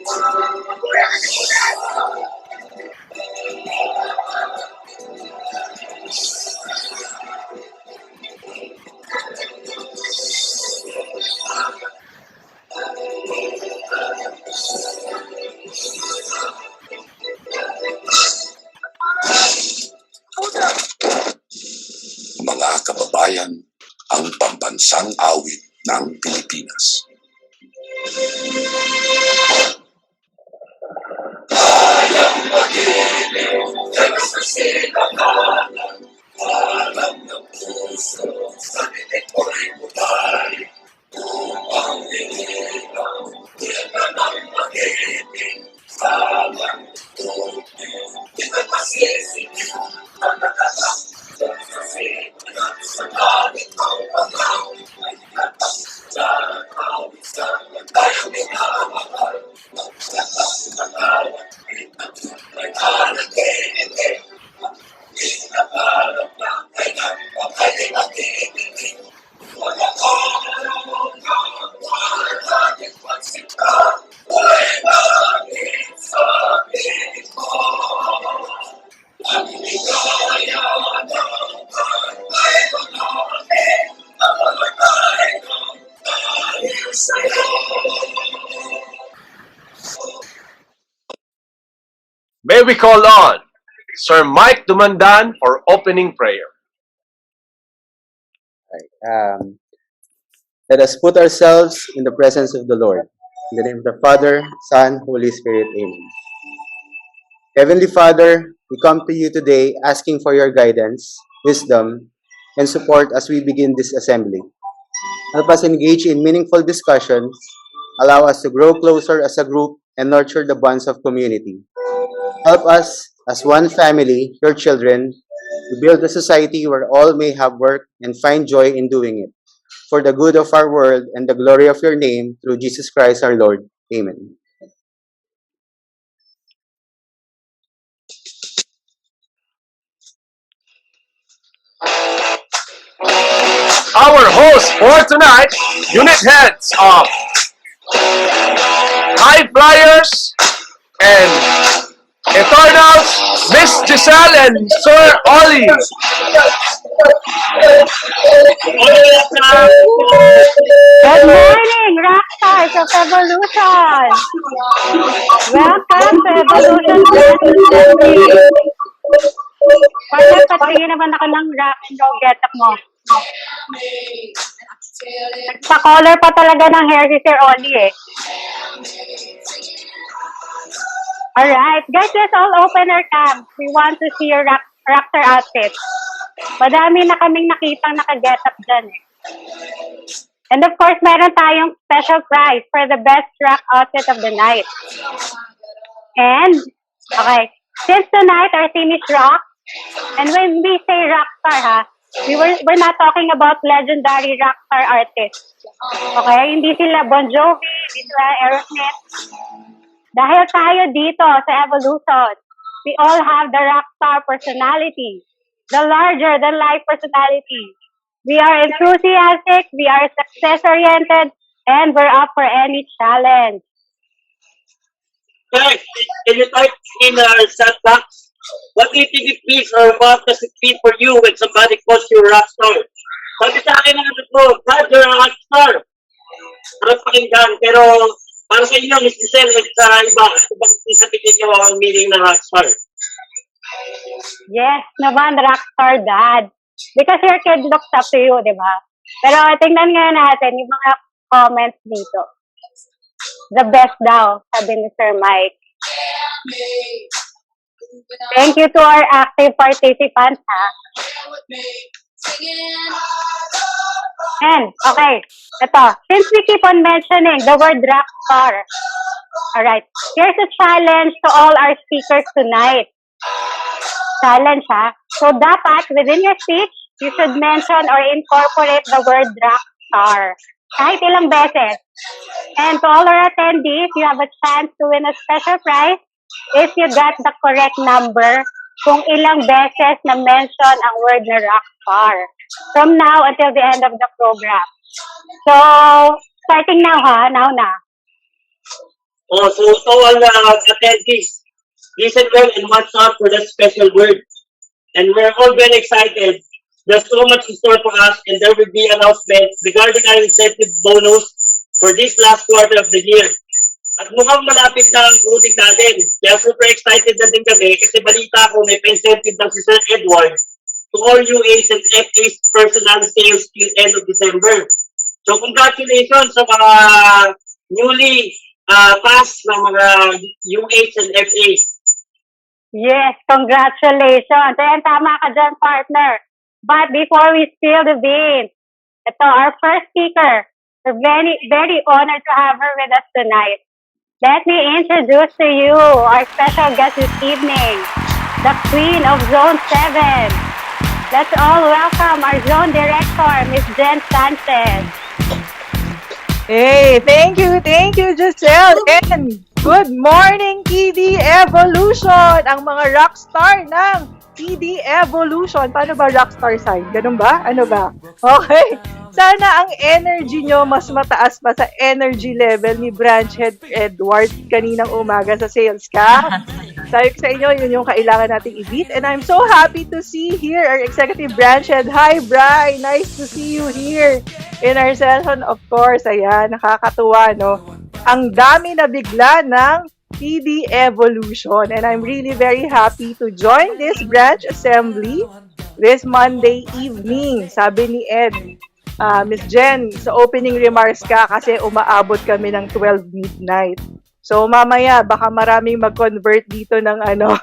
Mga kababayan, ang pambansang awit ng Pilipinas. Kayang magiliw, dalas na sinakalan, alam ng puso, sa titik mo'y butay. Upang liligaw, yan na ng magiling, salang tubig, kita masisipin, ang nakalang. Sa langit ng pagkaw, ay natak sa awit sa tayong minamahal. Magsakas na tawag, may hanag-inig, pinaparap na kailan pagkaling at iibigin. Wala ko ng walaking pagsika, ay langit sa piling ko. Ang ligaya ng pagkay ko namin, ang malagay ng dahil sa'yo. May we call on Sir Mike Dumandan for opening prayer. Let us put ourselves in the presence of the Lord. In the name of the Father, Son, Holy Spirit, Amen. Heavenly Father, we come to you today asking for your guidance, wisdom, and support as we begin this assembly. Help us engage in meaningful discussions, allow us to grow closer as a group, and nurture the bonds of community. Help us, as one family, your children, to build a society where all may have work and find joy in doing it, for the good of our world and the glory of your name, through Jesus Christ our Lord. Amen. Our hosts for tonight, unit heads of Fliers and Eternals, Ms. Gicel and Sir Olie. Good morning, Rockstars of Evolution! Welcome to Evolution Assembly. Parang patingin naman ako ng rock and roll get-up mo. Nagpa-color pa talaga ng hair si Sir Olie eh. Alright, guys, let's all open our cams. We want to see your rockstar outfit. Madami na kaming nakitang naka-get-up dyan eh. And of course, meron tayong special prize for the best rock outfit of the night. And, okay, since tonight our theme is rock, and when we say rockstar ha, we're not talking about legendary rockstar artists. Okay, hindi sila Bon Jovi, hindi sila Aerosmith. Dahil tayo dito sa Evolution, we all have the rockstar personality, the larger-than-life personality. We are enthusiastic, we are success-oriented, and we're up for any challenge. Guys, can you type in our chat box? What do you think it means or what does it mean for you when somebody calls you a rockstar? Sabi sa akin ng ano ko, God, you're a rockstar. Parang pakinggan, pero para sa inyo, Ms. Gicel, sa iba, bakit isabihin niyo ang meaning ng rockstar? Yes, naman, rockstar dad. Because your kid looks up to you, di ba? Pero tingnan nga natin yung mga comments dito. The best daw, sabi ni Sir Mike. Thank you to our active participants, ha? And, okay, ito. Since we keep on mentioning the word rockstar, alright, here's a challenge to all our speakers tonight. Challenge, ha? So, dapat, within your speech, you should mention or incorporate the word rockstar. Kahit ilang beses. And to all our attendees, you have a chance to win a special prize if you got the correct number kung ilang beses na mention ang word na rockstar. From now until the end of the program. So, starting now ha, now na. Oh, so to all attendees, listen well and watch out for that special word. And we're all very excited. There's so much in store for us, and there will be announcements regarding our incentive bonus for this last quarter of the year. At mukhang malapit na ang closing natin. Kaya super excited na din kami kasi balita ko may pa-incentive ng si Sir Edward to all UAs and FAs personal sales till end of December. So congratulations sa mga newly passed na mga UAs and FAs. Yes, congratulations. And tama ka dyan, partner. But before we spill the beans, ito, our first speaker. We're very, very honored to have her with us tonight. Let me introduce to you our special guest this evening, the Queen of Zone 7. Let's all welcome our Zone Director, Ms Jen Sanchez. Hey, thank you, Gicel. And good morning, TD Evolution! Ang mga rockstar ng TD Evolution. Paano ba rockstar sign? Ganun ba? Ano ba? Okay. Sana ang energy nyo mas mataas pa sa energy level ni Branch Head Edward kaninang umaga sa sales ka. Sabi ko sa inyo, yun yung kailangan nating i-beat. And I'm so happy to see here our Executive Branch Head. Hi, Bryan! Nice to see you here in our session. Of course, ayan, nakakatuwa, no? Ang dami na bigla ng TD Evolution. And I'm really very happy to join this branch assembly this Monday evening. Sabi ni Ed, Ms Jen, sa opening remarks ka kasi umaabot kami ng 12 midnight. So, mamaya, baka maraming mag-convert dito ng ano.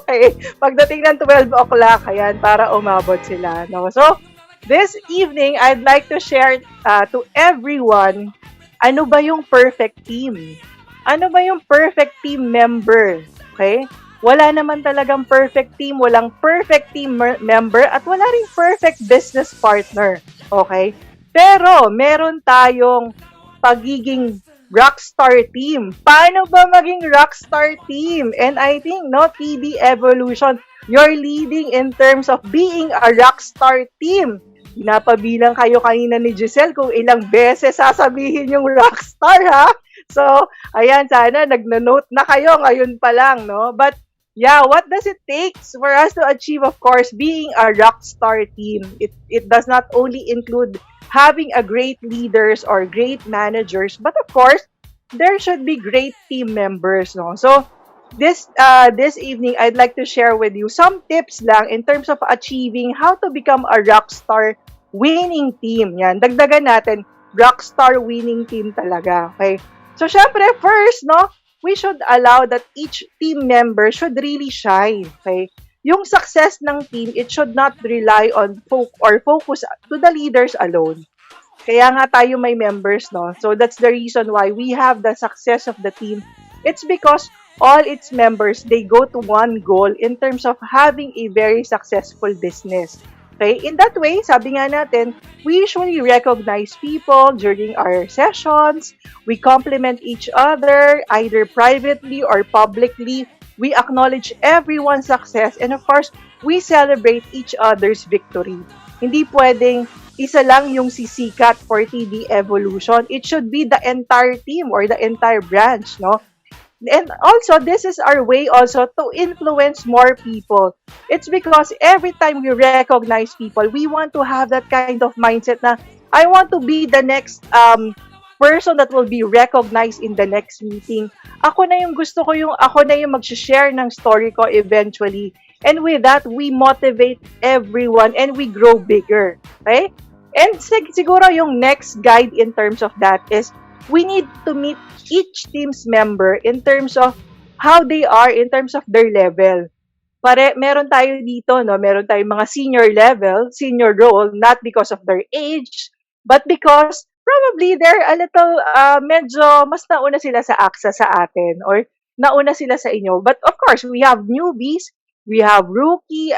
Okay, pagdating ng 12 o'clock, ayan, para umabot sila. No? So, this evening, I'd like to share to everyone, ano ba yung perfect team? Ano ba yung perfect team member? Okay? Wala naman talagang perfect team, walang perfect team member, at wala ring perfect business partner. Okay? Pero, meron tayong pagiging rockstar team. Paano ba maging rockstar team? And I think, no, TD Evolution, you're leading in terms of being a rockstar team. Pinapabilang kayo kanina ni Gicel kung ilang beses sasabihin yung rockstar, ha? So, ayan, sana nagna-note na kayo ngayon pa lang, no? But, yeah, what does it take for us to achieve, of course, being a rockstar team? It does not only include having a great leaders or great managers, but of course, there should be great team members, no? So, this evening, I'd like to share with you some tips lang in terms of achieving how to become a rockstar winning team. Yan, dagdagan natin, rockstar winning team talaga, okay? So, syempre, first, no, we should allow that each team member should really shine, okay? Yung success ng team, it should not rely on focus to the leaders alone. Kaya nga tayo may members, no? So that's the reason why we have the success of the team. It's because all its members, they go to one goal in terms of having a very successful business. Okay? In that way, sabi nga natin, we usually recognize people during our sessions. We compliment each other, either privately or publicly. We acknowledge everyone's success, and of course, we celebrate each other's victory. Hindi pwedeng isa lang yung sisikat for TD Evolution. It should be the entire team or the entire branch, no? And also, this is our way also to influence more people. It's because every time we recognize people, we want to have that kind of mindset na, I want to be the next person that will be recognized in the next meeting. Ako na yung gusto ko ako na yung mag-share ng story ko eventually. And with that, we motivate everyone and we grow bigger. Okay? And siguro yung next guide in terms of that is we need to meet each team's member in terms of how they are, in terms of their level. Meron tayo dito, no? Meron tayong mga senior level, senior role, not because of their age, but because probably they're a little, medyo mas nauna sila sa AXA sa atin or nauna sila sa inyo. But of course, we have newbies, we have rookie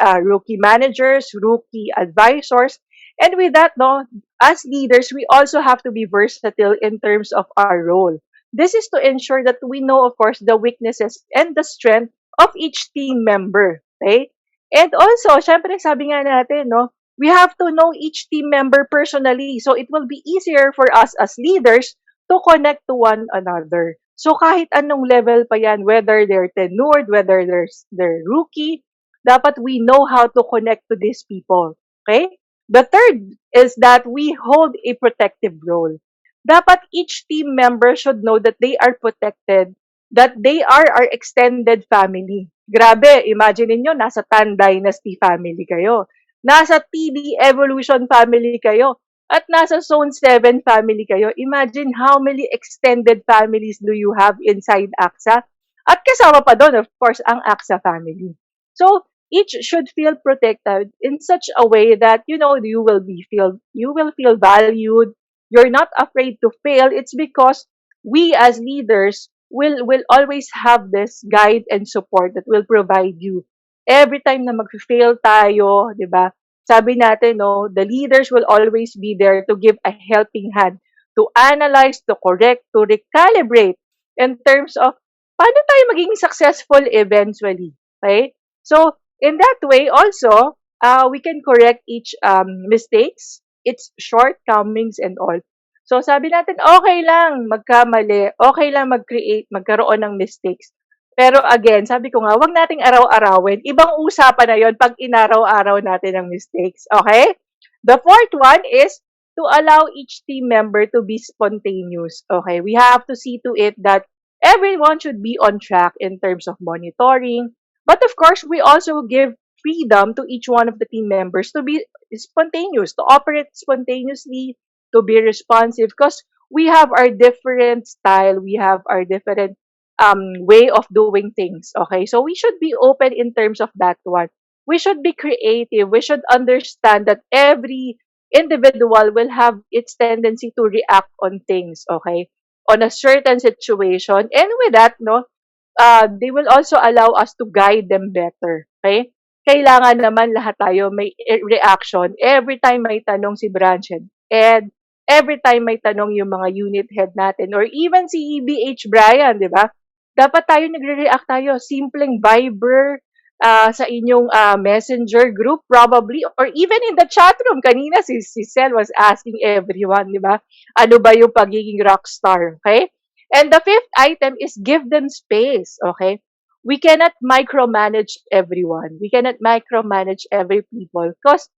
managers, rookie advisors, and with that, no, as leaders, we also have to be versatile in terms of our role. This is to ensure that we know, of course, the weaknesses and the strength of each team member. Okay? And also, syempre, sabi nga natin, no, we have to know each team member personally. So it will be easier for us as leaders to connect to one another. So kahit anong level pa yan, whether they're tenured, whether they're rookie, dapat we know how to connect to these people. Okay? The third is that we hold a protective role. Dapat each team member should know that they are protected, that they are our extended family. Grabe, imagine niyo nasa Tan Dynasty family kayo. Nasa TD Evolution family kayo. At nasa Zone 7 family kayo. Imagine how many extended families do you have inside AXA? At kasama pa doon, of course, ang AXA family. So, each should feel protected in such a way that, you will feel valued. You're not afraid to fail. It's because we as leaders will always have this guide and support that will provide you. Every time na mag-fail tayo, di ba? Sabi natin, no, the leaders will always be there to give a helping hand, to analyze, to correct, to recalibrate in terms of paano tayo maging successful eventually, right? So, in that way, also, we can correct each mistakes, its shortcomings and all. So, sabi natin, okay lang magkamali, okay lang mag-create, magkaroon ng mistakes. Pero again, sabi ko nga, wag nating araw-arawin. Ibang usapan na yon pag inaraw-araw natin ang mistakes. Okay? The fourth one is to allow each team member to be spontaneous. Okay? We have to see to it that everyone should be on track in terms of monitoring. But of course, we also give freedom to each one of the team members to be spontaneous, to operate spontaneously, to be responsive, because we have our different style, we have our different way of doing things. Okay, so we should be open in terms of that one. We should be creative. We should understand that every individual will have its tendency to react on things. Okay, on a certain situation, and with that, no, they will also allow us to guide them better. Okay? Kailangan naman lahat tayo may reaction every time may tanong si Branch Ed, every time may tanong yung mga unit head natin, or even si EBH Bryan, di ba? Dapat tayo nagre-react tayo. Simpleng Viber, sa inyong messenger group probably, or even in the chat room. Kanina si Cel was asking everyone, di ba? Ano ba yung pagiging rockstar? Okay? And the fifth item is give them space, okay? We cannot micromanage everyone. We cannot micromanage every people because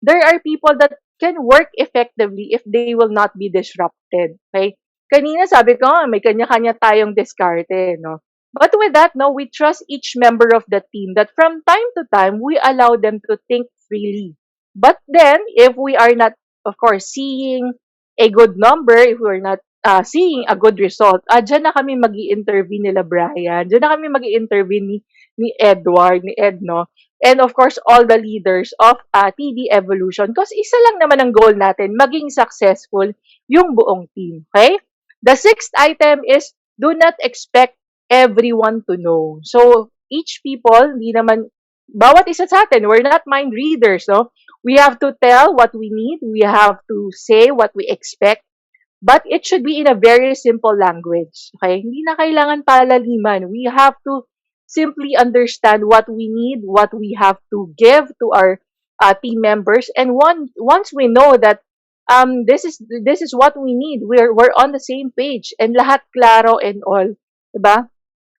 there are people that can work effectively if they will not be disrupted, okay? Kanina sabi ko nga, may kanya-kanya tayong diskarte, no? But with that, no, we trust each member of the team that from time to time, we allow them to think freely. But then, if we are not, of course, seeing a good number, if we're not seeing a good result, dyan na kami mag intervene nila Brian, dyan na kami mag intervene ni Edward, ni Ed, no? And of course, all the leaders of TD Evolution. Because isa lang naman ang goal natin, maging successful yung buong team. Okay? The sixth item is, do not expect everyone to know. So, each people, hindi naman, bawat isa sa atin, we're not mind readers, no? We have to tell what we need. We have to say what we expect. But it should be in a very simple language. Okay? Hindi na kailangan palaliman. We have to simply understand what we need, what we have to give to our team members. And once we know that this is what we need, we're on the same page and lahat klaro and all, 'di ba?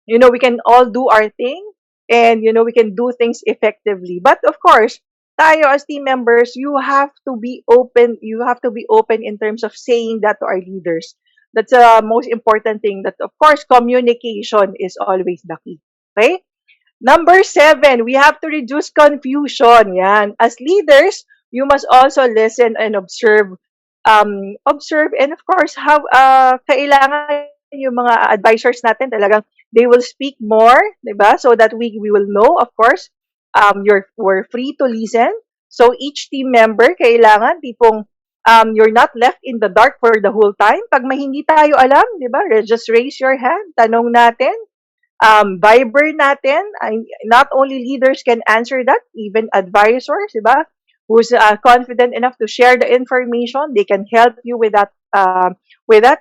We can all do our thing and, we can do things effectively. But of course, tayo as team members, you have to be open. You have to be open in terms of saying that to our leaders. That's the most important thing. That, of course, communication is always the key. Okay? Number 7, we have to reduce confusion. Yan. As leaders, you must also listen and observe. Observe and of course, have kailangan yung mga advisors natin talagang they will speak more, 'di ba? So that we will know, of course, we're free to listen. So each team member kailangan tipong you're not left in the dark for the whole time. Pag may hindi tayo alam, 'di ba? Just raise your hand, tanong natin. Viber natin, not only leaders can answer that, even advisors, diba? Who's confident enough to share the information, they can help you with that.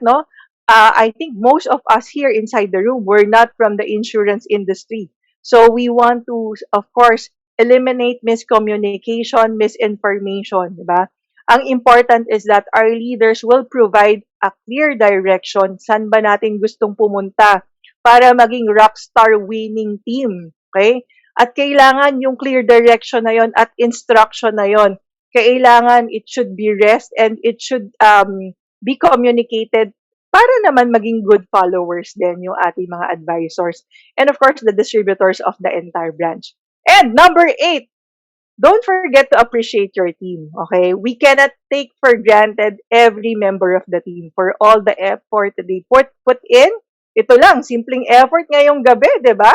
No? I think most of us here inside the room, we're not from the insurance industry. So we want to, of course, eliminate miscommunication, misinformation, diba? Ang important is that our leaders will provide a clear direction. Saan ba natin gustong pumunta para maging rockstar winning team? Okay? At kailangan yung clear direction na yon at instruction na yon. Kailangan it should be rest and it should be communicated para naman maging good followers din yung ating mga advisors. And of course, the distributors of the entire branch. And number 8, don't forget to appreciate your team, okay? We cannot take for granted every member of the team for all the effort that they put in. Ito lang, simpleng effort ngayong gabi, di ba?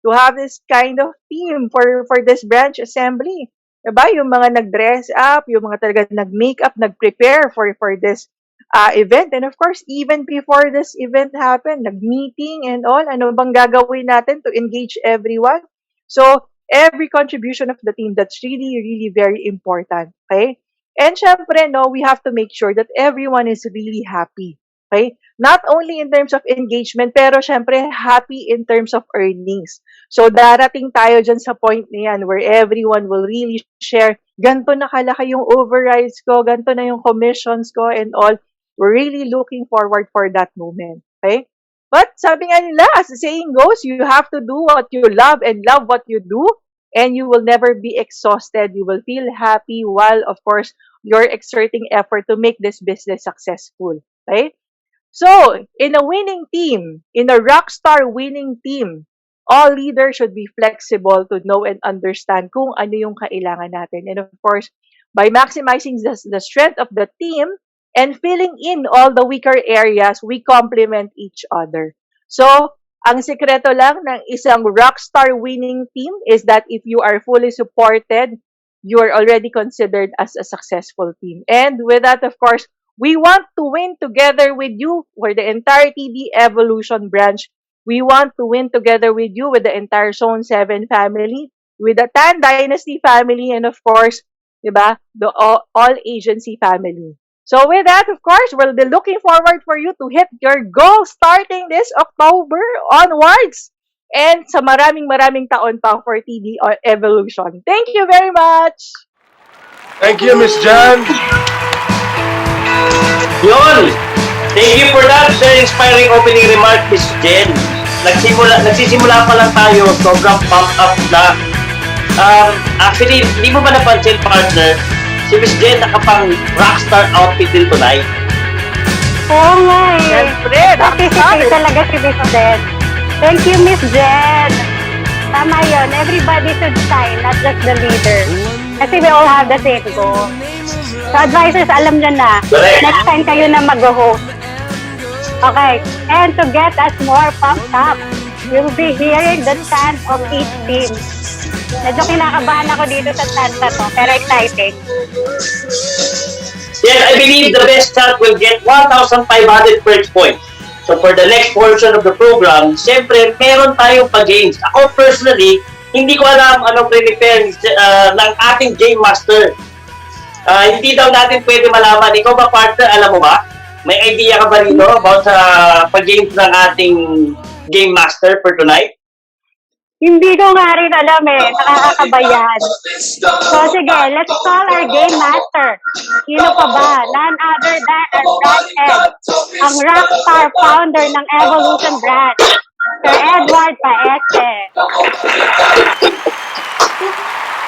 To have this kind of team for this branch assembly. Di ba? Yung mga nag-dress up, yung mga talaga nag-makeup, nag-prepare for this event. And of course, even before this event happened, nag-meeting and all, ano bang gagawin natin to engage everyone? So, every contribution of the team, that's really, really very important. Okay? And syempre, no, we have to make sure that everyone is really happy. Okay? Not only in terms of engagement, pero syempre, happy in terms of earnings. So, darating tayo dyan sa point na yan where everyone will really share, ganito na kalaki yung overrides ko, ganito na yung commissions ko and all. We're really looking forward for that moment. Okay? But sabi nga nila, as the saying goes, you have to do what you love and love what you do, and you will never be exhausted. You will feel happy while, of course, you're exerting effort to make this business successful. Okay? So, in a winning team, in a rockstar winning team, all leaders should be flexible to know and understand kung ano yung kailangan natin. And of course, by maximizing the strength of the team, and filling in all the weaker areas, we complement each other. So, ang sikreto lang ng isang rockstar winning team is that if you are fully supported, you are already considered as a successful team. And with that, of course, we want to win together with you for the entire TD Evolution branch. We want to win together with you with the entire Zone 7 family, with the Tan Dynasty family, and of course, diba, the all agency family. So with that, of course, we'll be looking forward for you to hit your goal starting this October onwards. And sa maraming taon pa for TD Evolution. Thank you very much! Thank you, Ms. Jen. Yun! Thank you for that very inspiring opening remark, Ms. Jen. Nagsisimula pa lang tayo, sobrang pump up na. Actually, hindi mo ba napansin, partner, si Ms. Jen nakapang rockstar outfit din tonight. Oo nga eh. Siyempre, Rockstar talaga si Ms. Jen. Thank you, Ms. Jen. Tama yun. Everybody should shine, not just the leader. Kasi we all have the same goal. So advisors, alam nyo na. Correct. Next time kayo na mag-host. Okay. And to get us more pumped up, we'll be hearing the chant of each team. Medyo kinakabahan ako dito sa chant na to, pero exciting. Yes, I believe the best chant will get 1,500 perks points. So for the next portion of the program, siyempre, meron tayong pa-games. Ako personally, hindi ko alam anong prepare ng ating game master. Hindi daw natin pwede malaman. Ikaw ba, partner, alam mo ba? May idea ka ba rito about sa pag-games ng ating game master for tonight? Hindi ko nga rin alam eh. Nakakakabayan. So sige, let's call our game master. Sino pa ba? None other than our branch head, ang rockstar founder ng Evolution Branch, Sir Edward Paeste.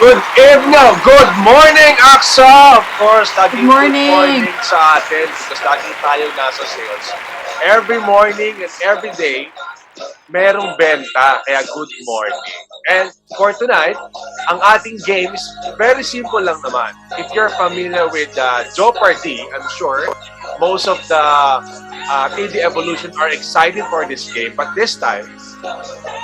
Good evening, good morning, AXA! Of course, laging Good morning. sa atin because lagi tayo nasa sales. Every morning and every day, merong benta, kaya good morning. And for tonight, ang ating game is very simple lang naman. If you're familiar with Jeopardy, I'm sure most of the TD Evolution are excited for this game. But this time,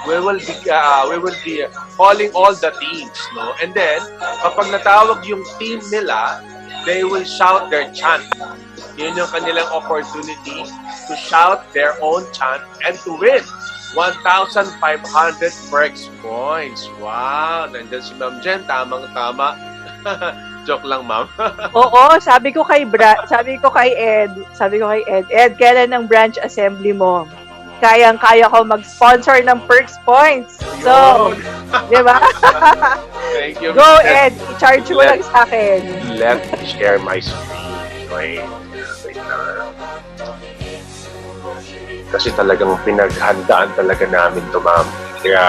we will be calling all the teams, no? And then, kapag natawag yung team nila, they will shout their chant. Yun yung kanilang opportunity to shout their own chant and to win 1,500 perks points. Wow! Nandiyan si Ma'am Jen. Tamang-tama. Joke lang, Ma'am. Oo, sabi ko kay Ed, Ed, kailan ang branch assembly mo? Kayang-kaya ko mag-sponsor ng perks points. So, di ba? Thank you. Go, Ed. I-charge mo lang sa akin. Let me share my screen. Wait lang. Kasi talagang pinaghandaan talaga namin to, ma'am. Kaya,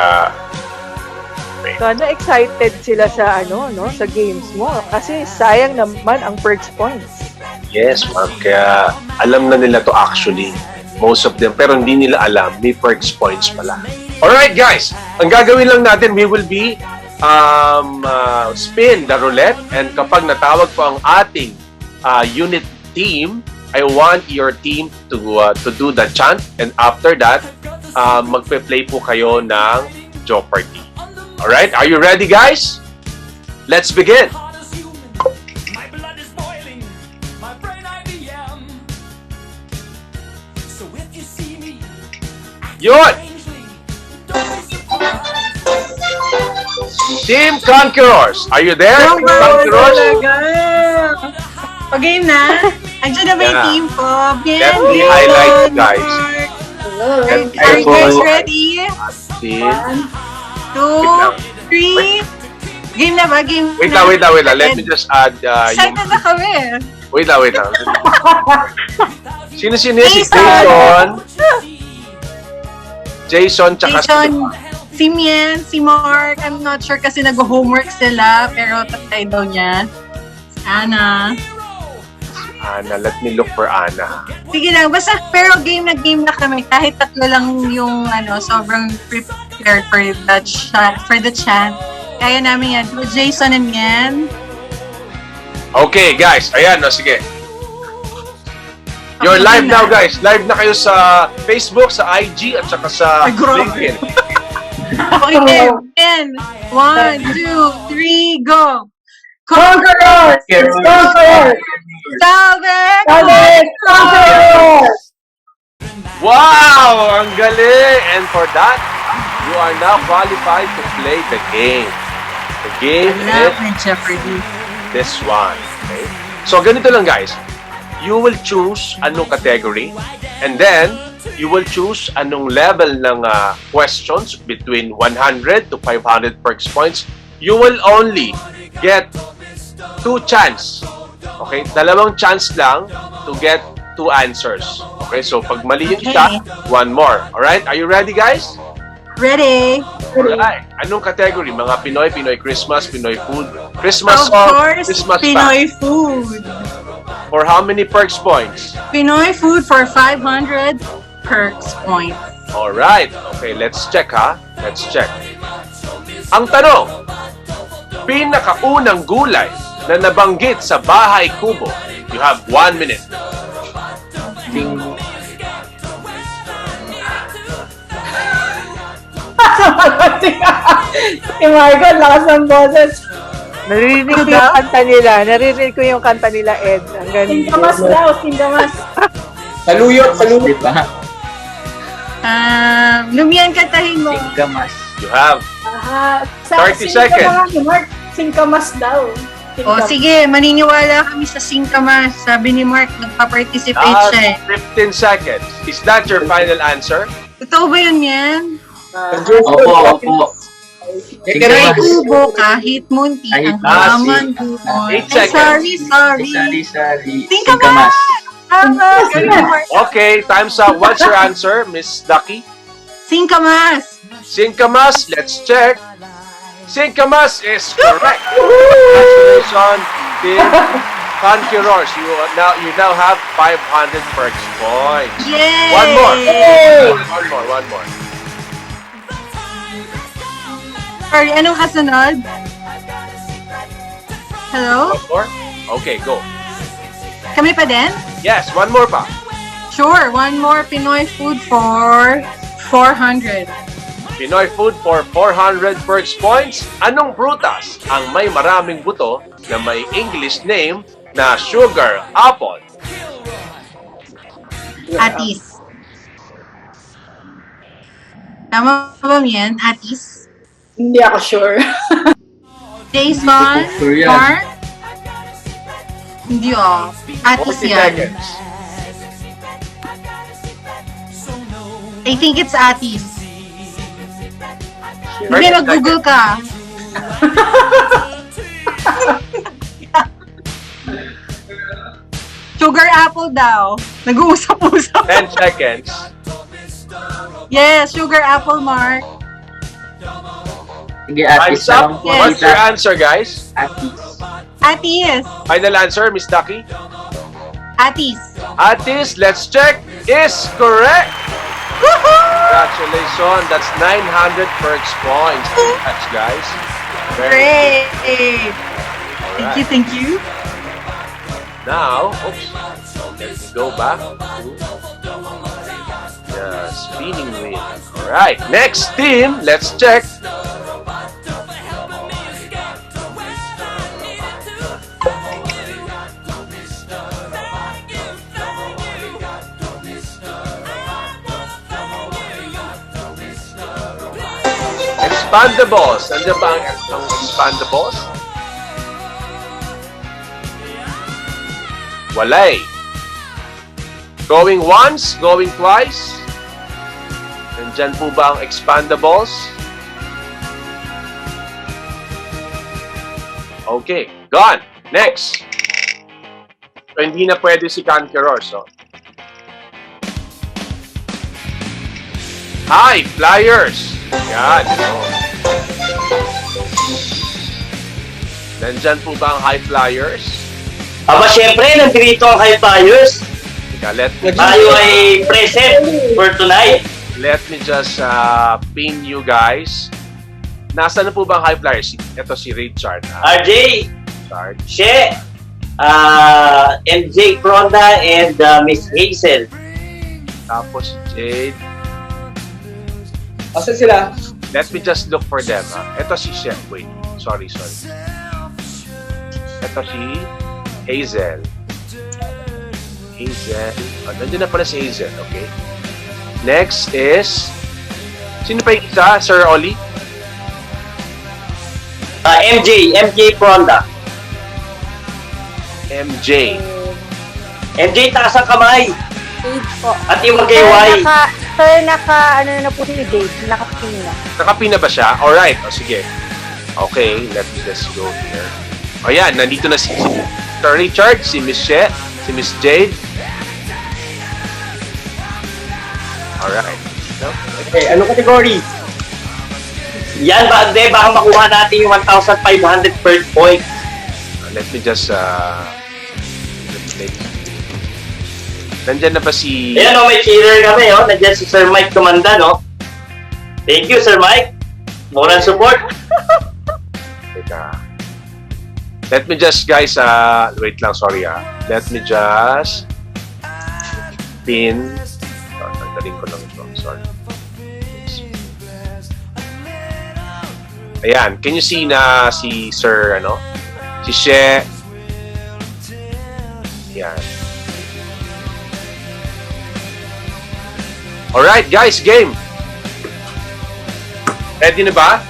Sana excited sila sa sa games mo kasi sayang naman ang perks points. yes, ma'am. Kaya alam na nila to actually. Most of them. Pero hindi nila alam. May perks points pala. Alright, guys. Ang gagawin lang natin, we will be spin the roulette. And kapag natawag po ang ating unit team, I want your team to do the chant. And after that, magpe-play po kayo ng Jeopardy. Alright, are you ready, guys? Let's begin. Yun! Team Conquerors, are you there? Team Conquerors? Okay na. Andiyan na ba yung team ko? Let me highlight, guys. Are you guys ready? Team. 2, 3. Game na ba? Game Wait na. lang. Let me just add Excited na kami. Wait lang. Sino si Jason? Jason, tsaka si Mien, si Mark. I'm not sure kasi nag-homework sila. Pero tatay daw niya. Anna, let me look for Anna. sige lang. Basta, pero game na kami. Kahit tatlo lang yung sobrang prepared for the chat. Kaya namin yan. Jason and Mien. Okay, guys. Ayan, sige. You're live now, guys. Live na kayo sa Facebook, sa IG, at saka sa LinkedIn. Okay, 10. 1, 2, 3, go! Conquerors! Conquerors! Salve! Conquerors! Wow! Ang galing! And for that, you are now qualified to play the game. The game is Jeopardy. this one. Okay? So, ganito lang, guys. You will choose anong category, and then you will choose anong level ng questions between 100 to 500 perks points. You will only get 2 chance. Okay? Dalawang chance lang to get 2 answers. Okay? So, pag mali yung isa, 1 more. Alright? Are you ready, guys? Ready? Alright. Anong category? Mga Pinoy, Pinoy Christmas, Pinoy food, Christmas Of song, course, Christmas Pinoy food. For how many perks points? Pinoy food for 500 perks points. Alright. Okay, let's check ha. Let's check. Ang tanong, pinakaunang gulay na nabanggit sa Bahay Kubo. You have 1 minute. Si Margot, lakas ng boses. Naririnig ko yung kanta nila. Naririnig ko yung kanta nila, Ed. Ang galing. Singkamas daw, singkamas. Saluyot pa. Lumian, kantahin mo. Singkamas. You have 30 seconds. Singkamas daw. O sige, maniniwala kami sa singkamas. Sabi ni Mark, nagpa-participate siya eh. 15 seconds. Is that your final answer? Totoo ba yun yan? Opo. May kubo kahit munti ang laman doon. 8 seconds. Sorry. Singkamas. Tama. Galing ni Mark. Okay, time's up. What's your answer, Miss Duckee? Singkamas. Singkamas, let's check. Singkamas is correct. Congratulations, Team Conquerors. You now have 500 perks points. Yay! One more. Sorry, anong kasunod? Hello? One more? Okay, go. Kami pa din? Yes, one more pa. Sure, one more Pinoy food for 400. Pinoy food for 400 perks points. Anong prutas ang may maraming buto na may English name na sugar apple? Atis. Tama ba yan? Atis? Hindi ako sure. Jason? Mark? Hindi Atis 40 yan. seconds. I think it's Atis. 30 Hindi, mag-google ka. Sugar apple daw. Nag-uusap-usap. 10 seconds. Yes, sugar apple, Mark. Sige, Time's Atis na up. lang po. Yes. What's your answer, guys? Atis. Atis. Final answer, Miss Duckee? Atis. Atis, let's check, is correct. Congratulations. That's 900 perks points. Congrats, guys. Very Great. Alright. Thank you. Now, oops. Let's go back to the spinning wheel. Alright, next team, let's check. Expandables. Nandiyan ba ang expandables? Walay. Going once, going twice. Nandyan po ba ang expandables? Okay, gone. Next. So, hindi na pwede si Conquerors. So. Hi, Fliers. Yan. Oh. Nandyan po ba ang High Flyers? Aba, syempre, nandito ang High Flyers. Teka, Tayo ay present for tonight. let me just pin you guys. Nasaan na po ba ang High Flyers? Ito si Richard. RJ, Richard. She, MJ Fronda, and Miss Hazel. Tapos si Jade. Asa sila? Let me just look for them. Ito si Chef. Wait. Sorry. Ito si Hazel. Oh, nandiyan na pala si Hazel. Okay. Next is... Sino pa yung isa? Sir Olie? MJ Fronda. MJ. MJ, taas ang kamay. Jade po. At yung mag-iway. Sir, ano na po si Jade? Nakapina. Nakapina ba siya? Alright. O, sige. Okay, let me just go here. O yan, nandito na si Sir Richard, si Miss She, si Miss Jade. Alright. Okay, anong category? Yan ba, de, baka makuha natin yung 1,500 per point. Let me just Nandyan na ba si... Ayan o, may cheater kami o. Nandiyan si Sir Mike Dumandan o. Thank you, Sir Mike. Moral support. Teka. Let me just, guys, wait lang, sorry Let me just pin. Tanggalin ko lang ito. Sorry. Ayan. Can you see na si Sir, si She. Ayan. Alright, guys, game. Ready na ba?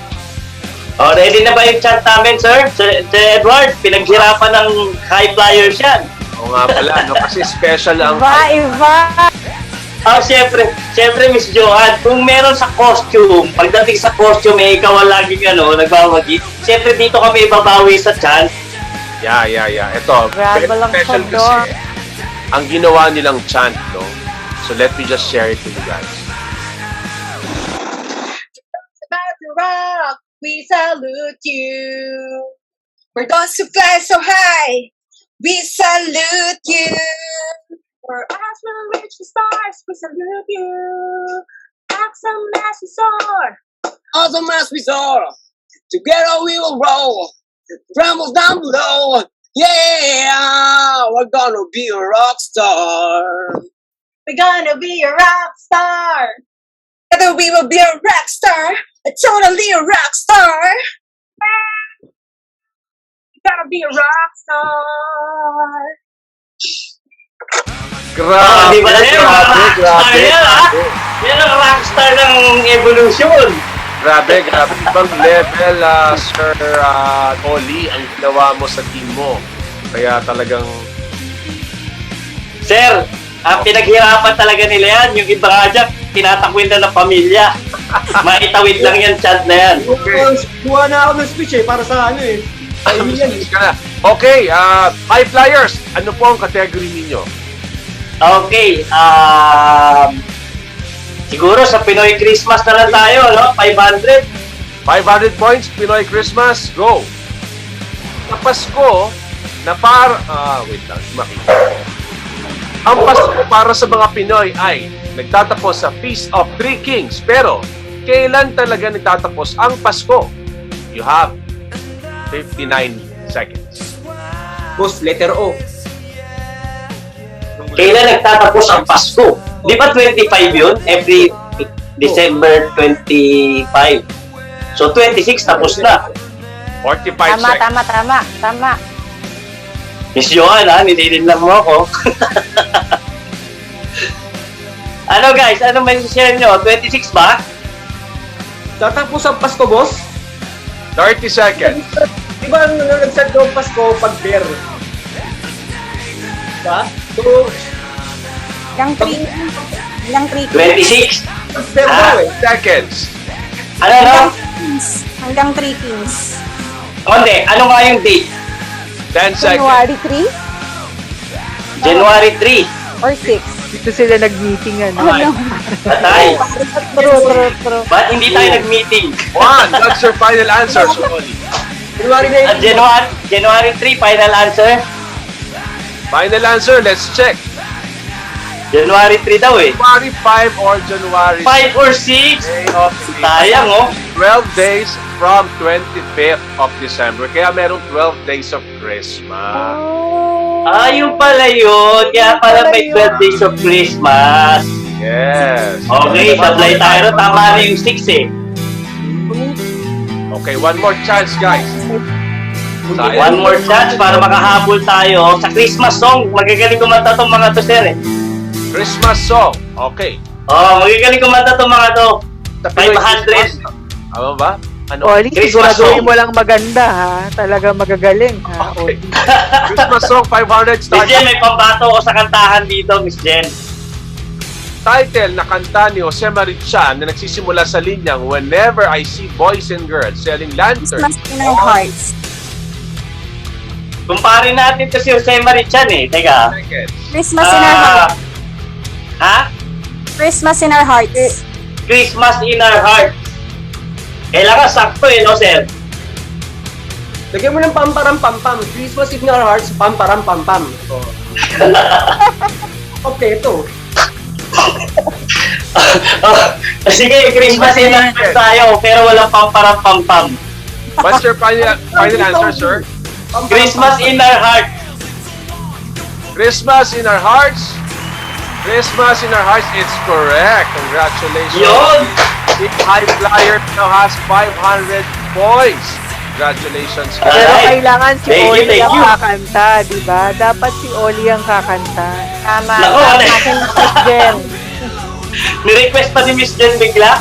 O, ready na ba yung chat namin, Sir? Sir Edward, pinaghirapan ng High Flyers yan. Oo nga pala, kasi special ang... Iba. Siyempre, Miss Joane, kung meron sa costume, pagdating sa costume, ikaw ang laging nagbawagi. Siyempre, dito kami ibabawi sa chat. Yeah. Ito, Grabe lang special po, kasi ang ginawa nilang chant, no? So let me just share it to you guys. About to rock, we salute you. For those who fly so high, we salute you. For us who reach the stars, we salute you. Awesome as we soar. Awesome as we soar. Together we will roll. Trembles down below. Yeah, we're gonna be a rock star. We're gonna be a rock star. Together we will be a rock star. Totally a rock star. We're gonna be a rock star. Grabe, Di ba na yun? Rockstar yan, ha? Yan ang rockstar ng evolution. Grabe. Ibang level, Sir Olie, ang ginawa mo sa team mo. Kaya talagang... Sir, pinaghirapan talaga nila yan. Yung iba nga dyan, tinatakwil na ng pamilya. Maitawid lang yan, chat na yan. Kuha na ako ng speech para sa Okay, High Flyers, ano po ang category ninyo? Okay, Siguro sa Pinoy Christmas na lang tayo, no? 500. 500 points, Pinoy Christmas, go! Sa Pasko, na wait lang, makita. Ang Pasko para sa mga Pinoy ay nagtatapos sa Feast of Three Kings. Pero, kailan talaga nagtatapos ang Pasko? You have 59 seconds. Boss, letter O. Kailan nagtatapos ang Pasko? Di ba 25 yun? Every December 25. So 26 tapos na. 45 Tama, seconds. tama. Miss Joane, nililin lang mo ako. Ano guys? Ano may share nyo? 26 ba? Tatapos ang Pasko, boss? 30 seconds. Di ba nag-start ng Pasko pag bear? Diba? So, Ilang 3 26? pag bear daw eh. Seconds. Ano no? Hanggang 3 kings. Hindi, ano nga yung date? 10 seconds. January 3 January 3. or 6? Dito sila nag-meeting, ano. Patay. True. Ba't hindi tayo nag-meeting? 1. That's your final answer, Olie. January 19. January 3, final answer? Final answer, let's check. January 3 daw eh. January 5 or January 5 or 6? Day of the Sayang oh. 12 days from 25th of December. Kaya merong 12 days of Christmas. Yung pala yun. Kaya pala may 12 days of Christmas. Yes. Okay, sablay tayo. Tama na yung 6 eh. Okay, one more chance, guys. One more chance para makahabol tayo sa Christmas song. Magagaling kumanta tong mga to, sir eh. Christmas song. Okay. Magagaling kumanta tong mga to. Sa Pinoy 500. Christmas. Ano ba? Ano? Olie, Christmas siguraduhin song. mo lang maganda, ha? Talaga magagaling, ha? Okay. Olie. Christmas song 500 Miss start. Jen, may pambato ko sa kantahan dito, Miss Jen. Title na kanta ni Jose Marichan na nagsisimula sa linyang Whenever I See Boys and Girls Selling Lanterns. in our hearts. Kumparin natin to si Jose Marichan eh. Teka. Seconds. Christmas in our hearts. Ha? Christmas in our hearts. Christmas in our heart. Kailangan sakto eh, no, sir? Lagyan mo ng pamparam-pampam. Christmas in our hearts, pamparam-pampam. So, kompleto. Sige, Christmas in our heart tayo, pero walang pamparam-pampam. What's your final answer, sir? Christmas in our heart. Christmas in our hearts. Christmas in our hearts. It's correct. Congratulations. Yun! The High Flyer now has 500 points. Congratulations. Pero Alright. kailangan si Thank you, Olie thank ang you. kakanta, di ba? Dapat si Olie ang kakanta. Tama. Nako, ano? Jen. Ni-request pa ni Miss Jen bigla.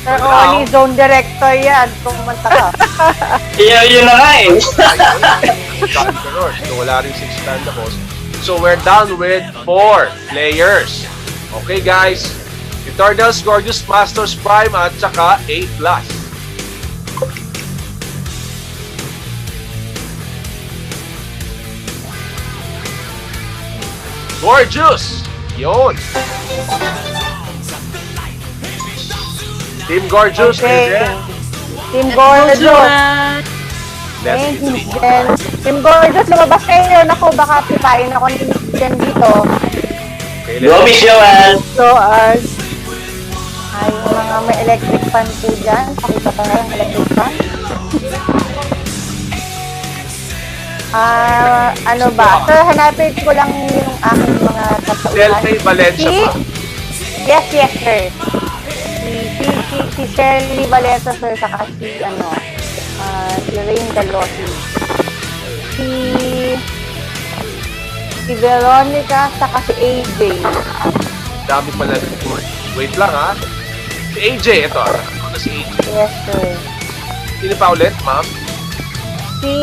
Sir Olie, zone director yan. Kumanta ka. Yun na nga eh. Conquerors. So wala rin 6 stand-ups. So we're done with 4 players. Okay guys. Eternals, Gorgeous, Masters Prime at saka A+. Gorgeous! Yun! Team Gorgeous, Okay. Jen. Team Gorgeous. Let's Thank you, see. Miss Jen. Team Gorgeous, lumabas kayo. Naku, baka pipain ako ni Miss Jen dito. Okay, Go, Miss Joane. So, as Ay, yung mga may electric fan po dyan. Pakita pa nga yung electric fan. Ano ba? Sir, hanapin ko lang yung aking mga tatauhan. Delphi Valencia ba? Yes, sir. Si Shirley Valencia, sir, saka si Rain Dalosi. Si Veronica, saka si AJ. Dami pala. Wait lang ha. Si AJ, ito. Ano si AJ? Yes, sir. Sino pa ulit, ma'am? Si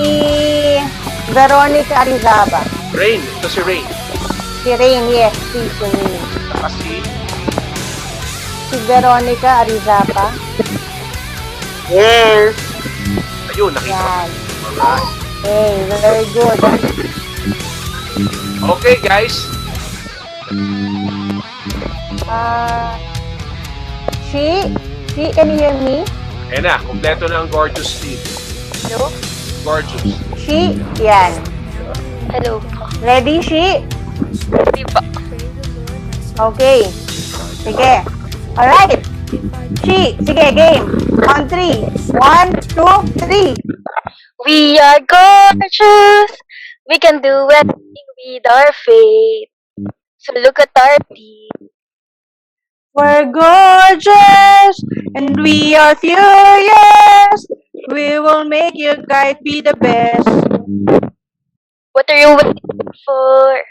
Veronica Arizaba. Rain. Ito si Rain. Si Rain, yes, si Rain. Saka Si Veronica Arizapa. yes. ayun, nakita. Yan. Alright. Hey, very good. Okay, guys. She, can you hear me? Ayan na, kompleto na ang gorgeous team. Hello? Gorgeous. She, yan. Hello. Ready, she? Di ba? Okay. Sige. Alright. She, sige, game. On 3. 1, 2, 3. We are gorgeous. We can do anything with our faith. So look at our team. We're gorgeous and we are furious. We will make your guide be the best. What are you waiting for?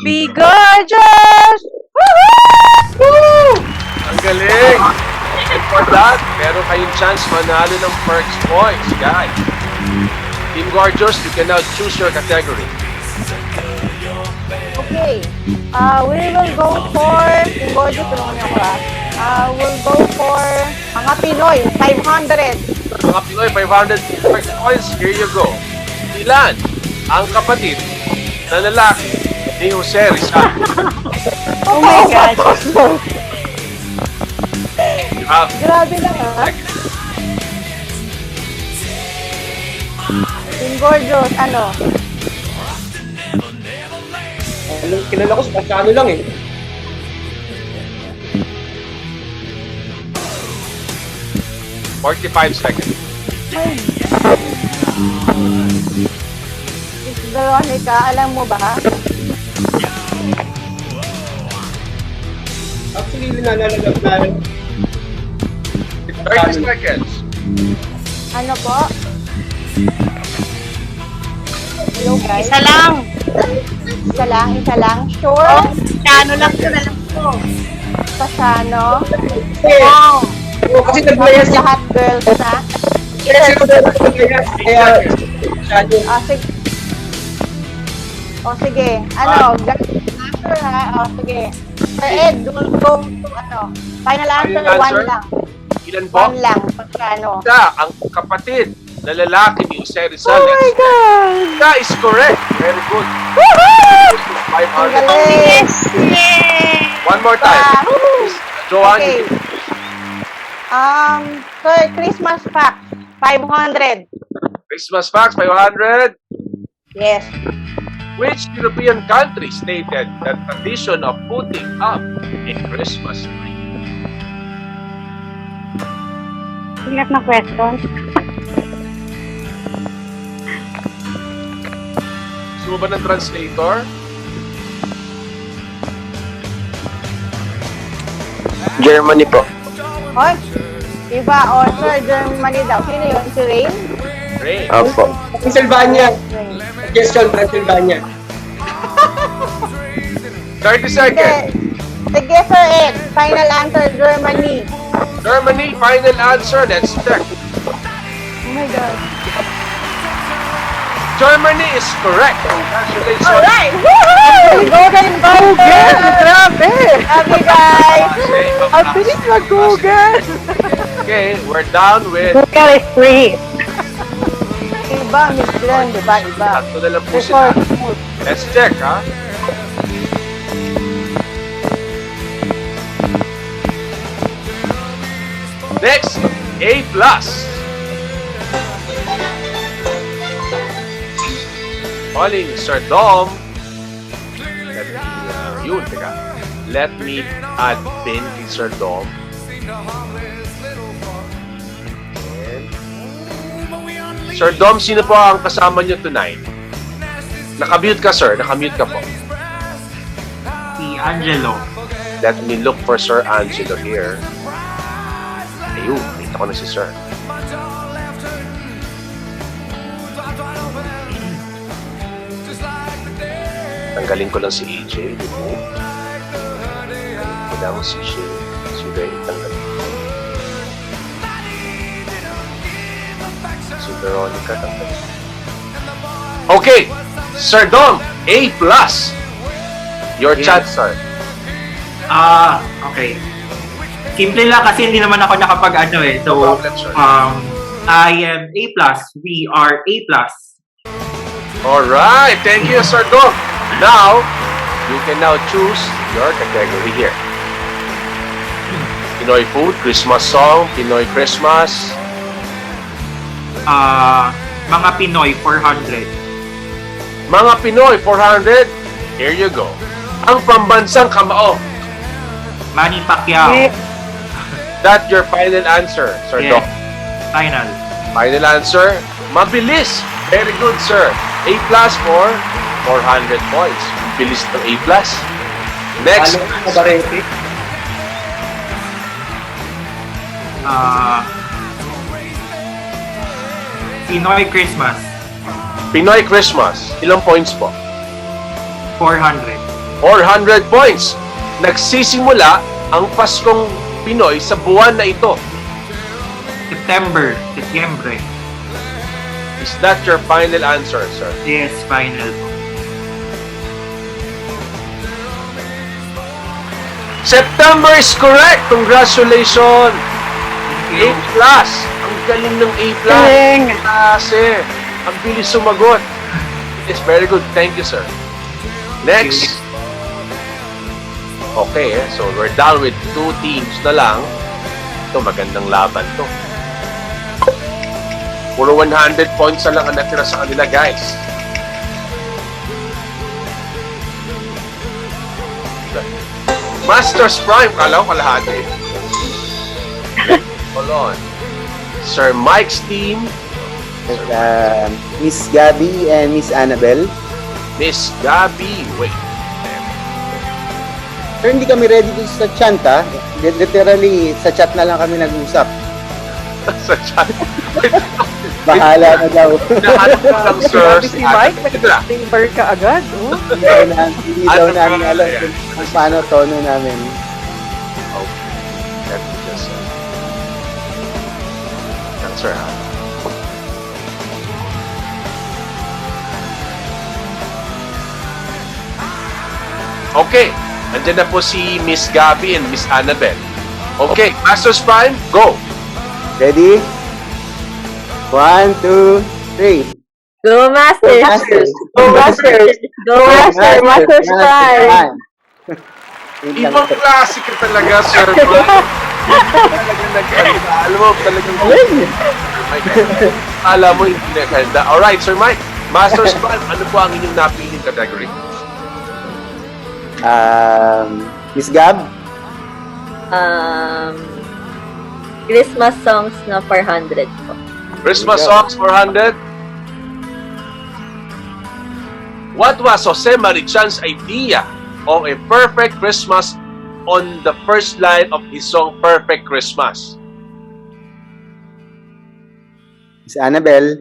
Be gorgeous! Woohoo! Ang galing! And for that, meron kayong chance manalo ng perks points, guys. Team Gorgeous, you can now choose your category. Okay. We will go for gorgeous, tulungan niyo ako we'll go for mga Pinoy, 500. Mga Pinoy, 500 perks points. Here you go. Ilan ang kapatid na lalaki ni Jose Rizal? Oh my God. You have Grabe lang Team Gorgeous, ano? Kilala ko sa pagkano lang eh. $45 seconds. Veronica, alam mo ba? Actually, nananalag na 30 seconds. Ano po? Hello guys. Isa lang. Isa lang. Sure? Oh, kano lang ko na lang po. Pasano? Oo, kasi naglayas siya. Lahat girls na? Kasi naglayas. Kaya, masyado. Sige. Sige. Ano? Answer ha? Sige. Sir Ed, we'll go to final answer, Final answer? 1 lang. Ilan po? 1 lang. Pagkano? Isa, ang kapatid na lalaki ni Jose Rizal. Oh my God! Isa is correct. Very good. Woohoo! 500. Galing! One more time. Joane. Okay. Sir, Christmas pack, 500. Christmas facts, 500. Yes. Which European country stated the tradition of putting up a Christmas tree? Hirap na question. Gusto mo ba ng translator? Germany po. Hoy, iba, Sir, Germany daw. Sino yun? Si Rain? Great. Opo. Pennsylvania. Rain. Question, Pennsylvania. 30 seconds. Sige, Sir Ed. Final answer, Germany. Germany, final answer. Let's check. Oh my God. Germany is correct. Congratulations. Alright! Woohoo! Golden Google! Grabe! Love you guys! Ang bilis mag-Google! Okay, we're down with... Google is free. Iba, Miss Jen, diba? Iba. Tatlo na lang po sila. Record. Let's check, ha? Next, A+. Calling Sir Dom. Let me add pin kay Sir Dom. Sir Dom, sino po ang kasama niyo tonight? Nakamute ka, sir. Nakamute ka po. Si Angelo. Let me look for Sir Angelo here. Ayun, nakita ko na si Sir. Tanggalin ko lang si AJ. Kailangan si Shay. Si Ray, tanggalin ko. Si Veronica, tanggalin. Okay! Sir Dom, A+. Your chance, sir. Okay. Simple lang kasi hindi naman ako nakapag-ano eh. So, No problem, sir. I am A+. We are A+. Alright, thank you, Sir Dom. Now, You can now choose your category here. Pinoy food, Christmas song, Pinoy Christmas. Mga Pinoy, 400. Mga Pinoy, 400. Here you go. Ang pambansang kamao. Manny Pacquiao. That's your final answer, Sir Yes. Doc. Final. Final answer, mabilis. Very good, sir. A plus for 400 points. Bilis ng A plus. Next. Pinoy Christmas, Pinoy Christmas. Ilang points po? 400. 400 points. Nagsisimula ang Paskong Pinoy sa buwan na ito. Setyembre. Is that your final answer, sir? Yes, final. September is correct. Congratulations. A Thank you. plus. Ang galing ng A plus. Galing. Kasi, ang bilis sumagot. It's very good. Thank you, sir. Next. Okay, so we're down with 2 teams na lang. Ito, magandang laban to. Puro 100 points na lang ang natira sa kanila, guys. Masters Prime, kala ko kalahati. Hold on. Sir Mike's team, Miss Gabby and Miss Annabelle. Miss Gabby, wait. Sir, hindi kami ready dito sa chant, ha? Literally, sa chat na lang kami nag-usap. Sa chat. Bahala na daw. Nahanap ko lang, sir. Grabe si Mike, nag-timber ka agad. Oh. Hindi daw namin alam kung paano tono namin. Okay. Let me just... That's right. Okay. Nandiyan na po si Miss Gabby and Miss Annabelle. Okay. Masters Prime, go! Ready? 1, 2, 3. Go Masters! Masters! Go Masters! Go Masters! Masters Prime! Ibang klase ka talaga, Sir Mike. Talagang alam mo, talagang alam mo, hindi na kanda. Alright, Sir Mike. Masters Prime, ano po ang inyong napiling category? Miss Gab? Christmas songs na 400 po. Christmas songs 400. What was Jose Marichan's idea of a perfect Christmas on the first line of his song Perfect Christmas? Miss Annabelle?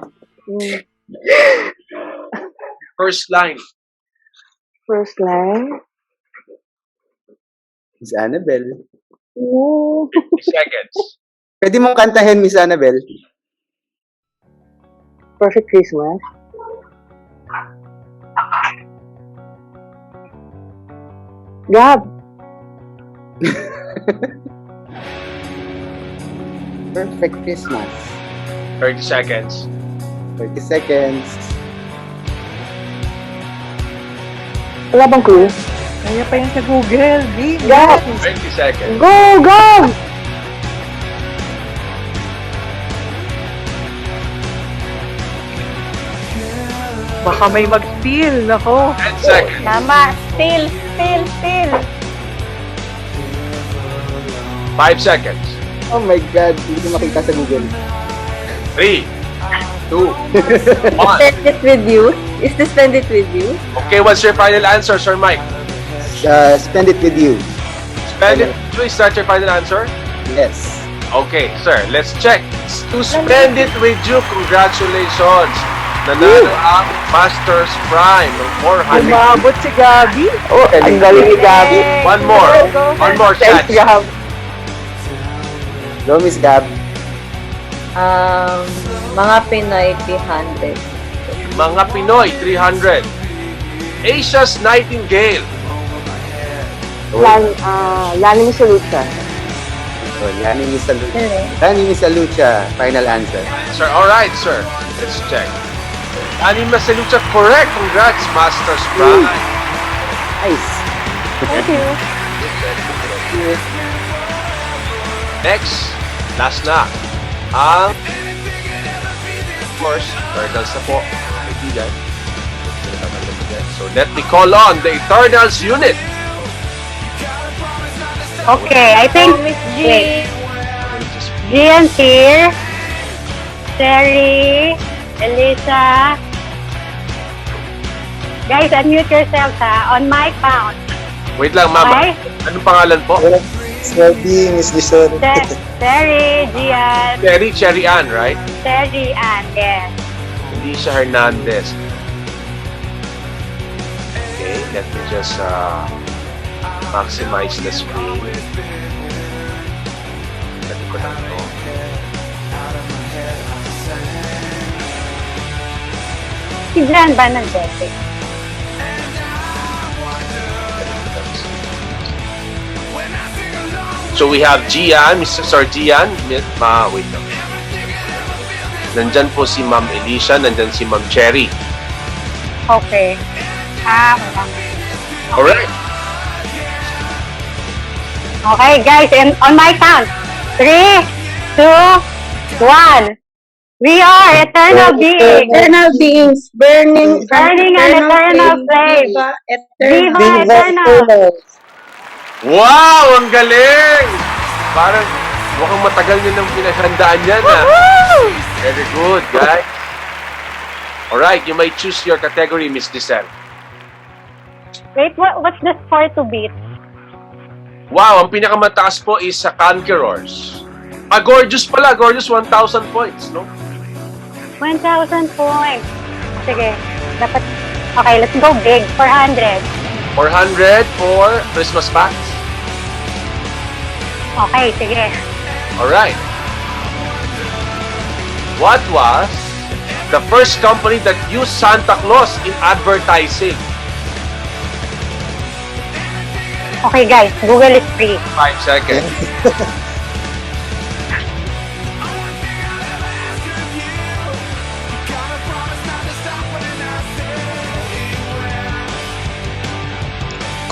First line. First line. Miss Annabelle? 50 seconds. Pwede mong kantahin, Miss Annabelle? Perfect Christmas. Gab. Perfect Christmas. 30 seconds. 30 seconds. Wala bang clue? Kaya pa yan sa Google. Gab! 20 seconds. Go! Go! Baka may mag-steal. Nako. 10 seconds. Tama! Still! 5 seconds. Oh my God, hindi ko makita sa Google. 3, 2, 1. Spend it with you? Is to spend it with you? Okay, what's your final answer, Sir Mike? Spend it with you. Spend it. Is that your final answer? Yes. Okay, sir, let's check. To spend it with you, congratulations. Nanalo ang Masters Prime ng 400. Umabot si Gabi. Oh, ang galing ni Gabi. One more. One more chance. Go, Miss Gab. Mga Pinoy 300. Mga Pinoy, 300. Asia's Nightingale. Lani Misolucha. So, Lani Miss Lucha. Lani Miss Lucha. Final answer. Sir, alright, sir. Let's check. Anima Salucha, correct. Congrats, Masters Prime. Nice. Thank you. Next, last na. Ang, of course, Eternals na po. Kaibigan. So let me call on the Eternals unit. Okay, I think Miss G. wait. Gian here. Terry, Elisa. Guys, unmute yourselves ha, on my count. Wait lang, Mama. Okay? Anong pangalan po? Sweaty, Miss Gicel. Terry, Gian, Terry Cherry Ann, right? Terry, and yes. Alicia Hernandez. Okay, let me just maximize the screen. Dali ko lang ito. Si Jan ba nandete? So we have Gian, Mr. Gian, wait lang. Nandyan po si Ma'am Alicia, nandyan si Ma'am Cherry. Okay. Wala. Alright. Okay, guys, and on my count. 3, 2, 1. We are eternal beings. Eternal beings, burning An eternal flame. Viva eternal. Wow! Ang galing! Parang mukhang matagal nyo nang pinaghandaan yan, Very good, guys. Alright, you may choose your category, Miss Gicel. Wait, what's the score to beat? Wow, ang pinakamataas po is sa Conquerors. Gorgeous pala. Gorgeous, 1,000 points, no? 1,000 points. Sige, dapat... Okay, let's go big. 400. 400 for Christmas packs. Okay, sige. Alright. What was the first company that used Santa Claus in advertising? Okay, guys, Google is free. 5 seconds.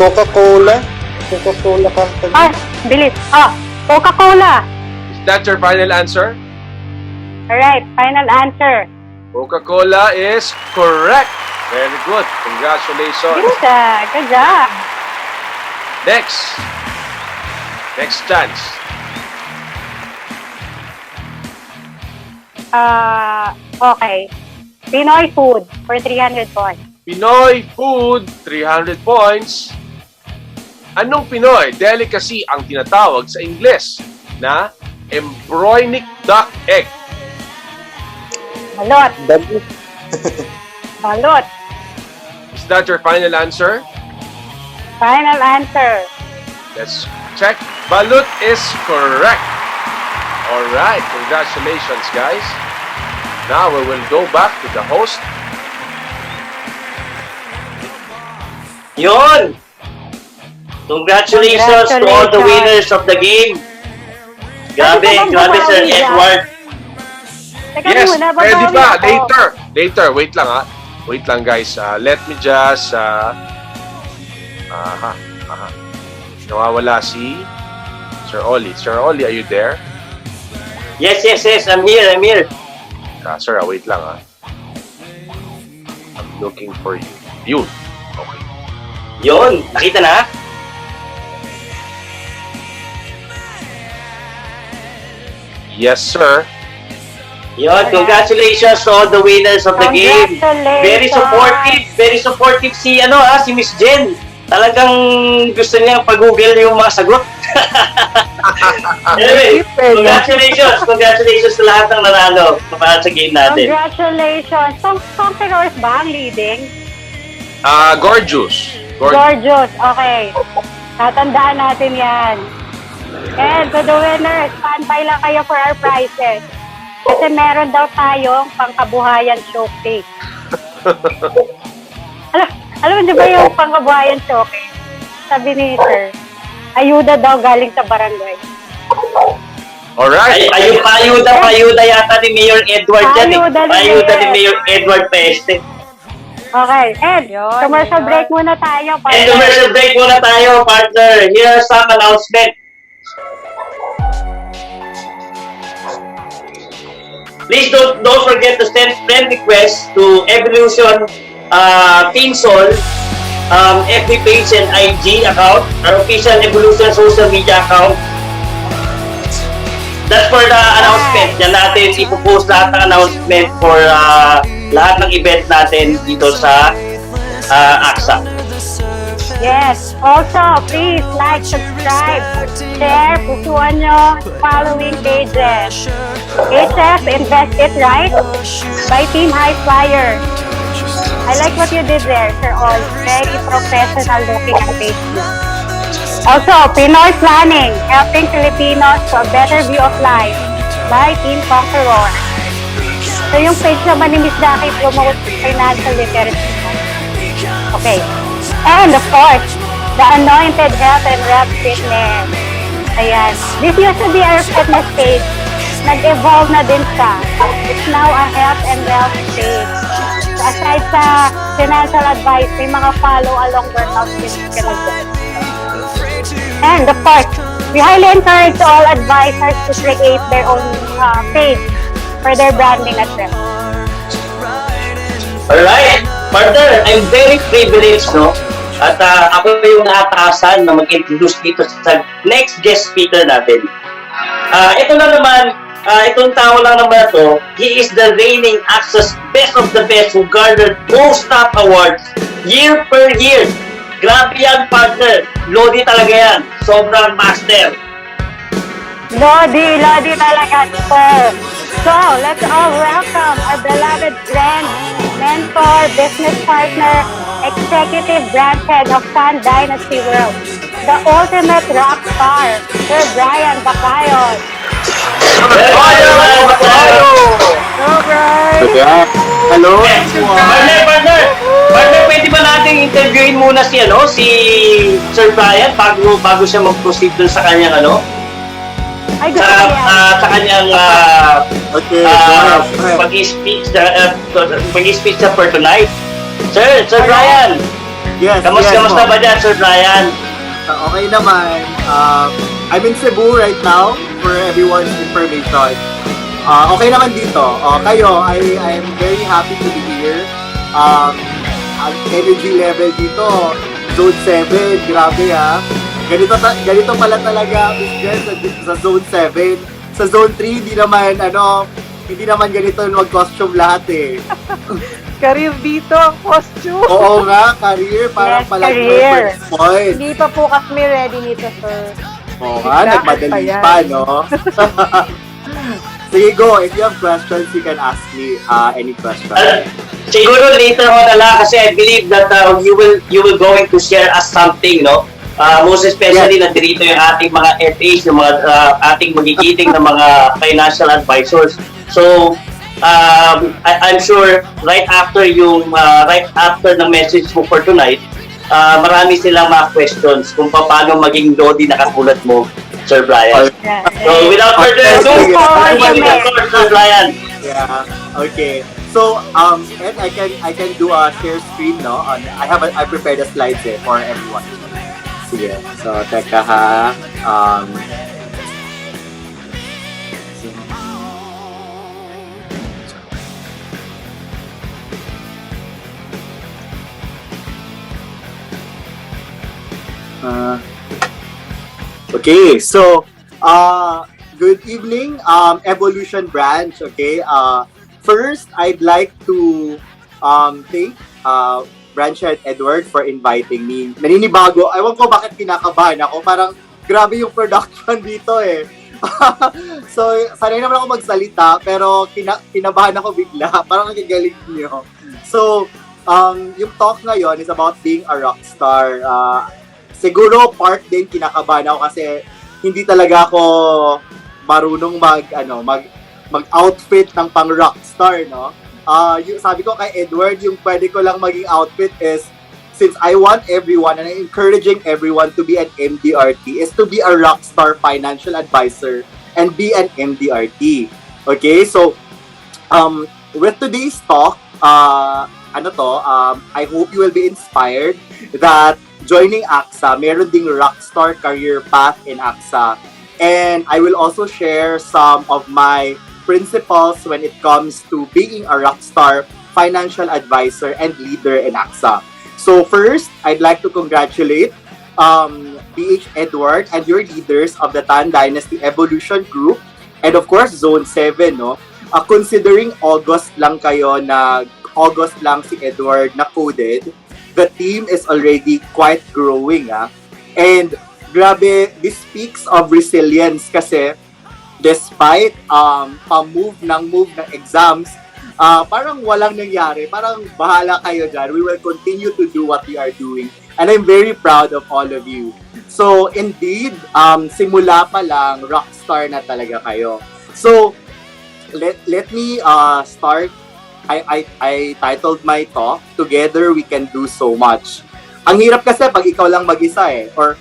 Coca-Cola. Coca-Cola company. Bilis. Coca-Cola. Is that your final answer? Alright, final answer. Coca-Cola is correct. Very good. Congratulations. Good job. Next. Next chance. Okay. Pinoy food for 300 points. Pinoy food, 300 points. Anong Pinoy delicacy ang tinatawag sa Ingles na embryonic duck egg? Balot. Balot. Is that your final answer? Final answer. Let's check. Balut is correct. Alright, congratulations guys. Now we will go back to the host. Yun! Congratulations to all the winners of the game. Grabe, grabe Sir Edward. Yes, ready pa. Later. Wait lang ha. Wait lang guys. Let me just... Nawawala si Sir Olie. Sir Olie, are you there? Yes. I'm here. Sir, wait lang ha. I'm looking for you. Yun. Okay. Yun, nakita na? Yes, sir. Yun, congratulations to all the winners of the game. Very supportive si Miss Jen. Talagang gusto niya pag-google yung mga sagot. Anyway, congratulations sa lahat ng nanalo para sa game natin. Congratulations. Conquerors ba ang leading? Gorgeous. Gorgeous. Okay. Tatandaan natin yan. And to the winners, standby lang kayo for our prizes. Kasi meron daw tayong pangkabuhayan showcase. Alam mo, di ba yung pangkabuhayan showcase? Sabi ni Sir, ayuda daw galing sa barangay. Alright. Ayuda yata ni Mayor Edward dyan eh. Ayuda ni Mayor Edward Paeste. Okay, Ed, Yun, commercial yun. break muna tayo. And partner. commercial break muna tayo, partner. Here are some announcement. Please don't forget to send friend requests to Evolution Pinsol FB page and IG account, our official Evolution social media account. That's for the announcement. Yan natin ipopost lahat ng announcement for lahat ng event natin dito sa AXA. Yes. Also, please like, subscribe, share, pusuan nyo, following pages. HF, Invest It Right by Team High Flyer. I like what you did there, Sir Olie. Very professional looking ang page mo. Also, Pinoy Planning, helping Filipinos to a better view of life by Team Conquerors. So yung page naman ni Ms. Duckee promote financial literacy. Okay. And of course, the Anointed Health and Wealth Fitness. Ayan. This used to be our fitness page. Nag-evolve na din siya. It's now a health and wealth page. So aside sa financial advice, may mga follow-along workouts din ka nag-do. And of course, we highly encourage all advisors to create their own page for their branding as well. Alright, partner, I'm very privileged, no? At ako yung naatasan na mag-introduce dito sa next guest speaker natin. Ito na naman, itong tao lang naman ito, he is the reigning AXA's best of the best who garnered most top awards year per year. Grabe yan, partner. Lodi talaga yan. Sobrang master. Lodi talaga, sir. So, let's all welcome our beloved friend, mentor, business partner, executive branch head of Sun Dynasty World, the ultimate rock star, Sir Bryan Baclayon. Hello? Partner, pwede ba natin interviewin muna si Sir Bryan bago siya mag-proceed dun sa kanyang Ay, gusto ko yan. sa kanyang Okay, pag-speech na for tonight. Sir Bryan, yes, kamusta ba dyan, Sir Bryan? Okay naman. I'm in Cebu right now for everyone's information. Okay naman dito. Kayo, I am very happy to be here. Ang energy level dito, Zone 7, grabe ha. Ganito pala talaga, Ms. Jen, sa Zone 7. Sa Zone 3, hindi naman ganito mag-costume lahat eh. Career dito ang costume. Oo nga, career, parang Yes, palang career. first point. Hindi pa po kami ready nito, sir. Oo nga, nagmadali pa, no? Sige, go. If you have questions, you can ask me any question. Siguro later on kasi I believe that you will going to share us something, no? Most especially nandito yung ating mga FAs, yung mga ating magigiting na mga financial advisors. So, I'm sure right after ng message mo for tonight, marami silang mga questions kung paano maging Lodi na katulad mo, Sir Bryan. So, without further ado, Sir Bryan. Yeah. Okay. So, Ed, I can do a share screen, no? I prepared the slides for everyone. Sige. So, teka ha. Okay, so good evening, Evolution Branch. Okay, first I'd like to thank Branch Head Edward for inviting me. Naninibago, ewan ko bakit kinakabahan ako. Parang grabe yung production dito eh. So, sanay naman ako magsalita, pero kinabahan ako bigla. Parang nagagaling niyo. So, yung talk ngayon is about being a rock star. Siguro part din kinakabahan ako kasi hindi talaga ako marunong mag-outfit ng pang rockstar, no? Yung sabi ko kay Edward, yung pwede ko lang maging outfit is, since I want everyone and I'm encouraging everyone to be an MDRT, is to be a rockstar financial advisor and be an MDRT. Okay, so with today's talk, I hope you will be inspired that joining AXA, meron ding rockstar career path in AXA. And I will also share some of my principles when it comes to being a rockstar financial advisor and leader in AXA. So first, I'd like to congratulate BH Edward and your leaders of the Tan Dynasty Evolution Group and of course Zone 7, no? Considering August lang si Edward na coded, the team is already quite growing, ah. And grabe, this speaks of resilience kasi despite move ng exams, parang walang nangyari. Parang bahala kayo dyan. We will continue to do what we are doing. And I'm very proud of all of you. So, indeed, simula pa lang, rockstar na talaga kayo. So, let me start. I titled my talk, Together We Can Do So Much. Ang hirap kasi pag ikaw lang mag-isa or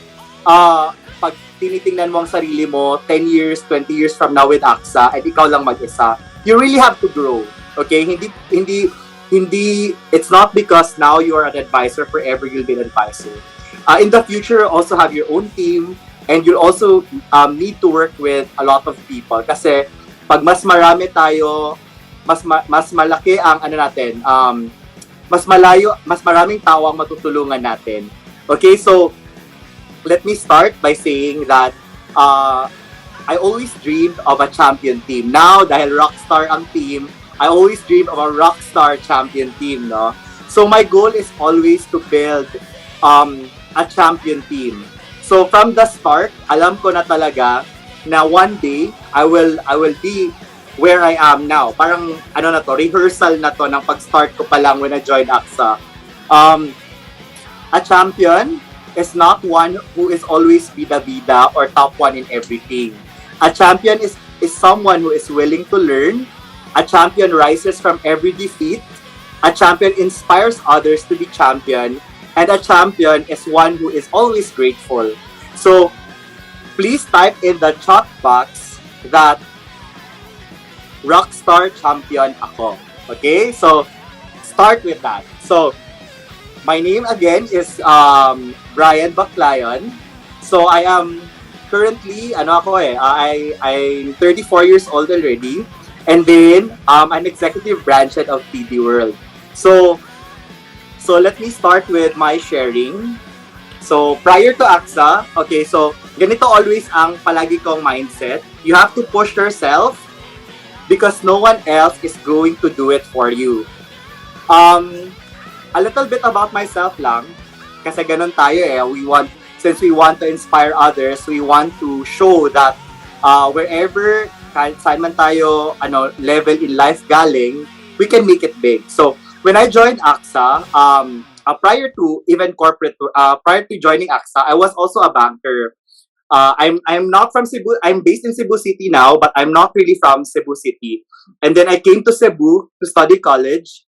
pag tinitingnan mo ang sarili mo 10 years, 20 years from now with AXA at ikaw lang mag-isa, you really have to grow. Okay? Hindi, it's not because now you are an advisor, forever you'll be an advisor. In the future, also have your own team and you'll also need to work with a lot of people kasi pag mas marami tayo, mas malaki ang mas maraming tao ang matutulungan natin. Okay, so let me start by saying that I always dreamed of a champion team. Now, dahil rockstar ang team, I always dreamed of a rockstar champion team, no? So my goal is always to build a champion team. So from the start, alam ko na talaga na one day I will be where I am now. Parang rehearsal na to ng pag-start ko pa lang when I joined AXA. A champion is not one who is always bida-bida or top one in everything. A champion is someone who is willing to learn. A champion rises from every defeat. A champion inspires others to be champion. And a champion is one who is always grateful. So, please type in the chat box that rockstar champion ako. Okay? So, start with that. So, my name again is Bryan Baclayon. So, I am currently, I'm 34 years old already. And then, I'm executive branch head of TDWorld. So, let me start with my sharing. So, prior to AXA, okay, so, ganito always ang palagi kong mindset. You have to push yourself because no one else is going to do it for you. A little bit about myself lang, kasi ganun tayo since we want to inspire others, we want to show that wherever, kahit saan man tayo, level in life galing, we can make it big. So, when I joined AXA, prior to joining AXA, I was also a banker. I'm not from Cebu. I'm based in Cebu City now, but I'm not really from Cebu City. And then I came to Cebu to study college,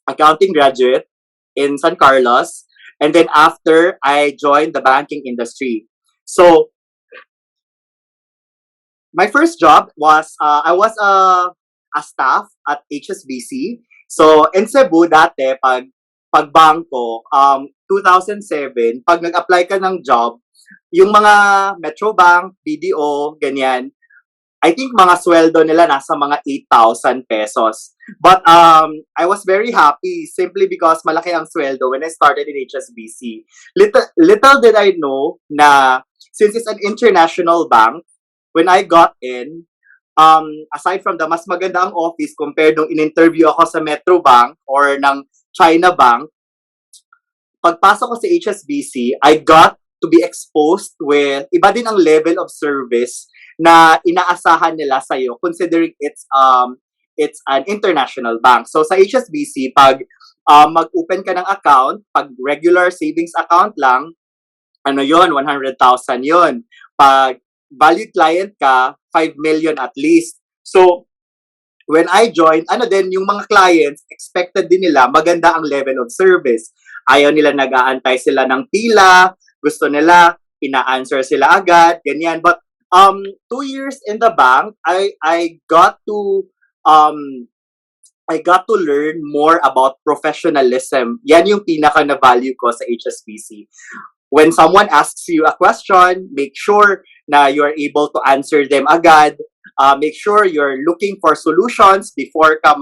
accounting graduate in San Carlos. And then after, I joined the banking industry. So, my first job was, I was a staff at HSBC. So, in Cebu, dati, pag bangko, 2007, pag nag-apply ka ng job, yung mga Metro Bank, BDO, ganyan, I think mga sweldo nila nasa mga 8,000 pesos. But I was very happy simply because malaki ang sweldo when I started in HSBC. Little did I know na since it's an international bank, when I got in, aside from the mas maganda ang office compared nung in-interview ako sa Metro Bank or ng China Bank, pagpasok ko sa HSBC, I got to be exposed with iba din ang level of service na inaasahan nila sa iyo considering it's an international bank. So sa HSBC, pag mag-open ka ng account, pag regular savings account lang, 100,000 yon. Pag valued client ka, 5 million at least. So when I joined, yung mga clients, expected din nila maganda ang level of service. Ayaw nila nag-aantay sila ng pila, gusto nila, ina-answer sila agad, ganyan. But 2 years in the bank, I got to I got to learn more about professionalism. Yan yung pinaka na value ko sa HSBC. When someone asks you a question, make sure na you are able to answer them agad. Make sure you're looking for solutions before ka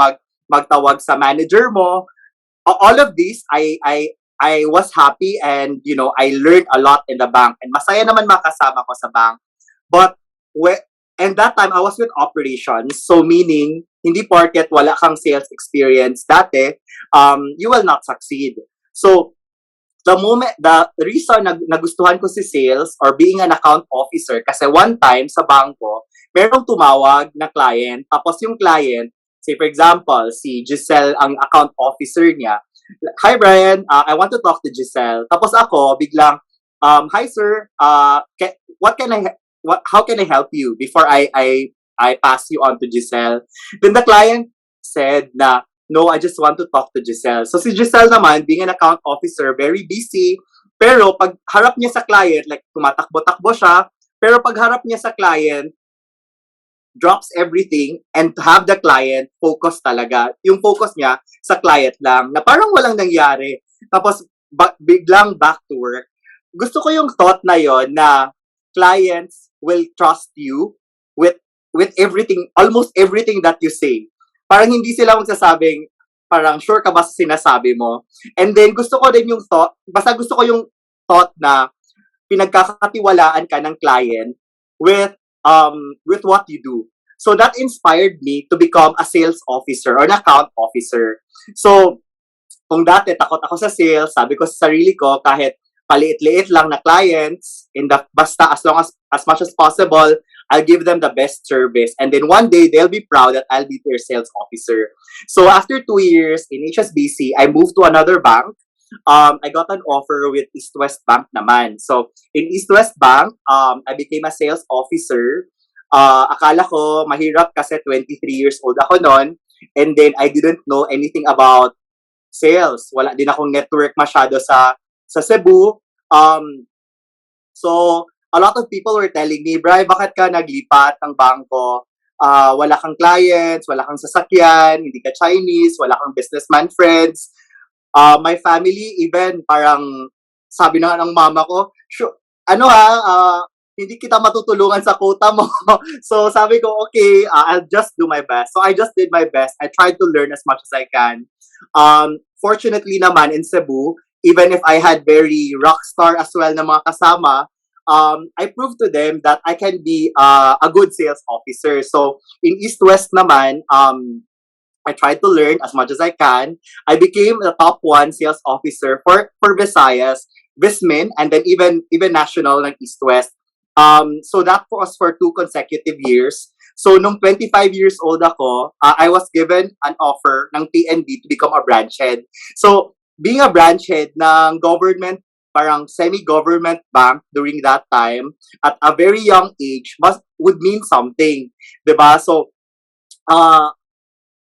magtawag sa manager mo. All of these, I was happy and, you know, I learned a lot in the bank. And masaya naman makasama ko sa bank. But, and that time, I was with operations. So, meaning, hindi porket wala kang sales experience dati, you will not succeed. So, the reason na nagustuhan ko si sales or being an account officer, kasi one time sa bangko, merong tumawag na client, tapos yung client, say for example, si Gicel ang account officer niya, "Hi Bryan, I want to talk to Gicel." Tapos ako, biglang, "Hi sir, how can I help you?" Before I pass you on to Gicel. Then the client said na, "No, I just want to talk to Gicel." So si Gicel naman, being an account officer, very busy. Pero pag harap niya sa client, like tumatakbo-takbo siya, pero pag harap niya sa client, drops everything and to have the client focus talaga. Yung focus niya sa client lang, na parang walang nangyari. Tapos biglang back to work. Gusto ko yung thought na yon na clients will trust you with everything, almost everything that you say. Parang hindi sila magsasabing, parang sure ka ba sa sinasabi mo? And then gusto ko din yung thought, basta gusto ko yung thought na pinagkakatiwalaan ka ng client with what you do. So that inspired me to become a sales officer or an account officer. So, kung dati takot ako sa sales, sabi ko sa sarili ko, kahit paliit-liit lang na clients, basta as long as much as possible, I'll give them the best service. And then one day, they'll be proud that I'll be their sales officer. So after 2 years in HSBC, I moved to another bank. I got an offer with East West Bank naman. So, in East West Bank, I became a sales officer. Akala ko mahirap kasi 23 years old ako noon. And then, I didn't know anything about sales. Wala din akong network masyado sa Cebu. So, a lot of people were telling me, "Bri, bakit ka naglipat ng bangko? Wala kang clients, wala kang sasakyan, hindi ka Chinese, wala kang businessman friends." My family, even parang sabi na ng mama ko, hindi kita matutulungan sa quota mo. So sabi ko, okay, I'll just do my best. So I just did my best. I tried to learn as much as I can. Fortunately naman in Cebu, even if I had very rockstar as well na mga kasama, I proved to them that I can be a good sales officer. So in East West naman, I tried to learn as much as I can. I became the top 1 sales officer for Visayas, Vismin, and then even national ng East West. So that was for 2 consecutive years. So nung 25 years old ako, I was given an offer ng PNB to become a branch head. So being a branch head ng government, parang semi-government bank during that time, at a very young age, would mean something. Diba? So,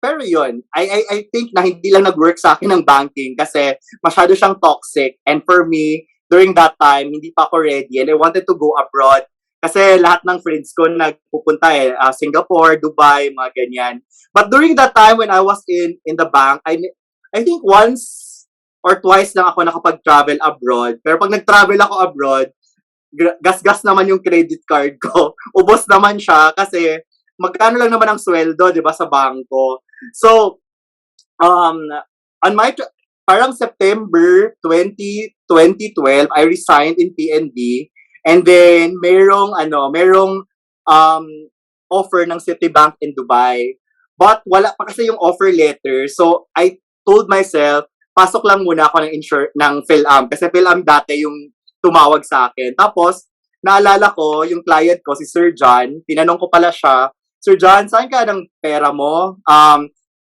pero yun, I think na hindi lang nag-work sa akin ng banking kasi masyado siyang toxic. And for me, during that time, hindi pa ako ready and I wanted to go abroad. Kasi lahat ng friends ko nagpupunta Singapore, Dubai, mga ganyan. But during that time when I was in the bank, I think once or twice lang ako nakapag-travel abroad. Pero pag nag-travel ako abroad, gas-gas naman yung credit card ko. Ubos naman siya kasi magkano lang naman ang sweldo, 'di ba, sa bangko. So, on my parang September 2012, I resigned in PNB and then merong offer ng Citibank in Dubai. But wala pa kasi yung offer letter. So, I told myself, pasok lang muna ako ng PhilAm kasi PhilAm dati yung tumawag sa akin. Tapos, naalala ko, yung client ko, si Sir John, tinanong ko pala siya, "Sir John, saan ka ng pera mo?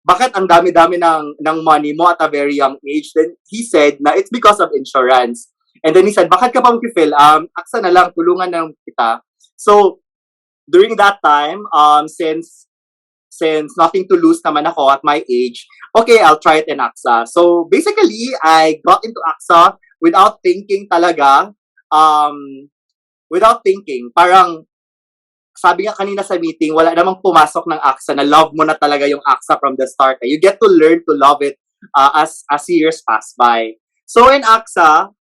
Bakit ang dami-dami ng money mo at a very young age?" Then he said na it's because of insurance. And then he said, "Bakit ka pa mag-fill? AXA na lang, tulungan na kita." So, during that time, since nothing to lose naman ako at my age, okay, I'll try it in AXA. So, basically, I got into AXA without thinking talaga. Without thinking. Parang, sabi nga kanina sa meeting, wala namang pumasok ng AXA na love mo na talaga yung AXA from the start. You get to learn to love it as years pass by. So in AXA,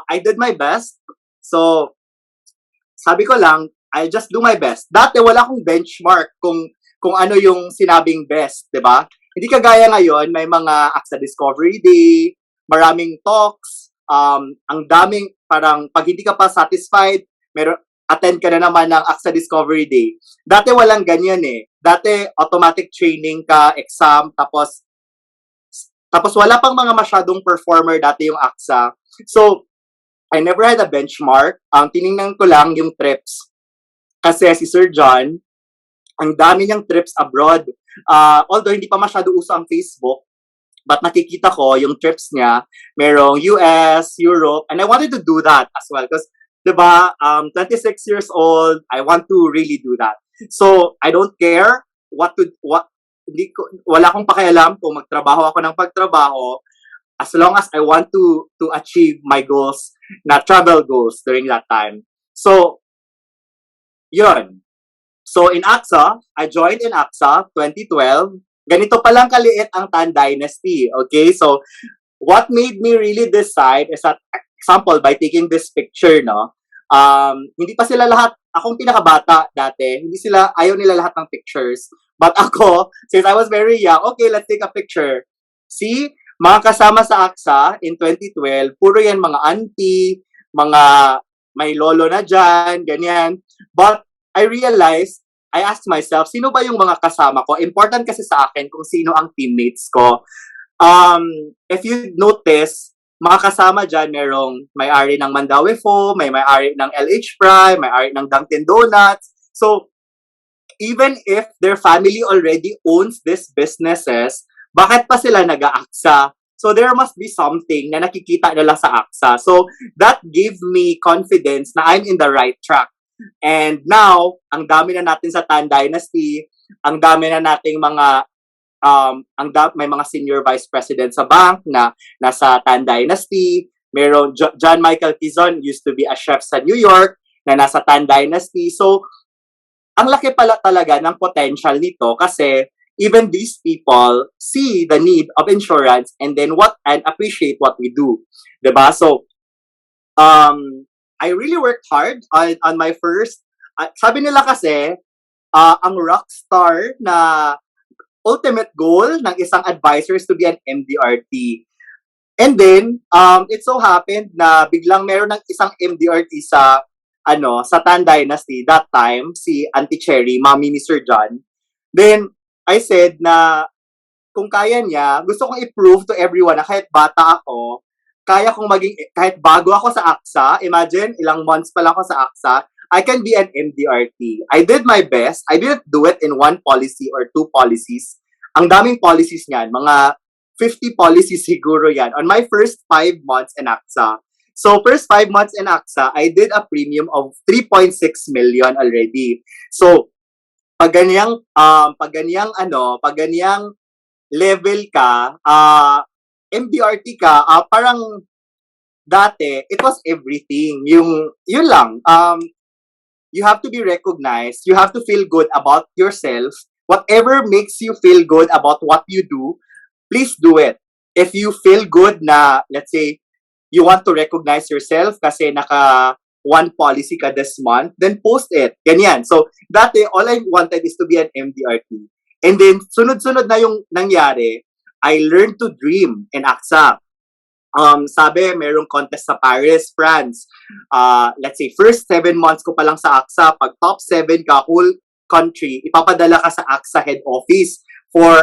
I did my best. So, sabi ko lang, I'll just do my best. Dati wala akong benchmark kung ano yung sinabing best, 'di ba? Hindi kagaya ngayon, may mga AXA Discovery Day, maraming talks, ang daming parang pag hindi ka pa satisfied, attend ka na naman ng AXA Discovery Day. Dati walang ganyan eh. Dati automatic training ka, exam, tapos wala pang mga masyadong performer dati yung AXA. So, I never had a benchmark. Ang tiningnan ko lang yung trips. Kasi si Sir John, ang dami niyang trips abroad. Although hindi pa masyado uso ang Facebook, but nakikita ko yung trips niya, merong US, Europe, and I wanted to do that as well. Because, diba, 26 years old, I want to really do that. So, I don't care wala akong pakialam kung magtrabaho ako ng pagtrabaho, as long as I want to achieve my goals, na travel goals during that time. So, yun. So, in AXA, I joined in AXA 2012. Ganito palang kaliit ang Tan Dynasty. Okay? So, what made me really decide is that, example, by taking this picture, no? Hindi pa sila lahat, akong pinakabata dati, ayaw nila lahat ng pictures. But ako, since I was very young, okay, let's take a picture. See, mga kasama sa AXA in 2012, puro yan mga auntie, mga may lolo na dyan, ganyan. But I realized, I asked myself, sino ba yung mga kasama ko? Important kasi sa akin kung sino ang teammates ko. If you notice, mga kasama dyan, merong may-ari ng Mandawi Pho, may may-ari ng LH Fry, may-ari ng Dunkin Donuts. So, even if their family already owns these businesses, bakit pa sila nag-AXA? So, there must be something na nakikita nila sa AXA. So, that gave me confidence na I'm in the right track. And now, ang dami na natin sa Tan Dynasty, ang dami na nating mga, may mga senior vice president sa bank na nasa Tan Dynasty. Meron, John Michael Tizon used to be a chef sa New York na nasa Tan Dynasty. So, ang laki pala talaga ng potential nito kasi even these people see the need of insurance and appreciate what we do. Diba? So, I really worked hard on my first, sabi nila kasi, ang rockstar na ultimate goal ng isang advisor is to be an MDRT. And then, it so happened na biglang meron ng isang MDRT sa Tan Dynasty, that time, si Auntie Cherry, mommy ni Sir John. Then, I said na kung kaya niya, gusto kong i-prove to everyone na kahit bata ako, kaya kong kahit bago ako sa AXA, imagine, ilang months pa lang ako sa AXA, I can be an MDRT. I did my best. I didn't do it in one policy or two policies. Ang daming policies niyan, mga 50 policies siguro yan, on my first 5 months in AXA. So, first 5 months in AXA, I did a premium of 3.6 million already. So, pag ganyang level ka, MDRT ka, parang dati, it was everything. Yun lang. You have to be recognized. You have to feel good about yourself. Whatever makes you feel good about what you do, please do it. If you feel good na, let's say, you want to recognize yourself kasi one policy ka this month, then post it. Ganyan. So, dati, all I wanted is to be an MDRT. And then, sunod-sunod na yung nangyari, I learned to dream in AXA. Sabi, merong contest sa Paris, France. Let's say, first 7 months ko pa lang sa AXA, pag top 7 ka, whole country, ipapadala ka sa AXA head office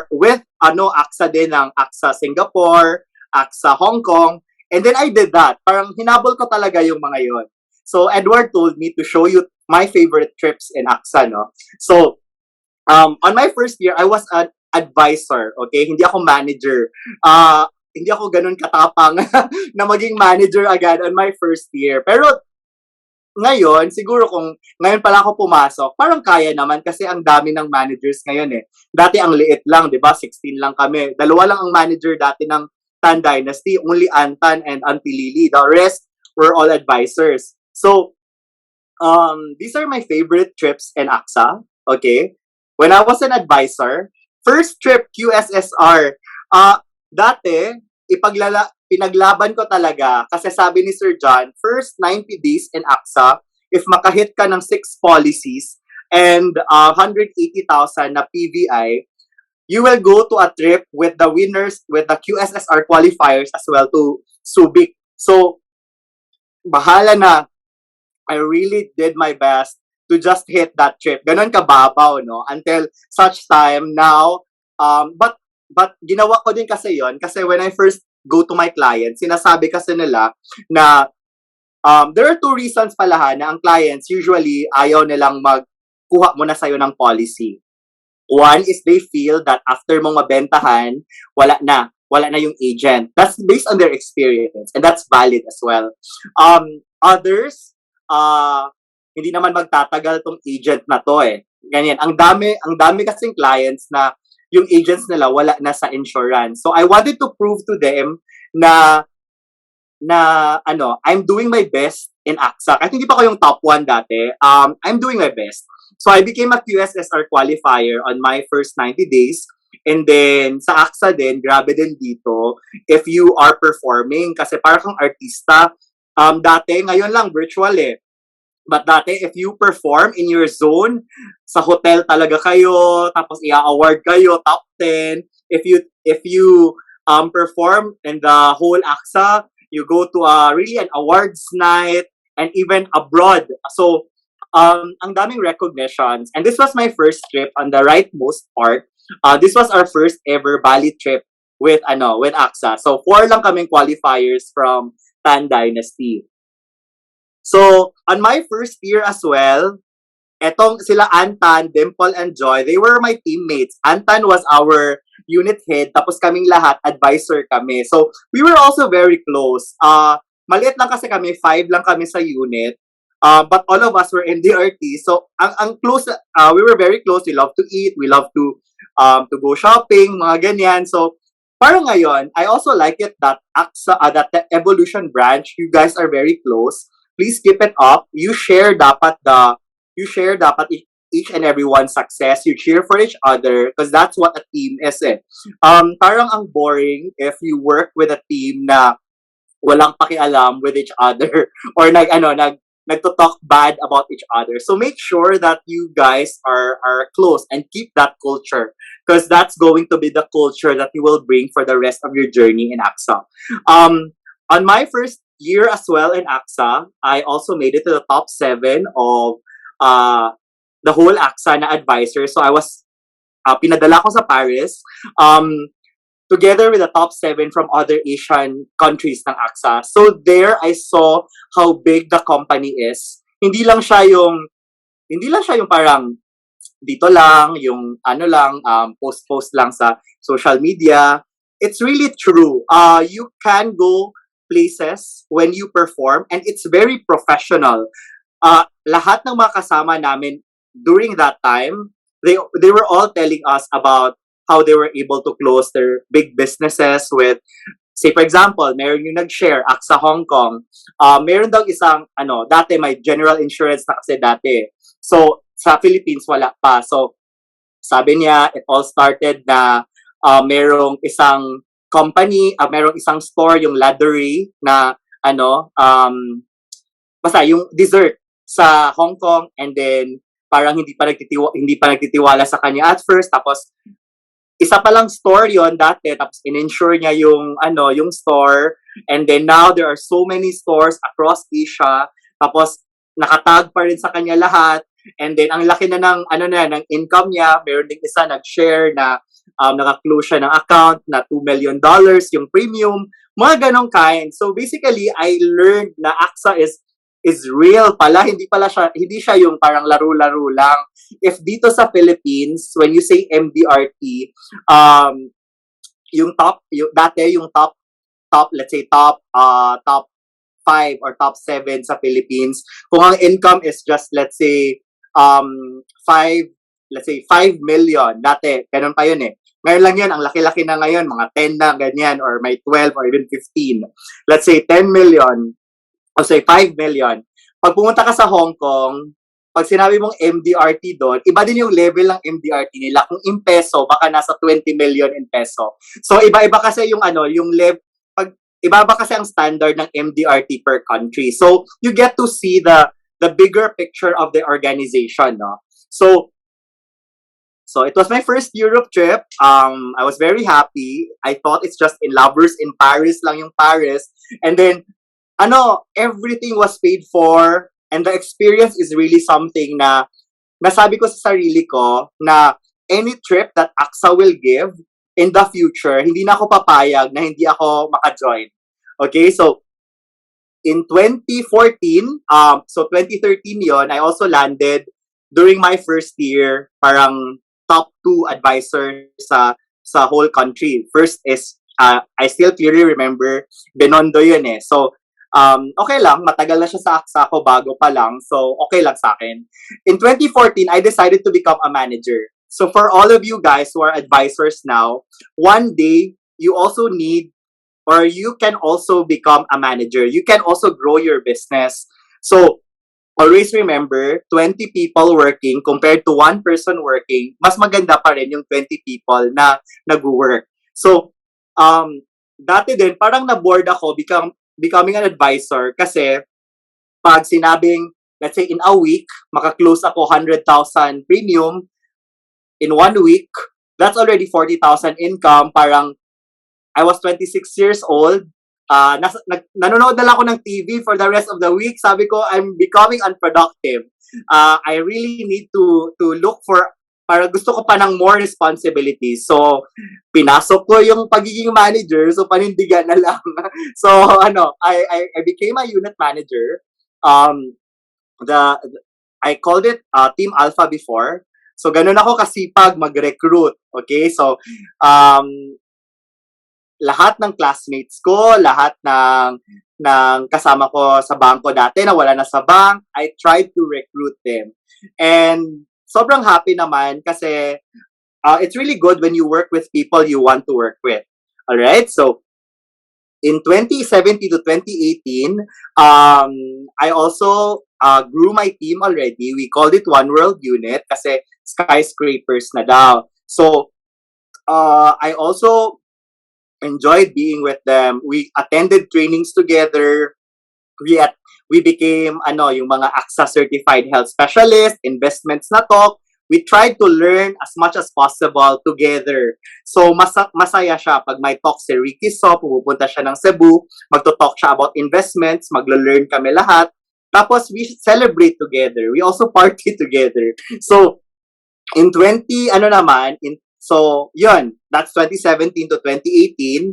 with AXA din ng AXA Singapore, AXA Hong Kong, and then I did that. Parang hinabol ko talaga yung mga yon. So, Edward told me to show you my favorite trips in AXA, no? So, on my first year, I was an advisor, okay? Hindi ako manager. Hindi ako ganun katapang na maging manager agad on my first year. Pero, ngayon, siguro kung ngayon pala ako pumasok, parang kaya naman kasi ang dami ng managers ngayon eh. Dati ang liit lang, di ba? 16 lang kami. 2 lang ang manager dati ng Tan Dynasty, only Antan and Auntie Lily. The rest were all advisors. So, these are my favorite trips in AXA. Okay, when I was an advisor, first trip QSSR. Dati pinaglaban ko talaga kasi sabi ni Sir John, first 90 days in AXA, if makahit ka ng 6 policies and 180,000 na PVI, you will go to a trip with the winners, with the QSSR qualifiers as well to Subic. So, bahala na. I really did my best to just hit that trip. Ganon kababaw, no? Until such time now, but ginawa ko din kasi yon kasi when I first go to my clients, sinasabi kasi nila na there are 2 reasons pala na ang clients usually ayaw nilang magkuha muna sa'yo ng policy. One is they feel that after mong mabentahan, wala na yung agent. That's based on their experience and that's valid as well. Others, hindi naman magtatagal tong agent na to eh. Ganyan. Ang dami kasing clients na yung agents nila wala na sa insurance. So I wanted to prove to them na I'm doing my best in AXA. Kahit hindi pa ko yung top 1 dati, I'm doing my best. So I became a QSSR qualifier on my first 90 days. And then sa AXA din, grabe din dito, if you are performing, kasi parang kang artista, dati, ngayon lang virtual eh. But dati, if you perform in your zone, sa hotel talaga kayo, tapos i-award kayo, top 10. If you perform in the whole AXA, you go to really an awards night, and even abroad. So, ang daming recognitions. And this was my first trip on the rightmost part. This was our first ever Bali trip with AXA. So, 4 lang kaming qualifiers from Tan Dynasty. So, on my first year as well, etong sila Antan, Dimple, and Joy, they were my teammates. Antan was our unit head, tapos kaming lahat, advisor kami. So, we were also very close. Maliit lang kasi kami, 5 lang kami sa unit. But all of us were in DRT. So, ang close, we were very close. We love to eat. We love to go shopping, mga ganyan. So, parang ngayon, I also like it that AXA, that Evolution branch, you guys are very close. Please keep it up. You share dapat each and everyone's success. You cheer for each other because that's what a team is eh. Parang ang boring if you work with a team na walang pakialam with each other or nagto-talk bad about each other. So make sure that you guys are close and keep that culture because that's going to be the culture that you will bring for the rest of your journey in AXA. On my first year as well in AXA, I also made it to the top 7 of the whole AXA na advisor. So I was pinadala ko sa Paris together with the top 7 from other Asian countries ng AXA. So there I saw how big the company is. Hindi lang siya yung parang dito lang, yung post lang sa social media. It's really true. You can go places when you perform and it's very professional. Lahat ng mga kasama namin during that time, they were all telling us about how they were able to close their big businesses with, say for example, meron yung nag-share, AXA Hong Kong. Meron daw isang, dati may general insurance na kasi dati. So, sa Philippines, wala pa. So, sabi niya, it all started na merong isang company, merong isang store, yung Laddery, na basta yung dessert sa Hong Kong, and then parang hindi pa nagtitiwala sa kanya at first, tapos isa pa lang store yon dati, tapos in-insure niya yung store, and then now there are so many stores across Asia, tapos nakatag pa rin sa kanya lahat, and then ang laki na ng income niya. Meron ding isa nag-share na naka-close siya ng account na $2 million yung premium, mga ganong kind. So basically, I learned na AXA is real pala, hindi siya yung parang laro-laro lang. If dito sa Philippines, when you say MDRT, let's say top 5 or top 7 sa Philippines, kung ang income is just let's say 5 million, dati ganun pa yun eh. Ngayon lang yun, ang laki-laki na ngayon, mga 10 na ganyan, or may 12 or even 15. Let's say 10 million, or say 5 million. pag pumunta ka sa Hong Kong, pag sinabi mong MDRT doon, iba din yung level ng MDRT nila. Kung in peso, baka nasa 20 million in peso. So, iba-iba kasi yung yung level, iba-iba kasi ang standard ng MDRT per country. So, you get to see the bigger picture of the organization, no? So it was my first Europe trip. I was very happy. I thought it's just in Lovers in Paris lang yung Paris. And then, everything was paid for. And the experience is really something na nasabi ko sa sarili ko na any trip that AXA will give in the future, hindi na ako papayag na hindi ako maka-join. Okay, so in 2014, so 2013 yon, I also landed during my first year, parang top 2 advisor sa whole country. First is, I still clearly remember, Benondo yun eh. So, okay lang, matagal na siya sa AXA ko, bago pa lang. So, okay lang sa akin. In 2014, I decided to become a manager. So, for all of you guys who are advisors now, one day, you also need, or you can also become a manager. You can also grow your business. So, always remember, 20 people working compared to 1 person working, mas maganda pa rin yung 20 people na nag-work. So, dati din, parang na-bored ako becoming an advisor kasi pag sinabing, let's say in a week, maka-close ako 100,000 premium in 1 week, that's already 40,000 income. Parang I was 26 years old. Nanonood na lang ako ng TV for the rest of the week. Sabi ko, I'm becoming unproductive. I really need to look for, para gusto ko pa ng more responsibilities. So, pinasok ko yung pagiging manager. So, panindigan na lang. So, I became a unit manager. I called it Team Alpha before. So, ganun ako kasipag mag-recruit. Okay? So, lahat ng classmates ko, lahat ng kasama ko sa bangko dati na wala na sa bank, I tried to recruit them. And sobrang happy naman kasi it's really good when you work with people you want to work with. Alright? So, in 2017 to 2018, I also grew my team already. We called it One World Unit kasi skyscrapers na daw. So, I also enjoyed being with them. We attended trainings together. We became yung mga AXA certified health specialist, investments na talk. We tried to learn as much as possible together. So masaya siya pag may talk si Ricky So, pupunta siya ng Cebu, magto-talk siya about investments, maglo-learn kami lahat. Tapos we celebrate together. We also party together. So in that's 2017 to 2018.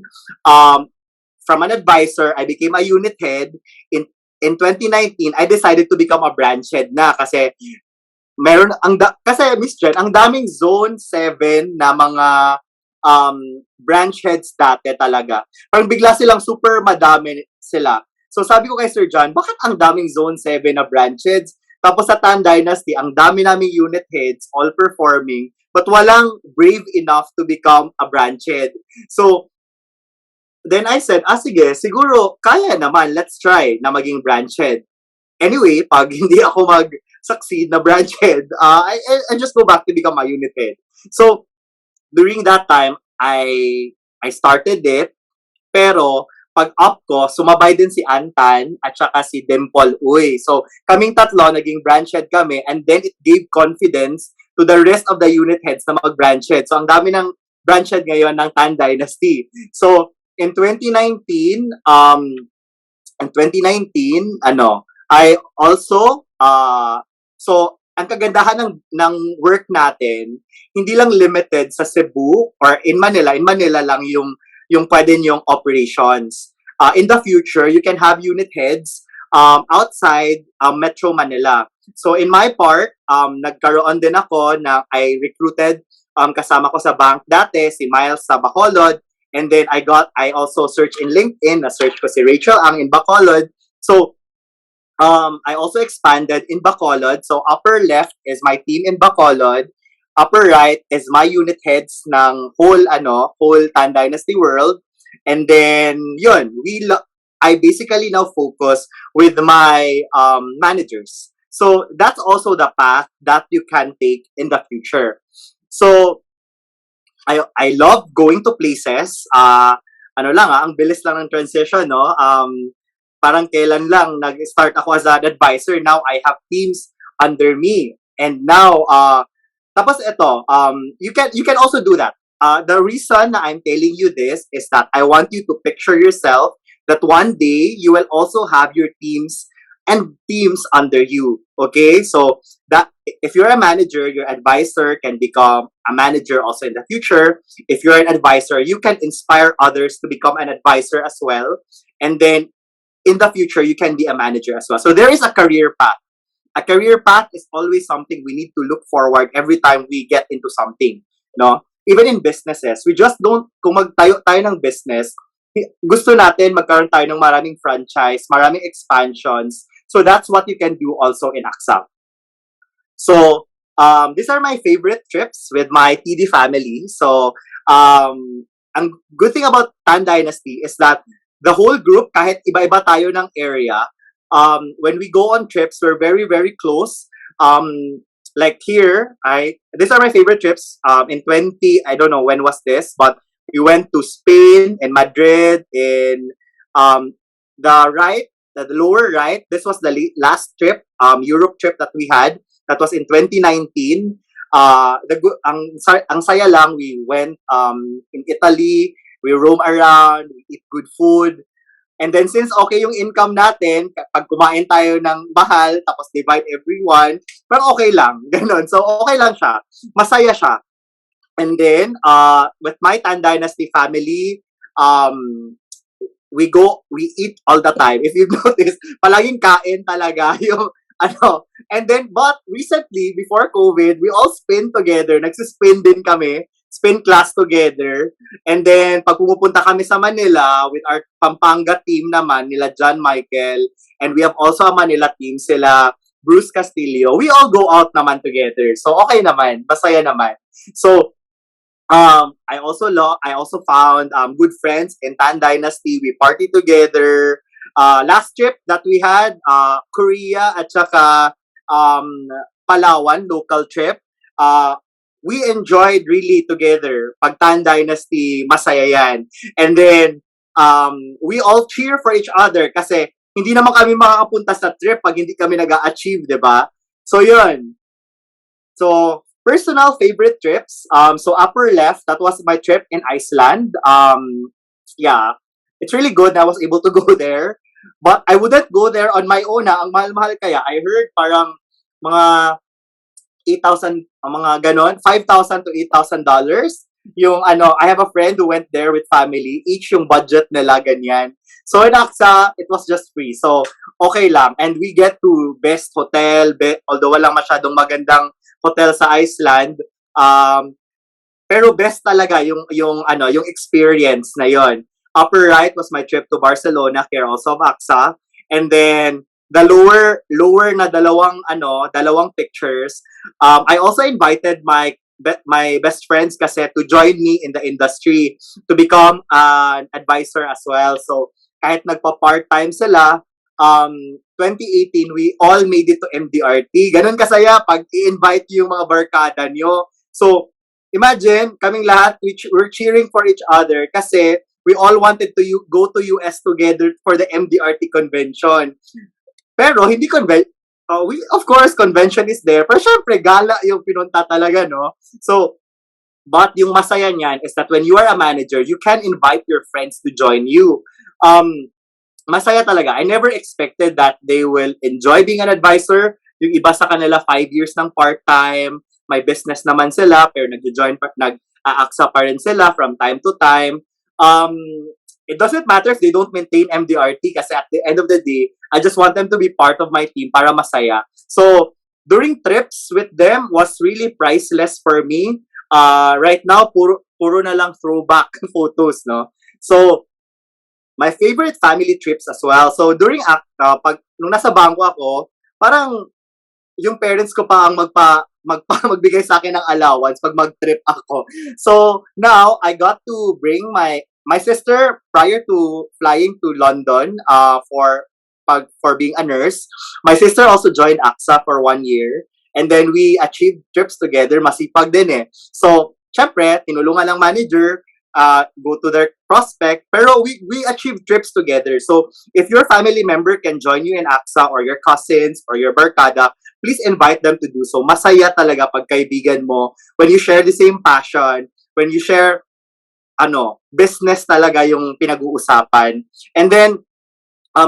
From an advisor, I became a unit head. In 2019, I decided to become a branch head na kasi kasi Ms. Jen, ang daming zone 7 na mga branch heads dati talaga. Parang bigla silang super madami sila. So sabi ko kay Sir John, bakit ang daming zone 7 na branch heads? Tapos sa Tan Dynasty, ang dami naming unit heads, all performing, but walang brave enough to become a branch head. So, then I said, sige, siguro, kaya naman, let's try na maging branch head. Anyway, pag hindi ako mag-succeed na branch head, I just go back to become a unit head. So, during that time, I started it, pero pag up ko, sumabay din si Antan at saka si Dimple Uy. So, kaming tatlo, naging branch head kami, and then it gave confidence to the rest of the unit heads na mag-branch head. So, ang dami ng branch head ngayon ng Tan Dynasty. So, in 2019, I also, so, ang kagandahan ng work natin, hindi lang limited sa Cebu or in Manila. In Manila lang yung pwede niyong operations. In the future, you can have unit heads outside Metro Manila. So in my part, nagkaroon din ako na I recruited kasama ko sa bank dati, si Miles sa Bacolod. And then I also searched in LinkedIn, na-search ko si Rachel ang in Bacolod. So I also expanded in Bacolod. So upper left is my team in Bacolod. Upper right is my unit heads ng whole Tan Dynasty World. And then, yun, I basically now focus with my managers. So that's also the path that you can take in the future. So I love going to places. Ano lang ang bilis lang ng transition, no? Parang kailan lang nag-start ako as an advisor. Now I have teams under me. And now tapos ito, you can also do that. The reason na I'm telling you this is that I want you to picture yourself that one day you will also have your teams under you. Okay? So that if you're a manager, your advisor can become a manager also in the future. If you're an advisor, you can inspire others to become an advisor as well. And then in the future, you can be a manager as well. So there is a career path. A career path is always something we need to look forward every time we get into something. No? Even in businesses, we just don't, kung magtayo tayo ng business, gusto natin magkaroon tayo ng maraming franchise, maraming expansions. So that's what you can do also in AXA. So these are my favorite trips with my TD family. So ang good thing about Tan Dynasty is that the whole group, kahit iba-iba tayo ng area, when we go on trips, we're very, very close. Like here, these are my favorite trips. In I don't know when was this, but we went to Spain and Madrid. In the lower right, this was the last trip, Europe trip that we had. That was in 2019. Ang saya lang, we went in Italy, we roam around, we eat good food. And then since okay yung income natin, pag kumain tayo ng mahal, tapos divide everyone, parang okay lang. Ganun. So okay lang siya. Masaya siya. And then, with my Tan Dynasty family, we eat all the time. If you notice, palaging kain talaga yung ano. And then, but recently, before COVID, we all spin together. Nagsispin din kami. Spin class together. And then, pag pumupunta kami sa Manila, with our Pampanga team naman, nila John Michael, and we have also a Manila team, sila Bruce Castillo, we all go out naman together. So, okay naman. Masaya naman. So, I also found good friends in Tan Dynasty. We party together. Last trip that we had, Korea at saka Palawan, local trip. We enjoyed really together. Pag Tan Dynasty, masaya yan. And then, we all cheer for each other kasi hindi naman kami makakapunta sa trip pag hindi kami nag-a-achieve, di ba? So, yun. So, personal favorite trips. So, upper left, that was my trip in Iceland. Yeah, it's really good I was able to go there. But I wouldn't go there on my own. Ang mahal-mahal kaya. I heard parang mga 8,000, mga ganon, $5,000 to $8,000. Yung I have a friend who went there with family. Each yung budget nila, ganyan. So in AXA, it was just free. So okay lang. And we get to best hotel, although walang masyadong magandang hotel sa Iceland. Pero best talaga yung experience na yon. Upper right was my trip to Barcelona, care also of AXA. And then the lower na dalawang pictures. I also invited my best friends kasi to join me in the industry to become an advisor as well. So kahit nagpa-part-time sila, 2018 we all made it to MDRT. Ganun kasaya pag i-invite yung mga barkada nyo. So imagine kaming lahat we're cheering for each other kasi we all wanted to go to US together for the MDRT convention. Pero hindi of course, convention is there. Pero syempre, gala yung pinunta talaga, no? So, but yung masaya niyan is that when you are a manager, you can invite your friends to join you. Masaya talaga. I never expected that they will enjoy being an advisor. Yung iba sa kanila, 5 years ng part-time. May business naman sila, pero nag-AXA pa rin sila from time to time. It doesn't matter if they don't maintain MDRT kasi at the end of the day, I just want them to be part of my team para masaya. So, during trips with them was really priceless for me. Right now, puro na lang throwback photos, no? So, my favorite family trips as well. So, during nung nasa bangko ako, parang yung parents ko pa ang magbigay sa akin ng allowance pag mag-trip ako. So, now, I got to bring my my sister, prior to flying to London for being a nurse, my sister also joined AXA for 1 year. And then we achieved trips together. Masipag din eh. So, syempre, tinulungan ng manager, go to their prospect, pero we achieved trips together. So, if your family member can join you in AXA or your cousins or your barkada, please invite them to do so. Masaya talaga pag kaibigan mo when you share the same passion, when you share business talaga yung pinag-uusapan. And then,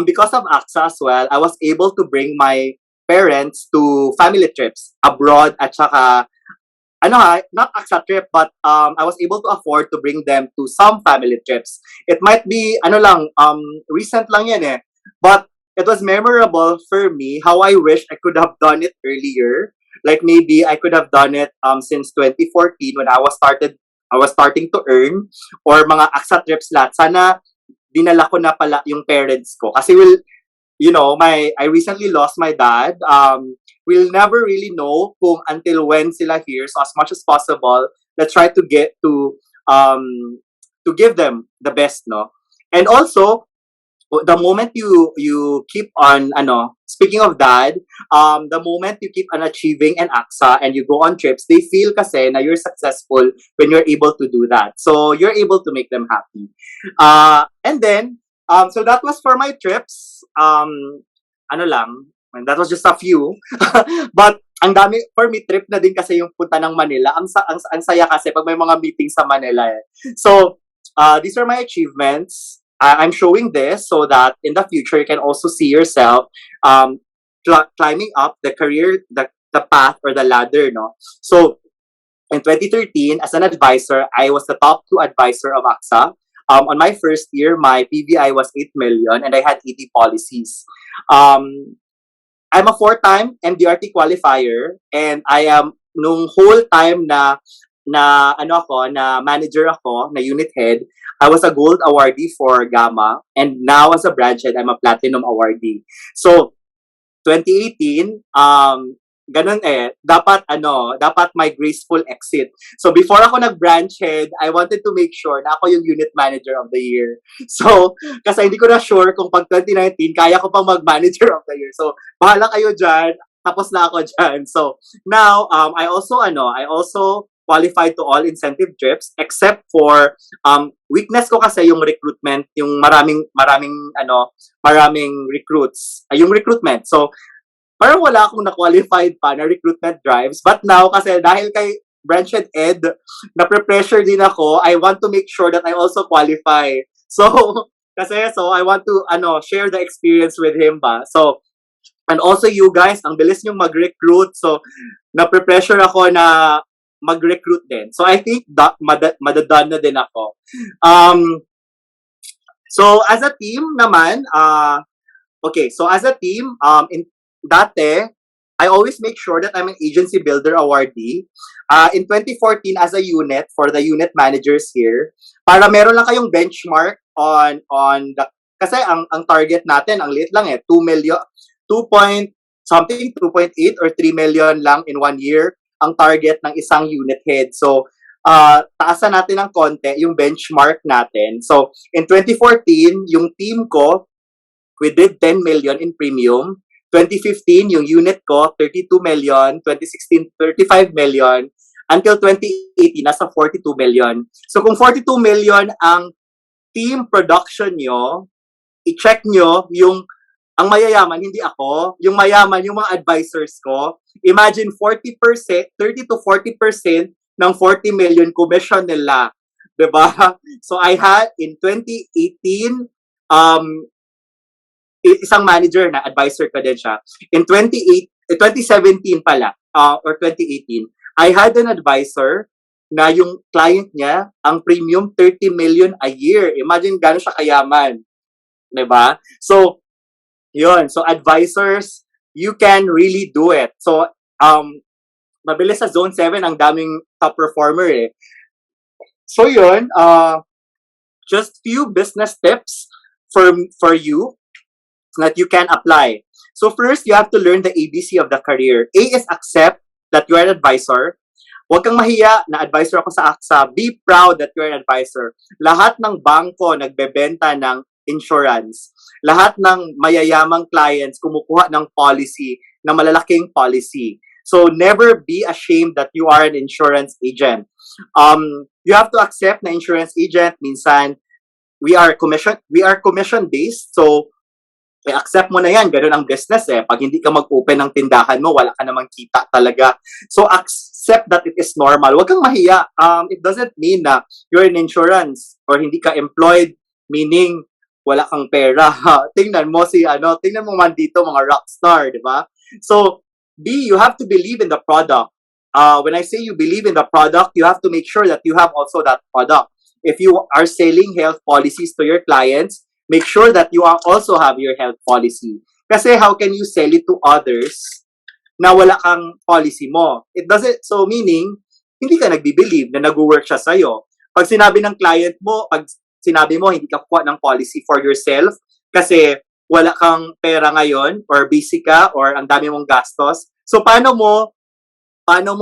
because of AXA as well, I was able to bring my parents to family trips abroad at saka not AXA trip, but I was able to afford to bring them to some family trips. It might be recent lang yan eh, but it was memorable for me how I wish I could have done it earlier. Like maybe I could have done it since 2014 when I was starting to earn, or mga AXA trips lahat. Sana dinala ko na pala yung parents ko kasi I recently lost my dad. We'll never really know kung until when sila here. So as much as possible, let's try to get to give them the best, no? And also, the moment you keep on speaking of dad, the moment you keep on achieving an AXA and you go on trips, they feel kasi na you're successful when you're able to do that. So you're able to make them happy. And then so that was for my trips. That was just a few. But ang dami, for me, trip na din kasi yung punta ng Manila. Ang saya kasi pag may mga meetings sa Manila eh. So, these are my achievements. I'm showing this so that in the future, you can also see yourself climbing up the career, the path or the ladder, no? So, in 2013, as an advisor, I was the top 2 advisor of AXA. On my first year, my PBI was 8 million and I had 80 policies. I'm a 4-time MDRT qualifier, and I am nung whole time na manager ako, na unit head, I was a gold awardee for Gamma, and now as a branch head, I'm a platinum awardee. So 2018, ganun eh, dapat my graceful exit. So before ako nag-branch head, I wanted to make sure na ako yung unit manager of the year. So, kasi hindi ko na sure kung pag 2019, kaya ko pang mag-manager of the year. So, bahala kayo dyan, tapos na ako dyan. So, now, I also qualified to all incentive trips, except for, weakness ko kasi yung recruitment, yung maraming recruits, yung recruitment. So, parang wala akong na-qualified pa na recruitment drives. But now, kasi dahil kay Branch Head Ed, na-pressure din ako, I want to make sure that I also qualify. So I want to share the experience with him ba. So, and also you guys, ang bilis niyong mag-recruit. So, na-pressure ako na mag-recruit din. So, I think madadaan na din ako. So, as a team naman, dati, I always make sure that I'm an agency builder awardee. In 2014, as a unit, for the unit managers here, para meron lang kayong benchmark on the, kasi ang target natin, ang liit lang eh, 2 million, 2.8 or 3 million lang in 1 year, ang target ng isang unit head. So, taasan natin ng konti yung benchmark natin. So, in 2014, yung team ko, we did 10 million in premium. 2015, yung unit ko, 32 million. 2016, 35 million. Until 2018, nasa 42 million. So, kung 42 million ang team production nyo, i-check nyo yung ang mayayaman, hindi ako. Yung mayaman, yung mga advisors ko. Imagine 40%, 30 to 40% ng 40 million commission nila. Diba? So, I had, in 2018, isang manager na advisor ko din siya. In 2017 pala, or 2018, I had an advisor na yung client niya, ang premium 30 million a year. Imagine gano'n siya kayaman. Diba? So, yun. So, advisors, you can really do it. So, mabilis sa Zone 7, ang daming top performer eh. So, yun. Just few business tips for you that you can apply. So first, you have to learn the ABC of the career. A is accept that you are an advisor. Huwag kang mahiya na advisor ako sa AXA. Be proud that you're an advisor. Lahat ng bangko nagbebenta ng insurance. Lahat ng mayayamang clients kumukuha ng policy, na malalaking policy. So never be ashamed that you are an insurance agent. You have to accept na insurance agent minsan we are commission based. So accept mo na yan, ganun ang business eh. Pag hindi ka mag-open ng tindahan mo, wala ka namang kita talaga. So accept that it is normal. Huwag kang mahiya. It doesn't mean na you're in insurance or hindi ka employed, meaning wala kang pera. Tingnan mo tingnan mo man dito mga rockstar, di ba? So, you have to believe in the product. When I say you believe in the product, you have to make sure that you have also that product. If you are selling health policies to your clients, make sure that you also have your health policy. Kasi how can you sell it to others na wala kang policy mo? It doesn't, so meaning, hindi ka nagbi-believe na nag-work siya sa'yo. Pag sinabi ng client mo, pag sinabi mo, hindi ka kuha ng policy for yourself kasi wala kang pera ngayon or busy ka or ang dami mong gastos. So paano mo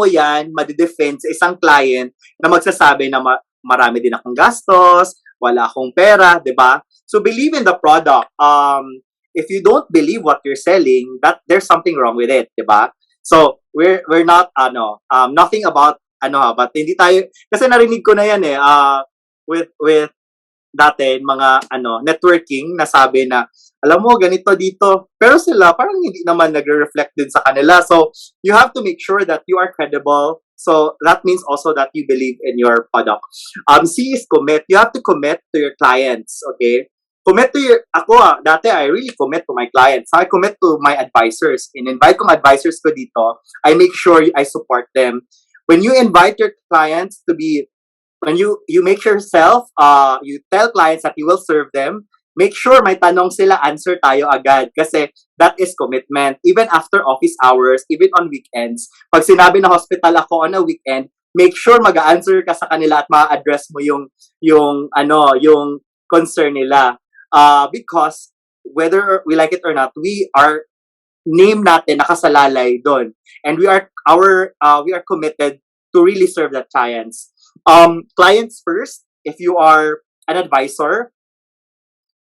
yan madidefend sa isang client na magsasabi na marami din akong gastos, wala akong pera, 'di ba? So believe in the product. If you don't believe what you're selling, that there's something wrong with it, 'di ba? So we're not nothing about but hindi tayo kasi narinig ko na yan eh with dati mga networking na sabi na alam mo ganito dito pero sila parang hindi naman nagre-reflect din sa kanila. So you have to make sure that you are credible. So that means also that you believe in your product. C is commit. You have to commit to your clients, okay? Commit to dati I really commit to my clients. I commit to my advisors. In-invite kong advisors ko dito, I make sure I support them. When you invite your clients to be, when you make yourself, you tell clients that you will serve them, make sure may tanong sila, answer tayo agad. Kasi that is commitment. Even after office hours, even on weekends. Pag sinabi na hospital ako on a weekend, make sure mag-answer ka sa kanila at ma-address mo yung concern nila. Because whether we like it or not, we are name natin nakasalalay doon. And we are committed to really serve the clients. Clients first. If you are an advisor,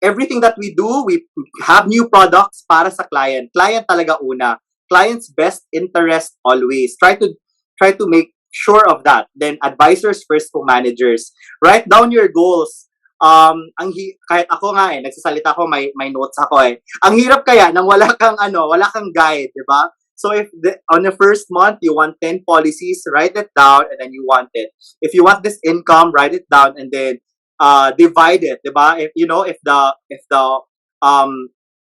everything that we do, we have new products para sa client. Client talaga una. Client's best interest always. Try to make sure of that. Then advisors first to managers. Write down your goals. Kahit ako nga nagsasalita ako, may notes ako eh. Ang hirap kaya nang wala kang guide, 'di ba? So if on the first month you want 10 policies, write it down and then you want it. If you want this income, write it down and then divide it, 'di ba? If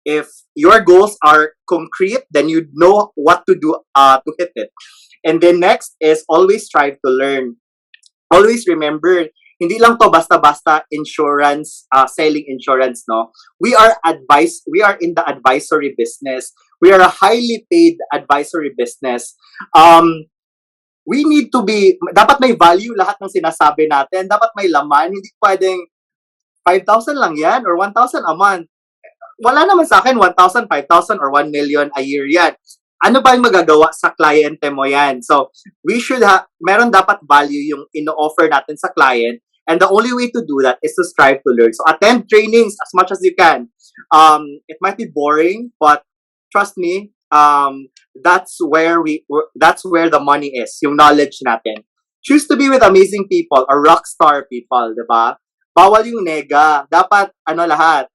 if your goals are concrete, then you know what to do to hit it. And then next is always strive to learn. Always remember, hindi lang to basta-basta insurance, selling insurance, no? We are in the advisory business. We are a highly paid advisory business. We need to be, dapat may value lahat ng sinasabi natin. Dapat may laman. Hindi pwedeng 5,000 lang yan or 1,000 a month. Wala naman sa akin 1,000, 5,000 or 1 million a year yan. Ano ba yung magagawa sa kliyente mo yan? So, we should meron dapat value yung ino-offer natin sa client. And the only way to do that is to strive to learn. So, attend trainings as much as you can. It might be boring, but trust me, that's where the money is, yung knowledge natin. Choose to be with amazing people or rockstar people, 'di ba? Bawal yung nega. Dapat lahat.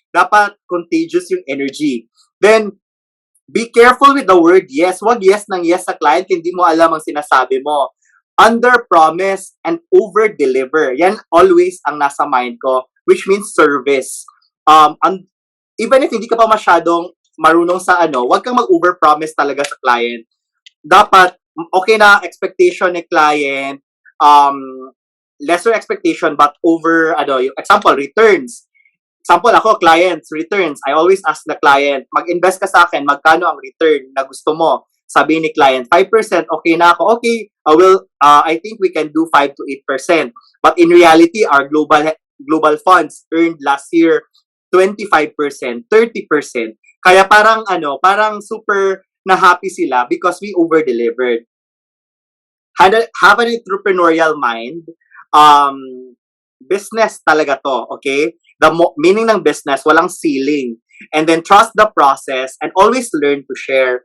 Dapat contagious yung energy. Then be careful with the word yes. Wag yes ng yes sa client, hindi mo alam ang sinasabi mo. Under promise and over deliver. Yan always ang nasa mind ko, which means service. Even if hindi ka pa masyadong marunong sa wag kang mag-over-promise talaga sa client. Dapat, okay na expectation ni client, lesser expectation, but over, yung example, returns. Example, ako, clients, returns. I always ask the client, mag-invest ka sa akin, magkano ang return na gusto mo? Sabi ni client, 5%, okay na ako. Okay, I think we can do 5 to 8%. But in reality, our global funds earned last year 25%, 30%. Kaya parang super na happy sila because we over-delivered. have an entrepreneurial mind. Business talaga to, okay? Meaning ng business, walang ceiling. And then trust the process and always learn to share.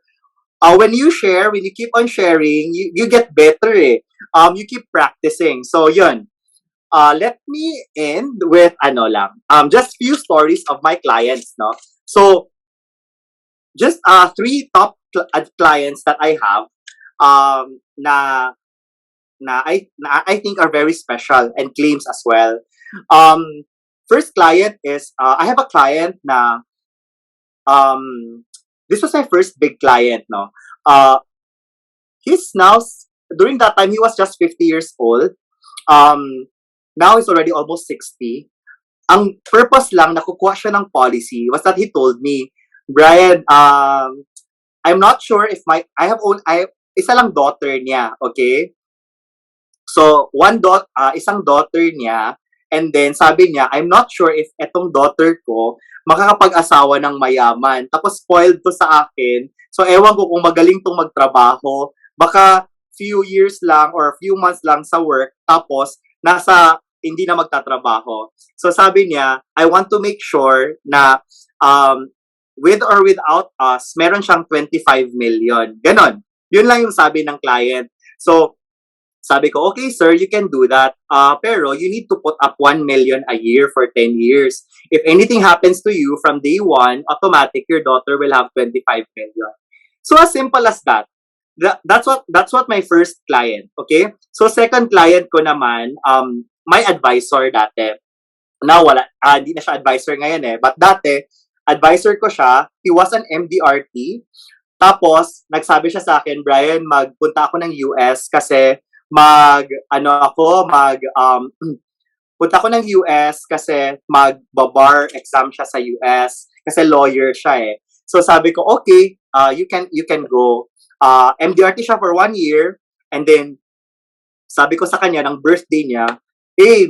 When you share, when you keep on sharing, you get better eh. You keep practicing. So yun. Let me end with just few stories of my clients, no? So just 3 top clients that I have na I think are very special and claims as well. First client is I have a client na this was my first big client, no. He's now, during that time he was just 50 years old. Now he's already almost 60. Ang purpose lang na kukuha siya ng policy was that he told me, Bryan, I'm not sure if isa lang daughter niya, okay? So, isang daughter niya, and then sabi niya, I'm not sure if etong daughter ko makakapag-asawa ng mayaman. Tapos spoiled to sa akin. So, ewan ko kung magaling tong magtrabaho. Baka few years lang or few months lang sa work, tapos hindi na magtatrabaho. So, sabi niya, I want to make sure na with or without us, meron siyang 25 million. Ganon. Yun lang yung sabi ng client. So, sabi ko, okay, sir, you can do that. Pero you need to put up 1 million a year for 10 years. If anything happens to you from day 1, automatic, your daughter will have 25 million. So, as simple as that. That's what my first client, okay? So, second client ko naman, my advisor dati. Now, hindi na siya advisor ngayon eh. But dati, advisor ko siya. He was an MDRT. Tapos, nagsabi siya sa akin, Bryan, magpunta ako ng US kasi punta ako ng US kasi mag-bar exam siya sa US kasi lawyer siya eh. So, sabi ko, okay, you can go. MDRT siya for 1 year, and then, sabi ko sa kanya, ng birthday niya,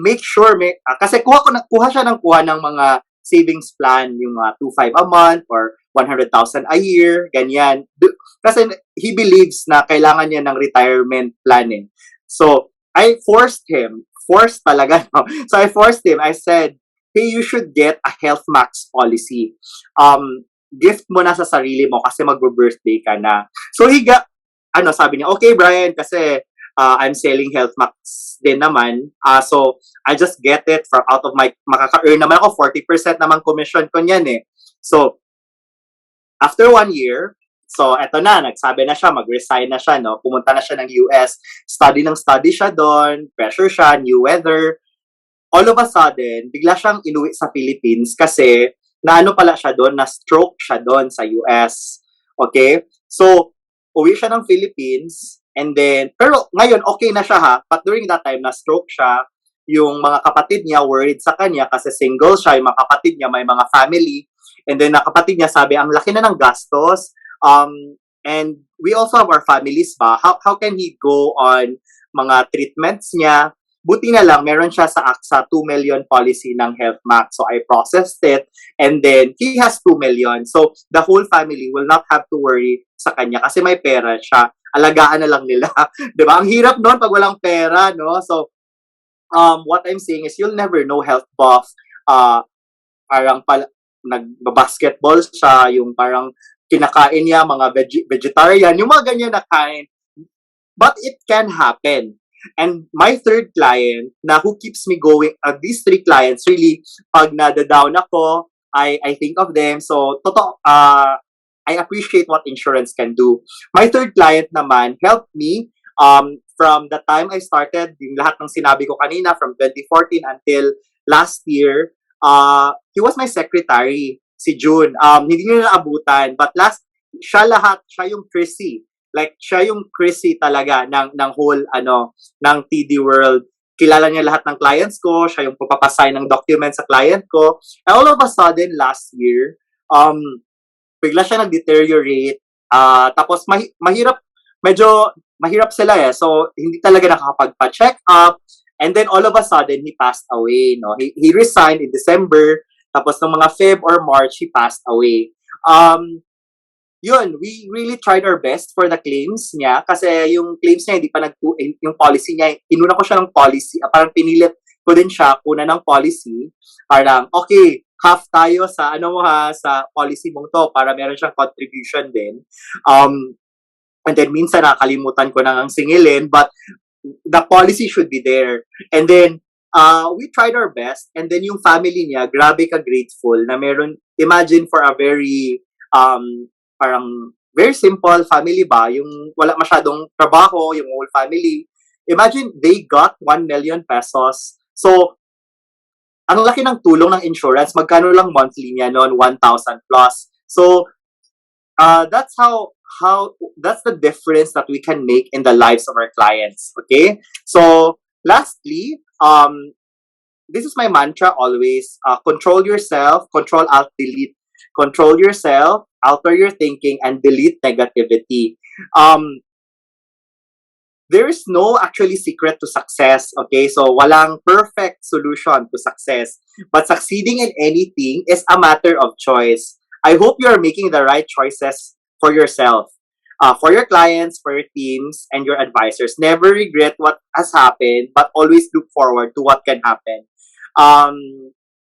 make sure, kasi kuha siya ng mga savings plan, yung 2,500 a month or 100,000 a year, ganyan. Kasi he believes na kailangan niya ng retirement plan eh. So, I forced talaga. No? So, I forced him. I said, hey, you should get a Health Max policy. Gift mo na sa sarili mo kasi magbo-birthday ka na. So, sabi niya, okay, Bryan, kasi I'm selling Health Max din naman. So, I just get it from out of my, makaka-earn naman ako, 40% naman commission ko niyan eh. So, after 1 year, so eto na, nagsabi na siya, mag-resign na siya, no? Pumunta na siya ng US, study siya doon, pressure siya, new weather. All of a sudden, bigla siyang inuwi sa Philippines kasi pala siya doon, na-stroke siya doon sa US. Okay? So, uwi siya ng Philippines, and then, pero ngayon, okay na siya ha, but during that time, na-stroke siya, yung mga kapatid niya worried sa kanya kasi single siya, yung mga kapatid niya may mga family, and then na kapatid niya sabi, ang laki na ng gastos, and we also have our families ba, how can he go on mga treatments niya? Buti na lang, meron siya sa AXA 2 million policy ng Health Max. So, I processed it. And then, he has 2 million. So, the whole family will not have to worry sa kanya kasi may pera siya. Alagaan na lang nila. Diba? Ang hirap nun pag walang pera, no? So, what I'm saying is, you'll never know health buff. Parang nag-basketball siya, yung parang kinakain niya, mga vegetarian, yung mga ganyan na kain. But it can happen. And my third client na who keeps me going, these 3 clients, really, pag nada-down ako, I think of them. So, I appreciate what insurance can do. My third client naman helped me from the time I started, yung lahat ng sinabi ko kanina, from 2014 until last year, he was my secretary, si June. Hindi niya naabutan, but siya yung Chrissy. Like, siya yung Chrissy talaga ng whole, ng TDWorld. Kilala niya lahat ng clients ko. Siya yung papapasay ng documents sa client ko. And all of a sudden, last year, bigla siya nag-deteriorate. Tapos, medyo mahirap sila eh. So, hindi talaga nakakapagpa-check up. And then, all of a sudden, he passed away. No? He resigned in December. Tapos, ng mga Feb or March, he passed away. yun, we really tried our best for the claims niya kasi yung claims niya hindi pa yung policy niya, inuna ko siya ng policy, parang pinilit ko din siya kuna ng policy, parang okay, half tayo sa sa policy mong to para meron siyang contribution din. And then minsan nakalimutan ko nang singilin, but the policy should be there. And then we tried our best, and then yung family niya, grabe ka grateful na meron, imagine for a very parang very simple family ba, yung wala masyadong trabaho, yung whole family. Imagine they got 1 million pesos. So ang laki ng tulong ng insurance, magkano lang monthly niya noon, 1,000 plus. So that's that's the difference that we can make in the lives of our clients. Okay, so lastly, this is my mantra always: control yourself, control alt delete, control yourself, alter your thinking, and delete negativity. There is no actually secret to success, okay? So, walang perfect solution to success. But succeeding in anything is a matter of choice. I hope you are making the right choices for yourself, for your clients, for your teams, and your advisors. Never regret what has happened, but always look forward to what can happen.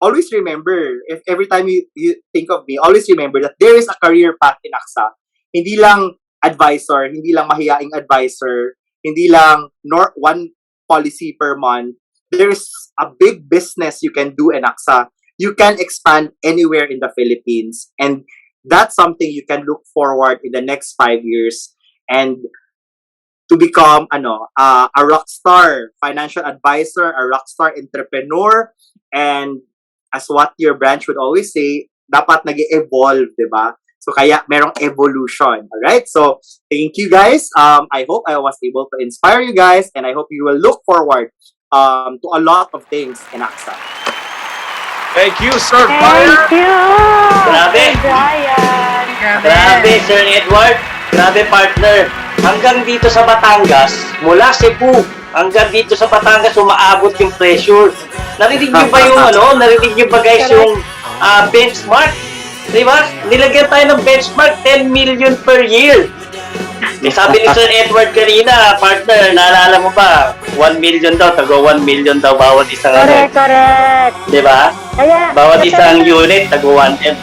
Always remember, if every time you think of me, always remember that there is a career path in AXA. Hindi lang advisor, hindi lang mahiyaing advisor, hindi lang one policy per month. There's a big business you can do in AXA. You can expand anywhere in the Philippines. And that's something you can look forward in the next 5 years. And to become a rockstar financial advisor, a rockstar entrepreneur, and as what your branch would always say, dapat nag-evolve, di ba? So, kaya merong evolution. Alright? So, thank you guys. I hope I was able to inspire you guys, and I hope you will look forward to a lot of things in AXA. Thank you, Sir Bryan. Thank you! Grabe. Bryan. Grabe, Sir Edward. Grabe, partner. Hanggang dito sa Batangas, mula Cebu, hanggang dito sa Batangas, umaabot yung pressure. Narinig niyo ba yung narinig niyo ba guys yung benchmark? Di ba? Nilagyan tayo ng benchmark, 10 million per year. Sabi ni Sir Edward kanina, partner, naalala mo ba? 1 million daw, tago 1 million daw bawat isang Correct. Di ba? Bawat isang unit, tago 1M.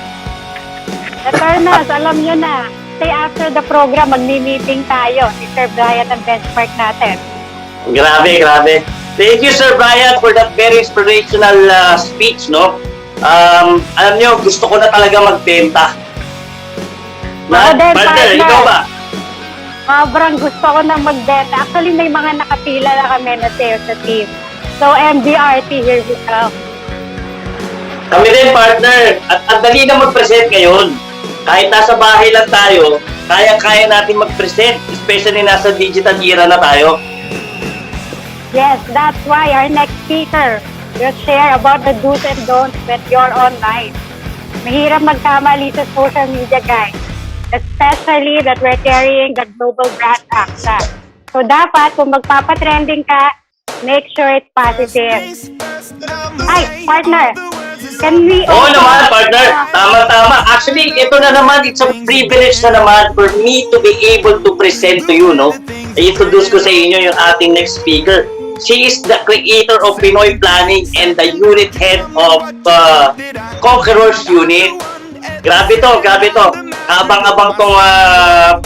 Eternals, alam nyo na. Say after the program, magmi-meeting tayo. Si Sir Bryan ang benchmark natin. Grabe. Thank you, Sir Bryan, for that very inspirational speech, no? Alam nyo, gusto ko na talaga magbenta. Partner, ikaw ba? Sobrang gusto ko na magbenta. Actually, may mga nakapila na kami na sales sa team. So, MDRT, here we come. Kami din, partner. At ang dali na mag-present ngayon. Kahit nasa bahay lang tayo, kaya natin mag-present. Especially nasa digital era na tayo. Yes, that's why our next speaker will share about the do's and don'ts with your online. Mahirap magkamali sa social media, guys. Especially that we're carrying the global brand AXA. So dapat, kung magpapatrending ka, make sure it's positive. Ay, partner, can we... Oo naman, partner. Tama. Actually, ito na naman, it's a privilege na naman for me to be able to present to you, no? I-introduce ko sa inyo yung ating next speaker. She is the creator of Pinoy Planning and the unit head of Conquerors unit. Grabe to. Abang-abang tong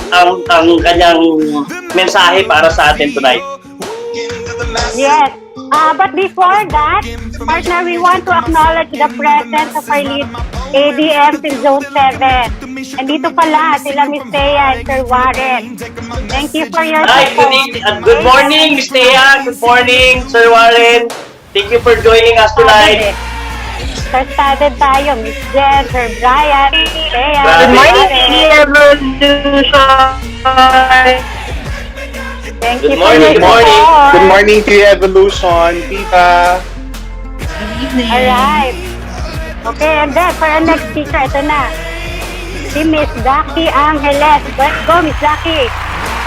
ang kanyang mensahe para sa atin tonight. Yes. But before that, partner, we want to acknowledge the presence of our lead ADMs in Zone 7. And dito pala, sila Ms. Thea and Sir Warren. Thank you for your support. Good morning, Ms. Thea. Good morning, Sir Warren. Thank you for joining us tonight. Started tayo, Ms. Jen, Sir Bryan, Thea. Good morning, Evolution. Thank Good you morning, for your support. Good morning to Evolution, Tita. Good evening. Alright. Okay, and then for our next speaker, ito na. Si Miss Duckee Angeles. Go, Miss Duckee.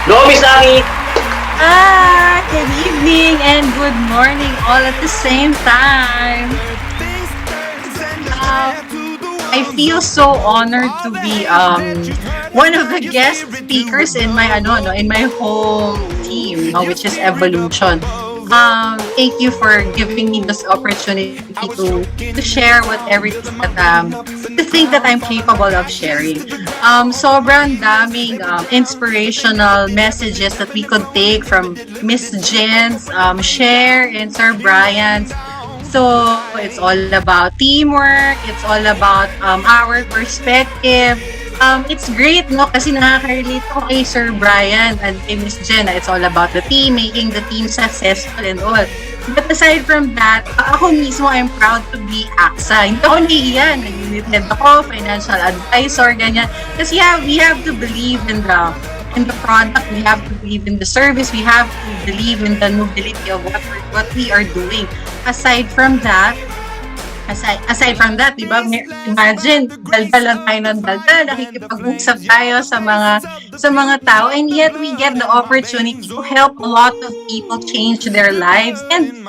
Go, Miss Duckee. Good evening and good morning all at the same time. I feel so honored to be one of the guest speakers in my in my home team, which is Evolution. Thank you for giving me this opportunity to share whatever it is that to think that I'm capable of sharing. Sobrang daming inspirational messages that we could take from Ms. Jen's share and Sir Bryan's. So it's all about teamwork. It's all about our perspective. It's great, no? Kasi nakaka-relate ako kay Sir Bryan and kay Ms. Jen. It's all about the team, making the team successful and all. But aside from that, ako mismo, I'm proud to be AXA. Hindi ako nahihiyan. Nag-unit ako, financial advisor, ganyan. Kasi we have to believe in the product, we have to believe in the service, we have to believe in the nobility of what we are doing. Aside from that, di ba, imagine, daldal lang tayo ng daldal, nakikipag-usap tayo sa mga tao, and yet we get the opportunity to help a lot of people change their lives, and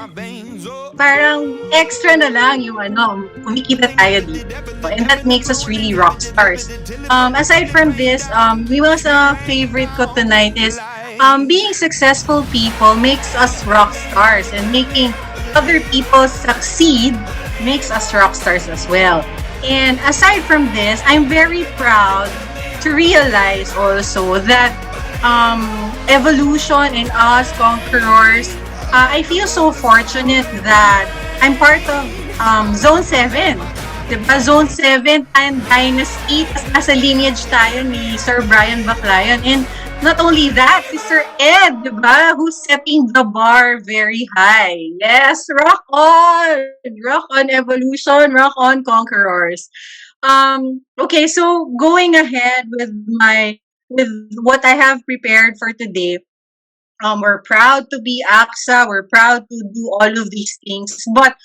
parang extra na lang yung kumikita tayo dito. And that makes us really rock stars. Aside from this, was a favorite ko tonight is being successful people makes us rock stars, and making other people succeed makes us rock stars as well. And aside from this, I'm very proud to realize also that Evolution and us, Conquerors, I feel so fortunate that I'm part of Zone 7. Diba? Zone 7 and Dynasty. Tapos nasa lineage tayo ni Sir Bryan Baclayon. And not only that, si Sir Ed, diba? Who's setting the bar very high. Yes, rock on! Rock on Evolution, rock on Conquerors. Okay, so going ahead with what I have prepared for today. We're proud to be AXA. We're proud to do all of these things. But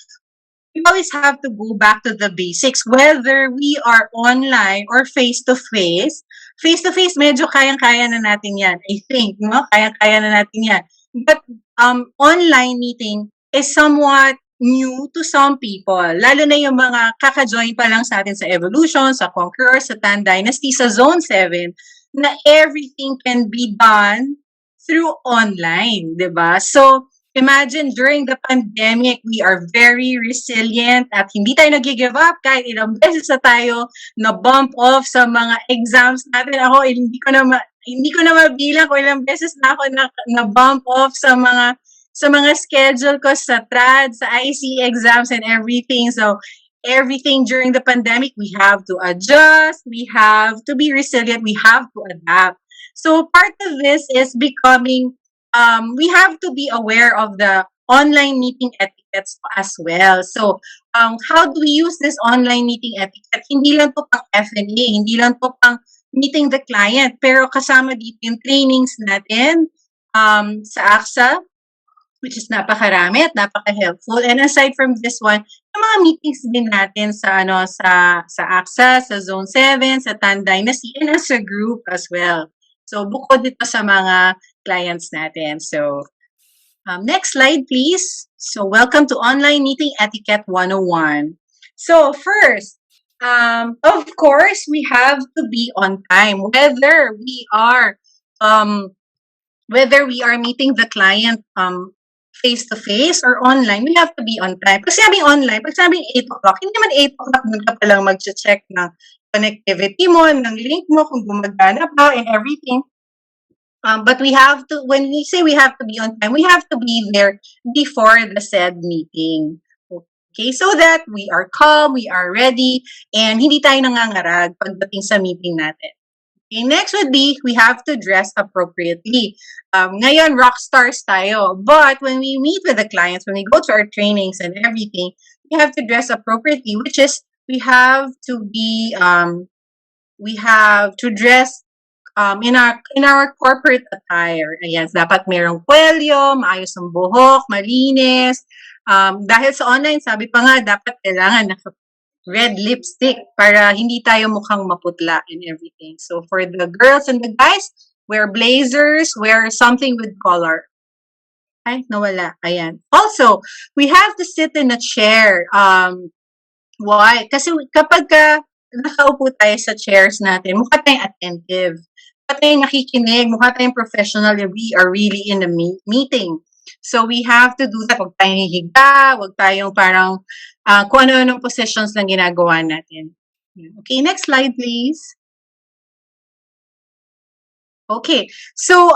we always have to go back to the basics. Whether we are online or face-to-face, face-to-face, medyo kayang-kaya na natin yan. I think, no? Kayang-kaya na natin yan. But online meeting is somewhat new to some people. Lalo na yung mga kaka-join pa lang sa atin sa Evolution, sa Conquerors, sa Tan Dynasty, sa Zone 7, na everything can be done through online, diba? So, imagine during the pandemic, we are very resilient at hindi tayo nag-give up kahit ilang beses na tayo na-bump off sa mga exams natin. Ako, hindi ko na mabilang kung ilang beses na ako na-bump off sa mga schedule ko sa TRAD, sa IC exams and everything. So, everything during the pandemic, we have to adjust, we have to be resilient, we have to adapt. So part of this is becoming, we have to be aware of the online meeting etiquettes as well. So how do we use this online meeting etiquette? Hindi lang to pang F&A, hindi lang to pang meeting the client, pero kasama dito yung trainings natin sa AXA, which is napakarami at napaka-helpful. And aside from this one, yung mga meetings din natin sa AXA, sa Zone 7, sa Tan Dynasty, and as a group as well. So, bukod dito sa mga clients natin. So, next slide, please. So, welcome to Online Meeting Etiquette 101. So, first, of course, we have to be on time. Whether we are meeting the client face-to-face or online, we have to be on time. Pag sabing online, pag sabing 8 o'clock, hindi naman 8 o'clock, doon ka palang mag-check ng connectivity mo, ng link mo, kung gumagana pa, and everything. But we have to, when we say we have to be on time, we have to be there before the said meeting. Okay, so that we are calm, we are ready, and hindi tayo nangangarag pagdating sa meeting natin. Okay, next would be, we have to dress appropriately. Ngayon, rock stars tayo. But when we meet with the clients, when we go to our trainings and everything, we have to dress appropriately, which is, we have to dress in our corporate attire. Ayan, dapat merong kwelyo, maayos ang buhok, malinis. Dahil sa online, sabi pa nga, dapat kailangan red lipstick para hindi tayo mukhang maputla and everything. So for the girls and the guys, wear blazers, wear something with color. Ay, nawala. Ayan. Also, we have to sit in a chair. Why? Kasi kapag nakaupo tayo sa chairs natin, mukha tayong attentive. Mukha tayong nakikinig, mukha tayong professional, and we are really in a meeting. So we have to do that. Huwag tayong hihiga, huwag tayong parang kung ano-anong positions lang ginagawa natin. Okay, next slide please. Okay, so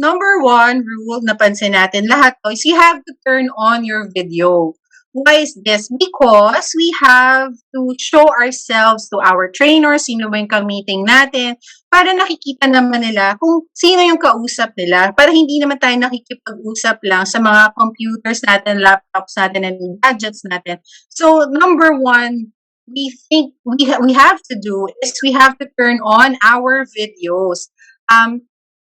number one rule napansin natin lahat to is you have to turn on your video. Why is this? Because we have to show ourselves to our trainers, sino ba yung ka-meeting natin, para nakikita naman nila kung sino yung kausap nila, para hindi naman tayo nakikipag-usap lang sa mga computers natin, laptops natin, and gadgets natin. So number one, we think we have to do is we have to turn on our videos.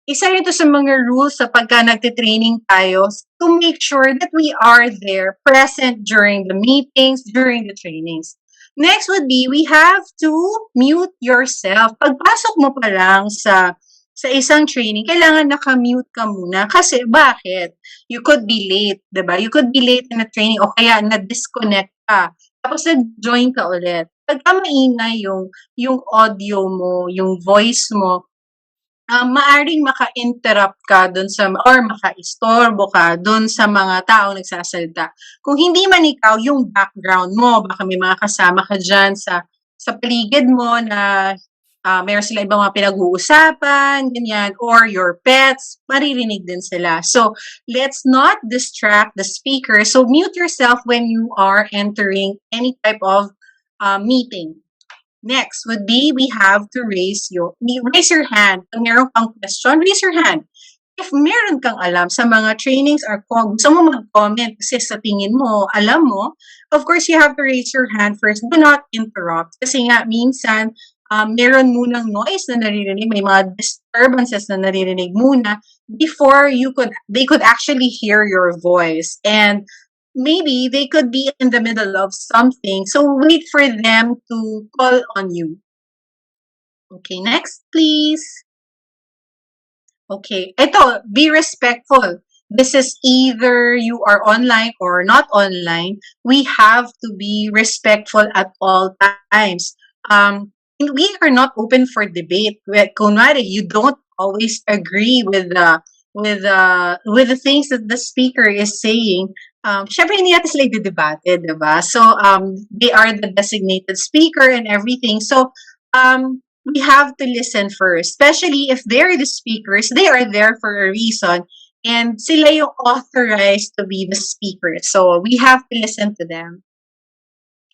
Isa rin to sa mga rules sa pagka nagtitraining tayo to make sure that we are there, present during the meetings, during the trainings. Next would be, we have to mute yourself. Pagpasok mo pa lang sa isang training, kailangan naka-mute ka muna. Kasi, bakit? You could be late, diba? You could be late in a training o kaya na-disconnect ka. Tapos nag-join ka ulit. Pagka maingay yung audio mo, yung voice mo, maaring maka-interrupt ka dun sa, or maka-istorbo ka dun sa mga taong nagsasalita. Kung hindi man ikaw, yung background mo, baka may mga kasama ka dyan sa paligid mo na mayroon sila ibang mga pinag-uusapan, ganyan, or your pets, maririnig din sila. So, let's not distract the speaker. So, mute yourself when you are entering any type of meeting. Next would be, we have to raise your hand. Kung meron kang question, raise your hand. If meron kang alam sa mga trainings or kung gusto mo mag-comment kasi sa tingin mo, alam mo, of course, you have to raise your hand first. Do not interrupt. Kasi nga, minsan, meron munang noise na naririnig, may mga disturbances na naririnig muna before they could actually hear your voice. And maybe they could be in the middle of something. So wait for them to call on you. Okay, next, please. Okay, ito, be respectful. This is either you are online or not online. We have to be respectful at all times. We are not open for debate. Kunwari, you don't always agree with the things that the speaker is saying. Syempre, hindi natin sila i-debate, diba? So, they are the designated speaker and everything. So, we have to listen first. Especially if they're the speakers, they are there for a reason. And sila yung authorized to be the speaker. So, we have to listen to them.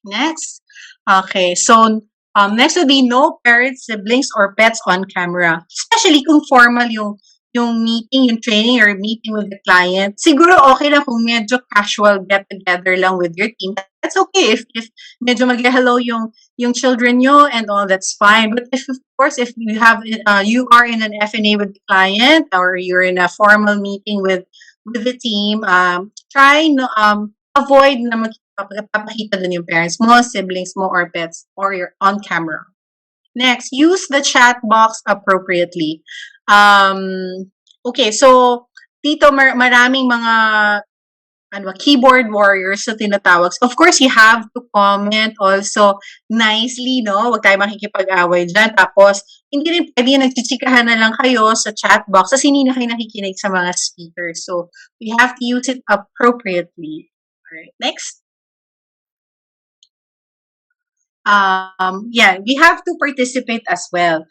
Next. Okay, so, next would be no parents, siblings, or pets on camera. Especially kung formal yung meeting, yung training, or meeting with the client. Siguro okay lang kung medyo casual get-together lang with your team. That's okay. If medyo mag-hello yung children nyo and all, that's fine. But if, of course, if you have you are in an F&A with the client or you're in a formal meeting with the team, try no avoid na magpapakita dun yung parents mo, siblings mo, or pets, or you're on camera. Next, use the chat box appropriately. Okay, so dito maraming mga keyboard warriors sa tinatawag. Of course, you have to comment also nicely, no? Huwag tayo makikipag-away dyan. Tapos, hindi rin pwede nagchichikahan na lang kayo sa chat box kasi hindi na kayo nakikinig sa mga speakers. So, we have to use it appropriately. Alright, next. Yeah, we have to participate as well.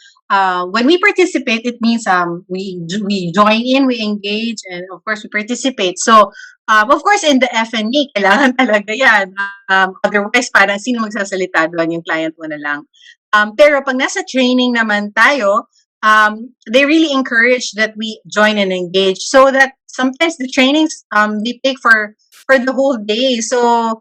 When we participate, it means we join in, we engage, and of course we participate. So, of course, in the F&A, kailangan talaga yan. Otherwise, parang sino magsasalita doon, yung client mo na lang. Pero pag nasa training naman tayo, they really encourage that we join and engage, so that sometimes the trainings they take for the whole day. So,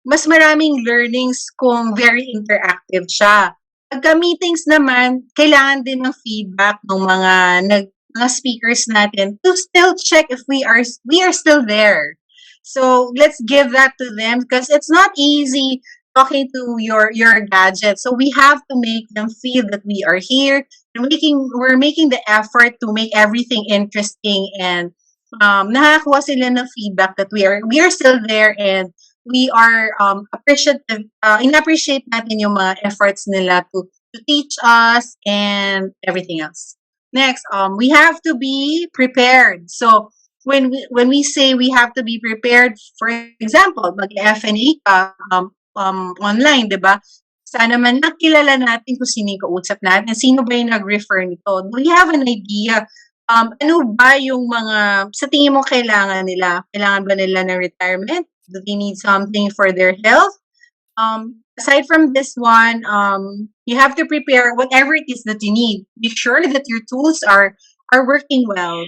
mas maraming learnings kung very interactive siya. Pagka meetings naman, kailangan din ng feedback ng mga speakers natin to still check if we are still there. So let's give that to them because it's not easy talking to your gadget. So we have to make them feel that we are here. We're making the effort to make everything interesting, and nakakuha sila ng feedback that we are still there, and we are appreciative, in-appreciate natin yung mga efforts nila to teach us and everything else. Next, we have to be prepared. So, when we say we have to be prepared, for example, mag-FNA ka online, di ba? Sana man nakilala natin kung sino yung kausap natin, sino ba yung nag-refer nito. Do we have an idea? Ano ba yung mga, sa tingin mo kailangan nila? Kailangan ba nila ng retirement? Do they need something for their health? Aside from this one, you have to prepare whatever it is that you need. Be sure that your tools are working well.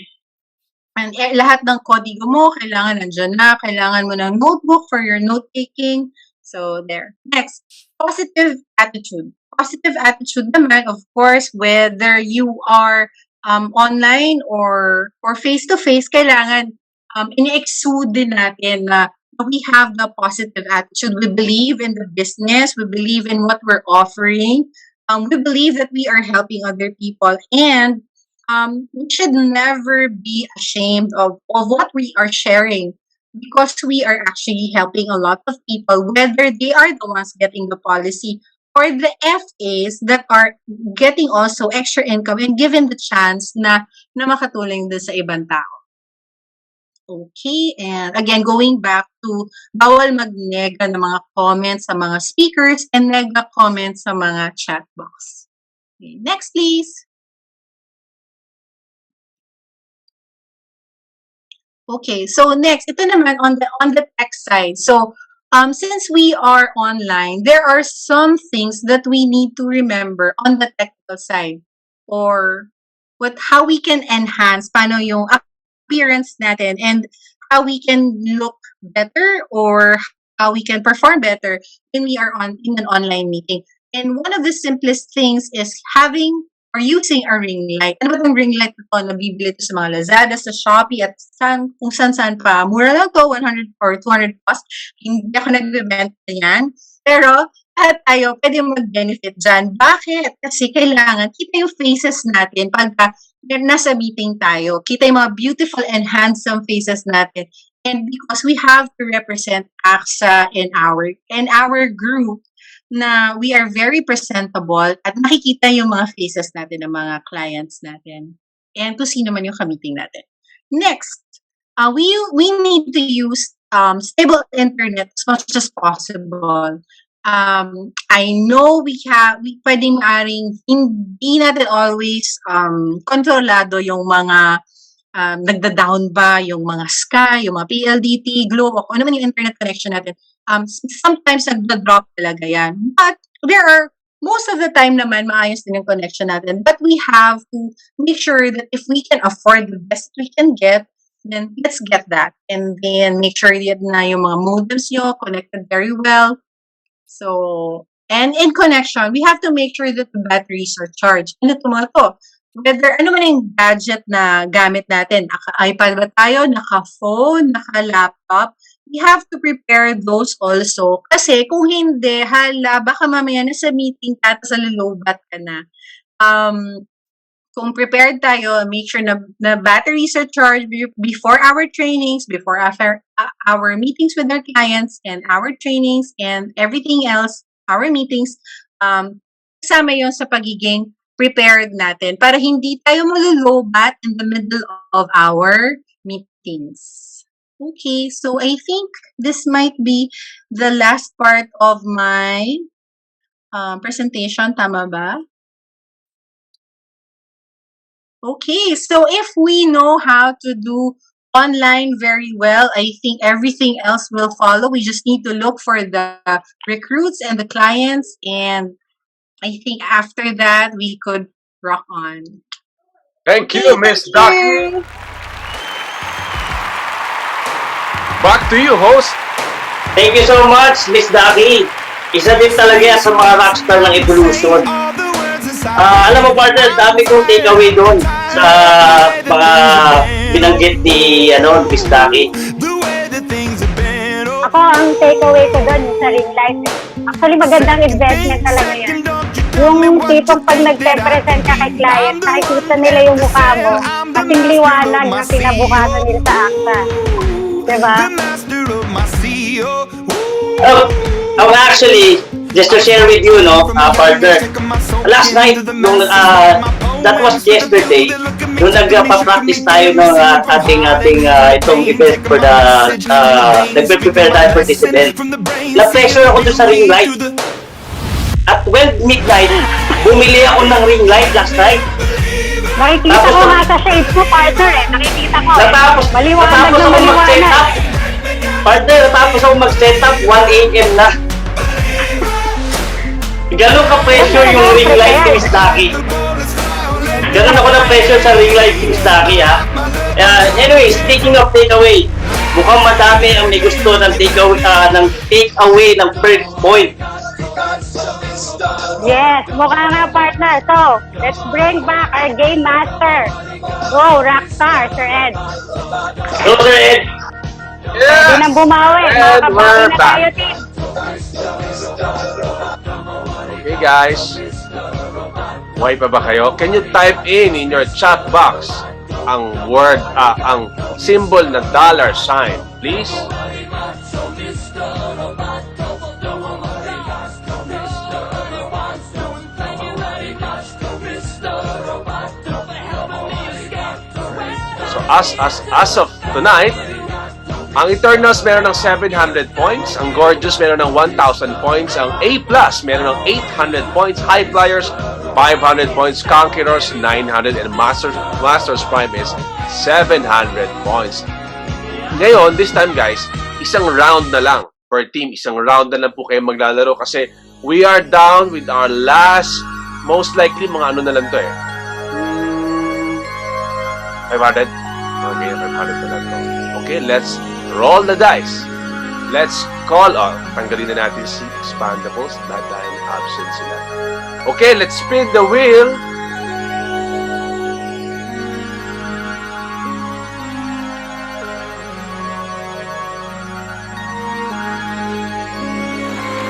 And lahat ng kodigo mo, kailangan nandyan na. Kailangan mo ng notebook for your note-taking. So, there. Next, positive attitude. Positive attitude naman, of course, whether you are online or face-to-face, kailangan ini-exude din natin na we have the positive attitude. We believe in the business. We believe in what we're offering. We believe that we are helping other people. And we should never be ashamed of what we are sharing, because we are actually helping a lot of people, whether they are the ones getting the policy or the FAs that are getting also extra income and given the chance na makatulong din sa ibang tao. Okay, and again, going back to bawal mag-nega ng mga comments sa mga speakers and nega comments sa mga chat box. Okay, next, please. Okay, so next, ito naman on the tech side. So, since we are online, there are some things that we need to remember on the technical side, or how we can enhance paano yung appearance natin and how we can look better or how we can perform better when we are in an online meeting. And one of the simplest things is having or using a ring light. Ano ba itong ring light na ito? Nabibili ito sa mga Lazada, sa Shopee, at kung saan pa. Mura lang ito, 100 or 200 plus. Hindi ako nagbibenta yan. Pero, tayo, pwede mag-benefit dyan. Bakit? Kasi kailangan, kita yung faces natin pagka nasa meeting tayo. Kita yung mga beautiful and handsome faces natin. And because we have to represent AXA in our group, na we are very presentable at makikita yung mga faces natin ng mga clients natin and kung sino man yung ka-meeting natin. Next, we need to use stable internet as much as possible. I know we pwedeng maaring hindi natin always kontrolado yung mga nagda-down ba, yung mga Sky, yung mga PLDT, Globe, o ano man yung internet connection natin. Sometimes nagda-drop talaga yan. But most of the time naman, maayos din yung connection natin. But we have to make sure that if we can afford the best we can get, then let's get that. And then make sure that na yung mga modems nyo connected very well. So, and in connection, we have to make sure that the batteries are charged. Ano ito mga to? Whether ano man yung gadget na gamit natin, naka-iPad ba tayo, naka-phone, naka-laptop, we have to prepare those also. Kasi kung hindi, baka mamaya nasa meeting ka, sa lulubat ka na. Kung prepared tayo, make sure na batteries are charged before our trainings, before after our meetings with our clients, and our trainings, and everything else, our meetings, kasama yun sa pagiging prepared natin para hindi tayo malulobat in the middle of our meetings. Okay, so I think this might be the last part of my presentation. Tama ba? Okay, so if we know how to do online very well, I think everything else will follow. We just need to look for the recruits and the clients, and I think after that, we could rock on. Thank you, Ms. Duckee. Back to you, host. Thank you so much, Ms. Duckee. Isa din talaga yan sa mga rockstar ng Evolution. Alam mo, partner, dami kong takeaway doon sa mga binanggit ni Ms. Duckee. Ako, ang takeaway ko doon sa ring light. Actually, magandang investment talaga yan. Yung tipong pag nag-present ka kay client, nakikita nila yung mukha mo, kasing liwanag na pinabukasan nila sa AXA. Diba? Actually, just to share with you, no, partner, last night, that was yesterday, nung nagpa-practice tayo ng ating itong event for the, nagpe-prepare tayo for this event. Na-pressure ako doon sa ring light. At 12 midnight, bumili ako ng ring light last night. Nakikita ko nga sa shades mo, partner eh. Nakikita ko maliwanag natapos na ako mag-set maliwanag. up. Partner, natapos ako mag-set up, 1 a.m. na. Ganun ka-pressure yung ring light ni Miss Duckee. Ganun ako na-pressure sa ring light ni Miss Duckee, ha? Anyway, speaking of takeaway, mukhang madami ang may gusto ng takeaway ng first point. Yes, mukha nga, partner. So, let's bring back our game master. Go, Rockstar, Sir Ed. Go, Sir Ed. Yes! Hindi nang bumawi. And Makabawi we're na back. tayo, team. Okay, guys. Buhay pa ba kayo? Can you type in your chat box ang word, ang symbol na $sign, please? So as of tonight, ang Eternals meron ng 700 points, ang Gorgeous meron ng 1,000 points, ang A+, meron ng 800 points, High Flyers 500 points, Conquerors 900, and Masters Prime is 700 points. Ngayon, this time guys, isang round na lang per team, isang round na lang po kayo maglalaro kasi we are down with our last, most likely mga ano na lang to eh. 500? Okay, 500 na lang to. Okay, let's roll the dice. Let's call on. Tanggalin na natin si Expandables dahil absent sila. Okay, let's spin the wheel.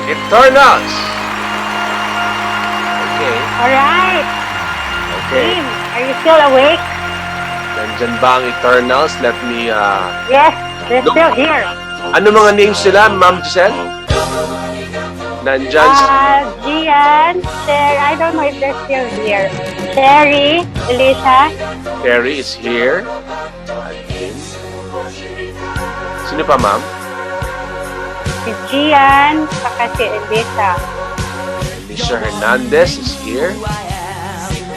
Eternals. Okay. Alright. Okay. Team, are you still awake? Nandyan ba ang Eternals? Let me, Yes, they're still here. ano mga names sila, Ma'am Gicel? Nandyan Gian, Sherry, I don't know if they're still here. Sherry, Alicia. Terry is here. Again. Sino pa, ma'am? Si Gian, saka si Alicia. Alicia Hernandez is here.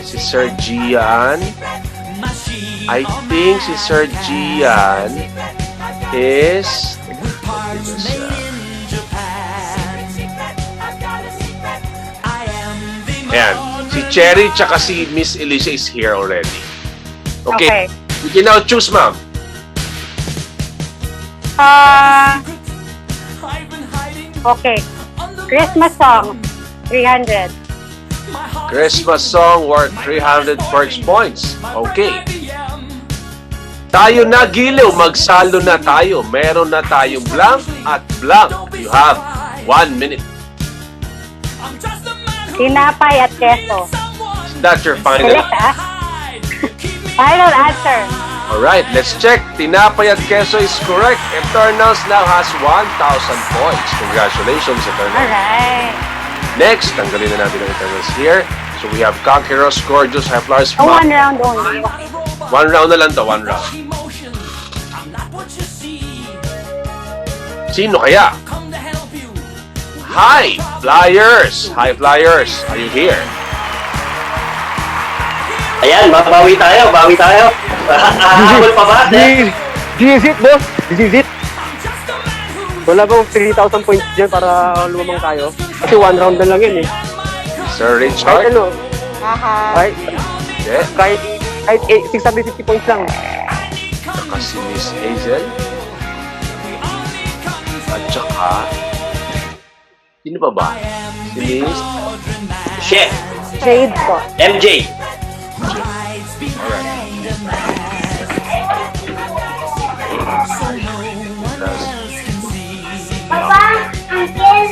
Si Sir Gian. I think si Sir Gian is... Ayan. Si Cherry tsaka si Miss Alicia is here already. Okay. You can now choose, ma'am. Okay. Christmas song, 300. Christmas song worth 300 perks points. Okay. Tayo na, Giliw. Magsalo na tayo. Meron na tayong blank at blank. You have 1 minute. Tinapay at keso. Is that your final? Select, final answer. Alright, let's check. Tinapay at keso is correct. Eternals now has 1,000 points. Congratulations, Eternals. Alright. Next, tanggalin na natin ang Eternals here. So we have Conquerors, Gorgeous, High Flyers. Oh, 1 round only. 1 round na lang to, 1 round. Sino kaya? Hi, Fliers! Hi, Fliers! Are you here? Ayan, bawi tayo. Habol pa ba? This is it, boss. This is it. Wala bang 3,000 points dyan para lumamang tayo? Kasi 1 round na lang yun eh. Sir Kahit Richard? ano, Yeah. kahit 650 points lang. Saka si Miss Hazel. At saka... Sino pa ba? Si Miss... Chef. Shade po. MJ. Papa, Uncle.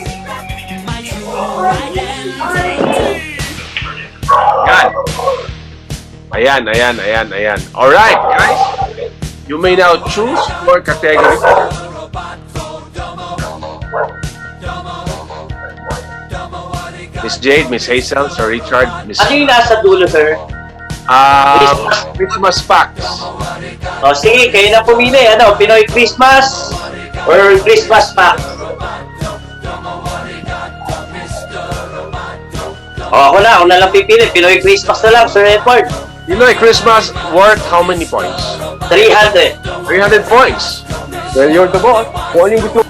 Ayan. Alright, guys. You may now choose your category. Miss Jade, Miss Hazel, Sir Richard, Miss... Ano yung nasa dulo, sir? Christmas packs. O sige, kayo na pumili. Ano, Pinoy Christmas or Christmas pack? O ako na lang pipili. Pinoy Christmas na lang, Sir Edward. Pinoy Christmas worth how many points? 300. 300 points. Well, you're the boss. Kung ano yung gusto.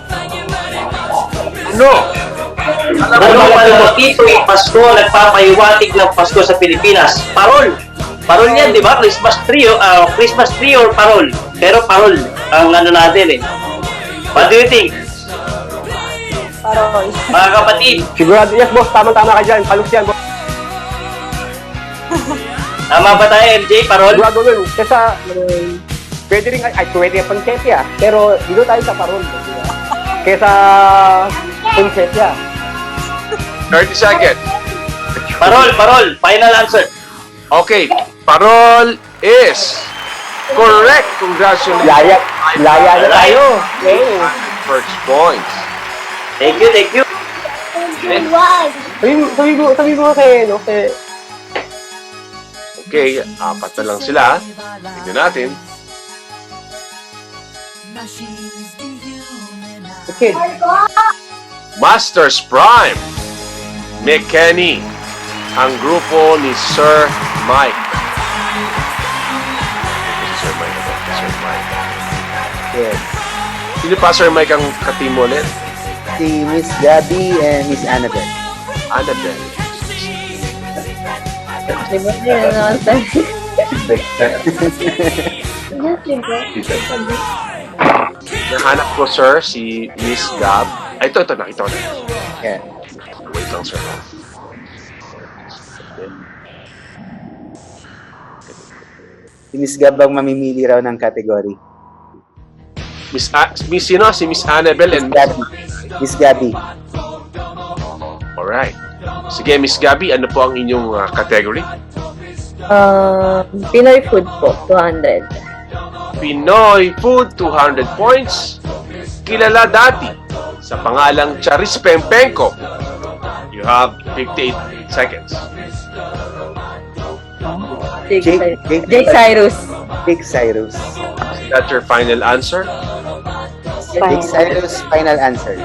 No. Ano pala ito'y Pasko, nagpapahiwatig ng Pasko sa Pilipinas. Parol. Parol yan, di ba? Christmas tree or parol. Pero parol ang ano natin eh. What do you think? Parol. Mga kapatid. Sigurado, yes boss, tama-tama ka dyan. Palus yan boss. Tama ba tayo, MJ? Parol? Sigurado yun. Kesa, pwede rin, pwede yung pansesya. Pero dito tayo sa parol. Kesa pansesya. 30 seconds. Parol. Final answer. Okay. Parol is correct. Congratulations. Laya na tayo. Okay. First points. Thank you. Sabi mo kay, no? Okay, 4 na lang sila. Tignan natin. Okay. Masters Prime. McKenny. Ang grupo ni Sir Mike. Sir Mike. Yes. Sino pa, Sir Mike, ang ka-team mo ulit? Si Miss Gabby and Miss Annabelle. Annabelle. Nahanap ko, sir, si Miss Gab. Ay, ito, nakita ko na. Yeah. Wait lang, sir. Si Miss Gab ang mamimili raw ng category. Miss sino? Si Miss Annabelle and Gabby. Miss Gabby. Alright. Sige, Miss Gabby, ano po ang inyong category? Pinoy food po, 200. Pinoy food, 200 points. Kilala dati sa pangalang Charis Pempenko. You have 58 seconds. Jake Cyrus. Jake Cyrus. Is that your final answer? Jake Cyrus, final answer.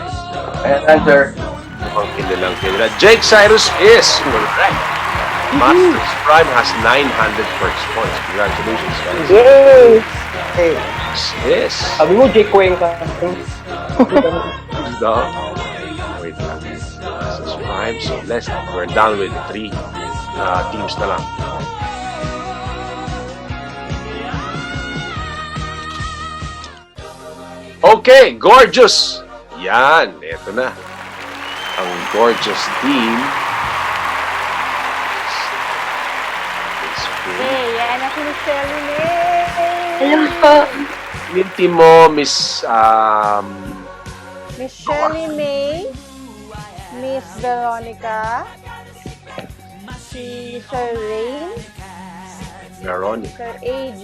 Final answer. Mukhang kilala. Jake Cyrus is correct. Masters Prime has 900 first points. Congratulations, guys. Yay! Hey. Yes. Sabi mo, Jake Cuenca. No. Wait lang. Masters Prime. So, we're down with 3 teams na lang. Okay, gorgeous! Yan, eto na. Ang gorgeous team. Hey, yan na si Miss Shelly. Hello po. Yung team mo, Miss... Miss Shelly May, Miss Veronica, si Sir Rain, Veronica. Sir AJ.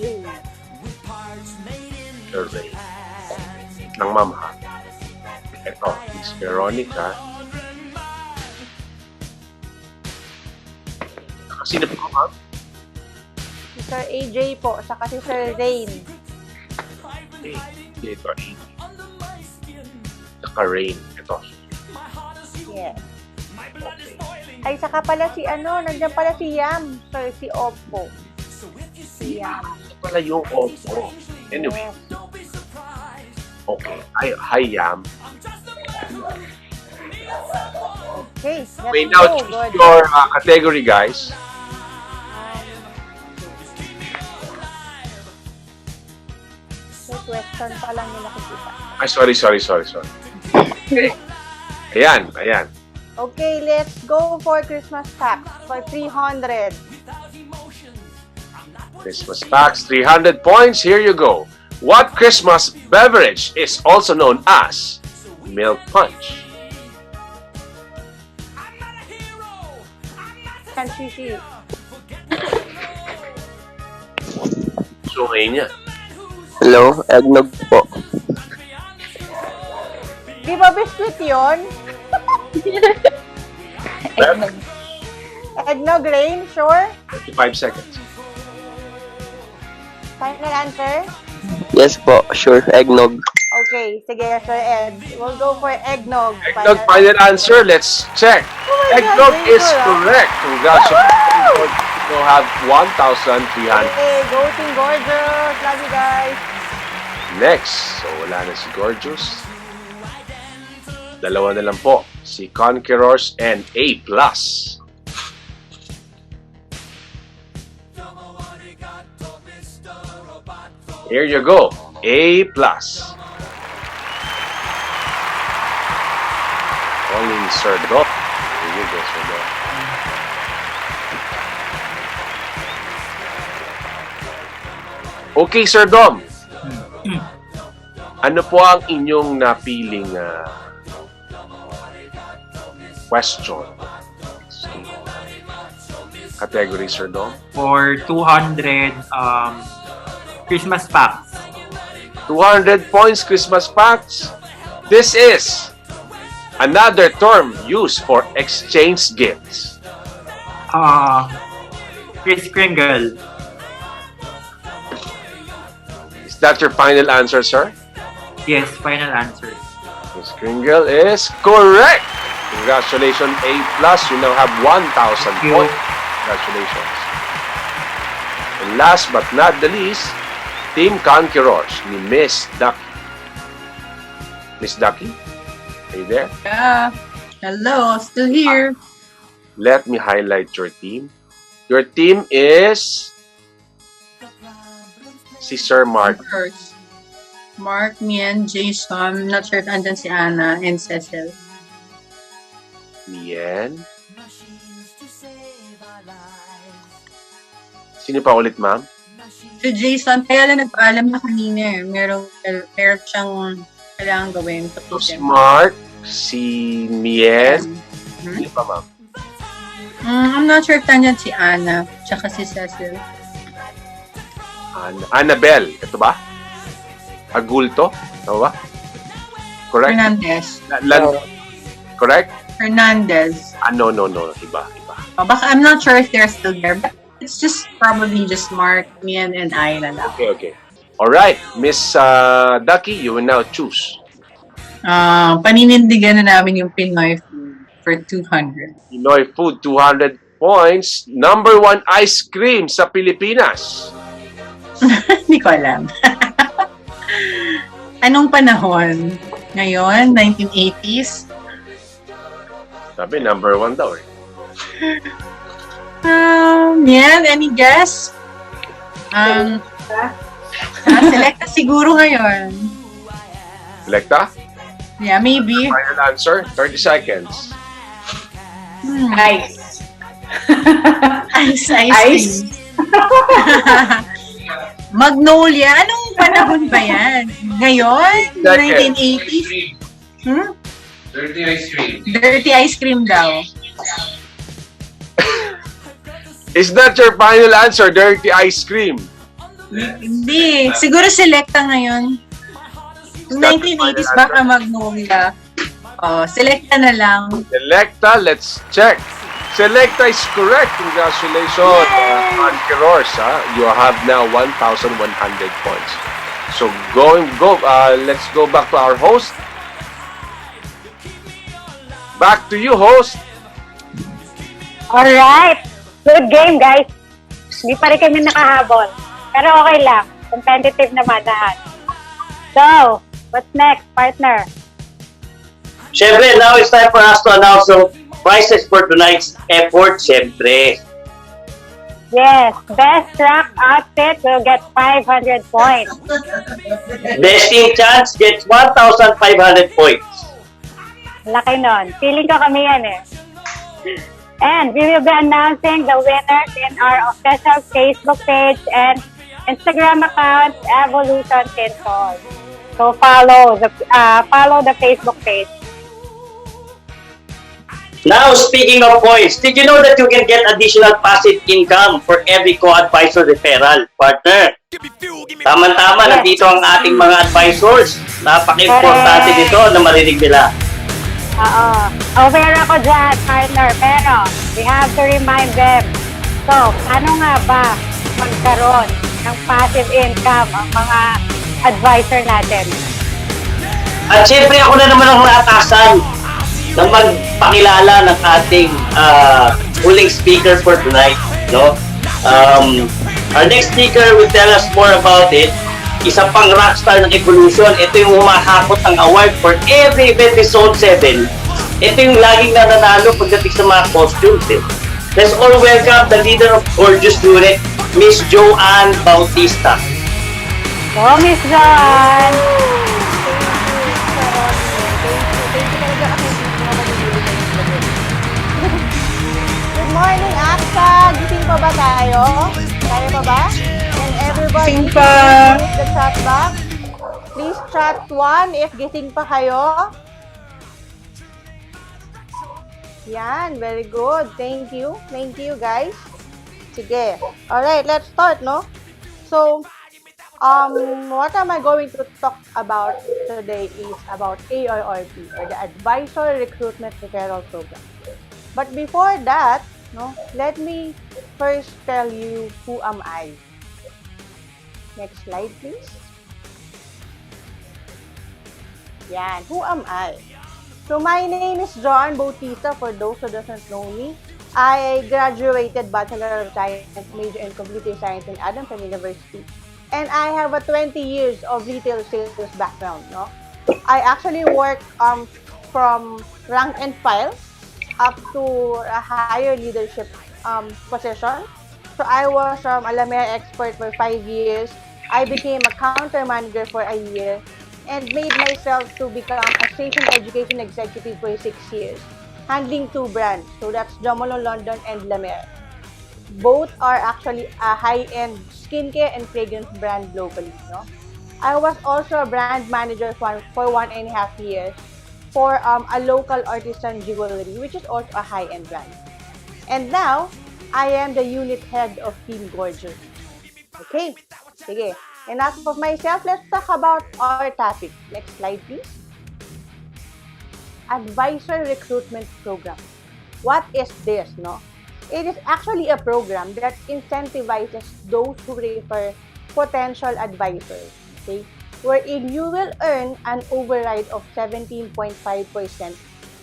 Sir Ray. Ng ma'am, ha? Ito, Miss Veronica. Sino po, ma'am? Si Sir AJ po, saka si Sir Rain. Ito, AJ. Saka Rain. Ito. Yes. Ay, saka pala si nandiyan pala si Yam, Sir, si Oppo. Si Yam. Ito pala yung Oppo. Anyway. Okay. Hi, Yam. Okay, let's May now go. choose Good. your category, guys. May question pa lang yung nakikita. Ay, sorry. Okay. Ayan. Okay, let's go for Christmas packs for 300. Christmas packs, 300 points. Here you go. What Christmas beverage is also known as milk punch? Kanchishi. So, niya. Hello, eggnog po. Di ba biscuit yun? Eggnog. Eggnog Rain, sure? 35 seconds. Final answer? Yes po, sure. Eggnog. Okay, sige, Sir Ed. We'll go for eggnog. Eggnog, final answer. Let's check. Eggnog is correct. Congratulations. You have 1,300. Hey, go Team Gorgeous. Love you guys. Next, so wala na si Gorgeous. Dalawa na lang po. Si Conquerors and A+. Here you go. A+. Only Sir Doc. Here you go, Sir Doc. Okay, Sir Dom. Ano po ang inyong napiling question? Category, Sir Dom? For 200 Christmas packs. 200 points Christmas packs. This is another term used for exchange gifts. Kris Kringle. Is that your final answer, sir? Yes, final answer. Miss Kringle is correct. Congratulations, A+. You now have 1,000 points. Congratulations. And last but not the least, Team Conquerors ni Miss Duckee. Miss Duckee, are you there? Yeah. Hello, still here. Let me highlight your team. Your team is si Sir Mark. First, Mark, Mien, Jason, not sure if andyan si Ana, and Cecil. Mien. Sino pa ulit, ma'am? Si Jason, kaya lang nagpaalam na kanina eh. Meron siyang kailangan gawin. Si Mark, si Mien. Sino pa, ma'am? I'm not sure if andyan si Ana, tsaka si Cecil. Annabelle. Ito ba? Agulto? Ito ba? Correct? Hernandez. Correct? Hernandez. No. Iba. Baka, I'm not sure if they're still there, but it's just probably just Mark, Mien, and I na lang. Okay. Alright, Miss Duckee, you will now choose. Paninindigan na namin yung Pinoy food for 200. Pinoy food, 200 points. Number 1 ice cream sa Pilipinas. Hindi ko alam. Anong panahon? Ngayon? 1980s? Sabi, number 1 daw eh. Yan, any guess? Selecta siguro ngayon. Selecta? Yeah, maybe. Final answer, 30 seconds. Ice. Ice. Magnolia, anong panahon ba yan? Ngayon? 1980s? Dirty ice cream. Dirty ice cream daw. Is that your final answer, dirty ice cream? Hindi. Siguro Selecta ngayon. 1980s baka Magnolia. Selecta na lang. Selecta, let's check. Selecta is correct. Congratulations, Conquerors. You have now 1,100 points. So let's go back to our host. Back to you, host. Alright. Good game, guys. Hindi pa rin kami nakahabol. Pero okay lang. Competitive naman lahat. So, what's next, partner? Siyempre, now it's time for us to announce the prizes for tonight's effort, siyempre. Yes, best track outfit will get 500 points. Best in chance gets 1,500 points. Laki nun. Feeling ko kami yan eh. And we will be announcing the winners in our official Facebook page and Instagram account, Evolution Tinfoil. So follow the Facebook page. Now, speaking of points, did you know that you can get additional passive income for every co-advisor referral, partner? Tama-tama, nandito ang ating mga advisors. Napaka-importante nito na marinig nila. Oo. Aware ako dyan, partner. Pero, we have to remind them. So, ano nga ba magkaroon ng passive income ang mga advisor natin? At syempre ako na naman ang naatasan na magpakilala ng ating huling speaker for tonight. No? Our next speaker will tell us more about it. Isa pang rockstar ng Evolution. Ito yung humahakot ng award for every event in Zone 7. Ito yung laging nananalo pagdating sa mga costumes. Let's all welcome the leader of Gorgeous Unit, Ms. Joane Bautista. Oh, Miss Joane! Good morning, AXA! Gising pa ba tayo? Tayo pa ba? And everybody, Gising pa. use the chat box. Please chat 1 if gising pa kayo. Yan, very good. Thank you. Thank you, guys. Sige. Alright, let's start, no? So, what am I going to talk about today is about ARRP, or the Advisor Recruitment Referral Program. But before that, no, let me first tell you who am I. Next slide, please. Yan, who am I? So my name is Joane Bautista, for those who doesn't know me. I graduated Bachelor of Science major in Computer Science in Adamson University. And I have a 20 years of retail sales background. No? I actually work from rank and file up to a higher leadership position. So I was a Lamea expert for 5 years. I became a counter manager for a year and made myself to become a station education executive for 6 years, handling 2 brands. So that's Jomolo London and Lamea. Both are actually a high-end skincare and fragrance brand globally. No? I was also a brand manager for 1.5 years for a local artisan jewelry, which is also a high-end brand. And now, I am the unit head of Team Gorgeous. Okay, sige. Enough of myself, let's talk about our topic. Next slide, please. Advisor Recruitment Program. What is this, no? It is actually a program that incentivizes those who refer potential advisors, okay? Wherein you will earn an override of 17.5%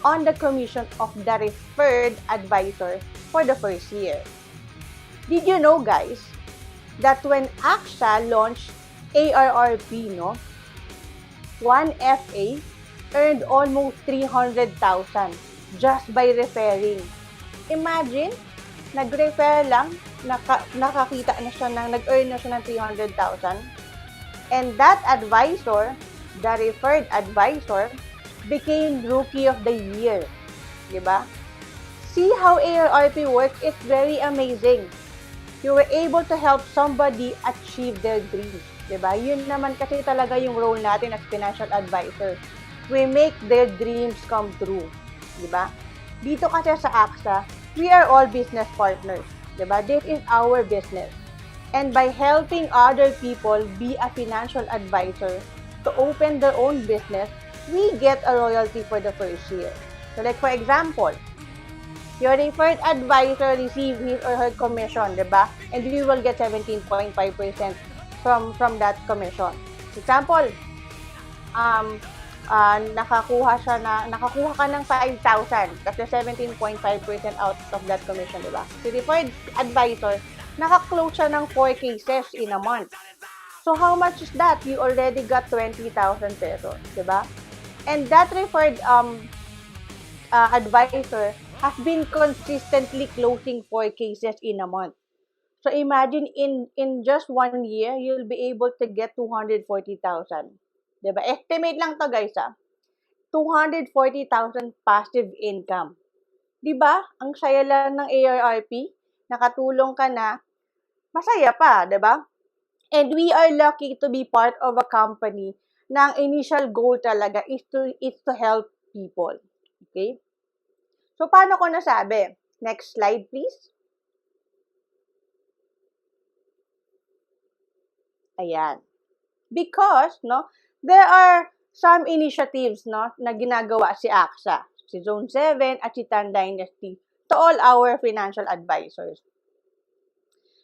on the commission of the referred advisor for the first year. Did you know, guys, that when AXA launched ARRP, no, one FA earned almost 300,000 just by referring. Imagine, nag-refer lang, nakakita na siya nag-earn na siya ng 300,000. And that advisor, the referred advisor, became Rookie of the Year. Diba? See how ARRP works? It's very amazing. You were able to help somebody achieve their dreams. Diba? Yun naman kasi talaga yung role natin as financial advisors. We make their dreams come true. Diba? Dito kasi sa AXA, we are all business partners. Diba? This is our business. And by helping other people be a financial advisor to open their own business, we get a royalty for the first year. So like for example, your referred advisor receives his or her commission, diba? And you will get 17.5% from that commission. For example, nakakuha ka ng 5,000 kasi 17.5% out of that commission, diba? Si referred advisor, naka-close siya ng 4 cases in a month. So how much is that? You already got 20,000 pesos, diba? And that referred advisor has been consistently closing 4 cases in a month. So imagine in just 1 year, you'll be able to get 240,000. Diba? Estimate lang to, guys, 240,000 passive income. Diba? Ang saya lang ng ARRP. Nakatulong ka na. Masaya pa, diba? And we are lucky to be part of a company na ang initial goal talaga is to help people. Okay? So, paano ko nasabi? Next slide, please. Ayan. Because, no, there are some initiatives, no, na ginagawa si AXA. si Zone 7 at si Tan Dynasty, to all our financial advisors.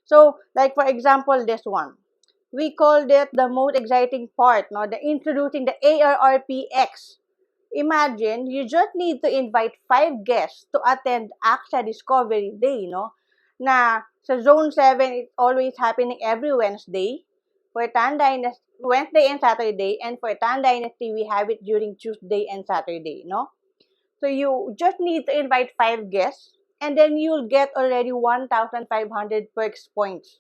So, like for example, this one. We called it the most exciting part, no? The introducing the ARRPX. Imagine, you just need to invite 5 guests to attend AXA Discovery Day, no? Na sa Zone 7, it's always happening every Wednesday. For Tan Dynasty, Wednesday and Saturday. And for Tan Dynasty, we have it during Tuesday and Saturday, no? So you just need to invite 5 guests, and then you'll get already 1,500 perks points.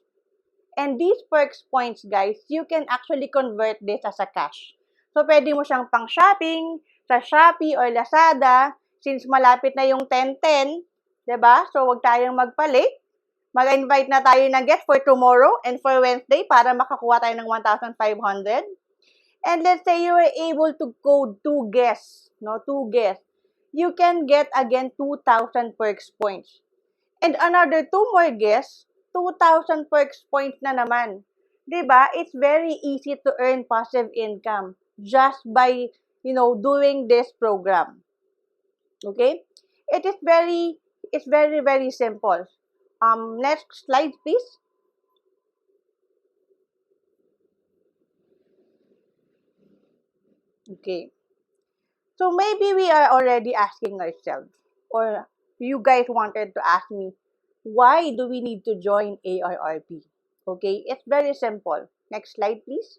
And these perks points, guys, you can actually convert this as a cash. So, pwede mo siyang pang-shopping sa Shopee or Lazada since malapit na yung 10-10, diba? So, wag tayong magpalit. Mag-invite na tayo ng guest for tomorrow and for Wednesday para makakuha tayo ng 1,500. And let's say you were able to code 2 guests, no? 2 guests. You can get again 2,000 perks points. And another 2 more guests, 2,000 perks points na naman. Diba? It's very easy to earn passive income just by, doing this program. Okay? It's very, very simple. Next slide, please. Okay. So maybe we are already asking ourselves, or you guys wanted to ask me, why do we need to join ARRP? Okay, it's very simple. Next slide, please.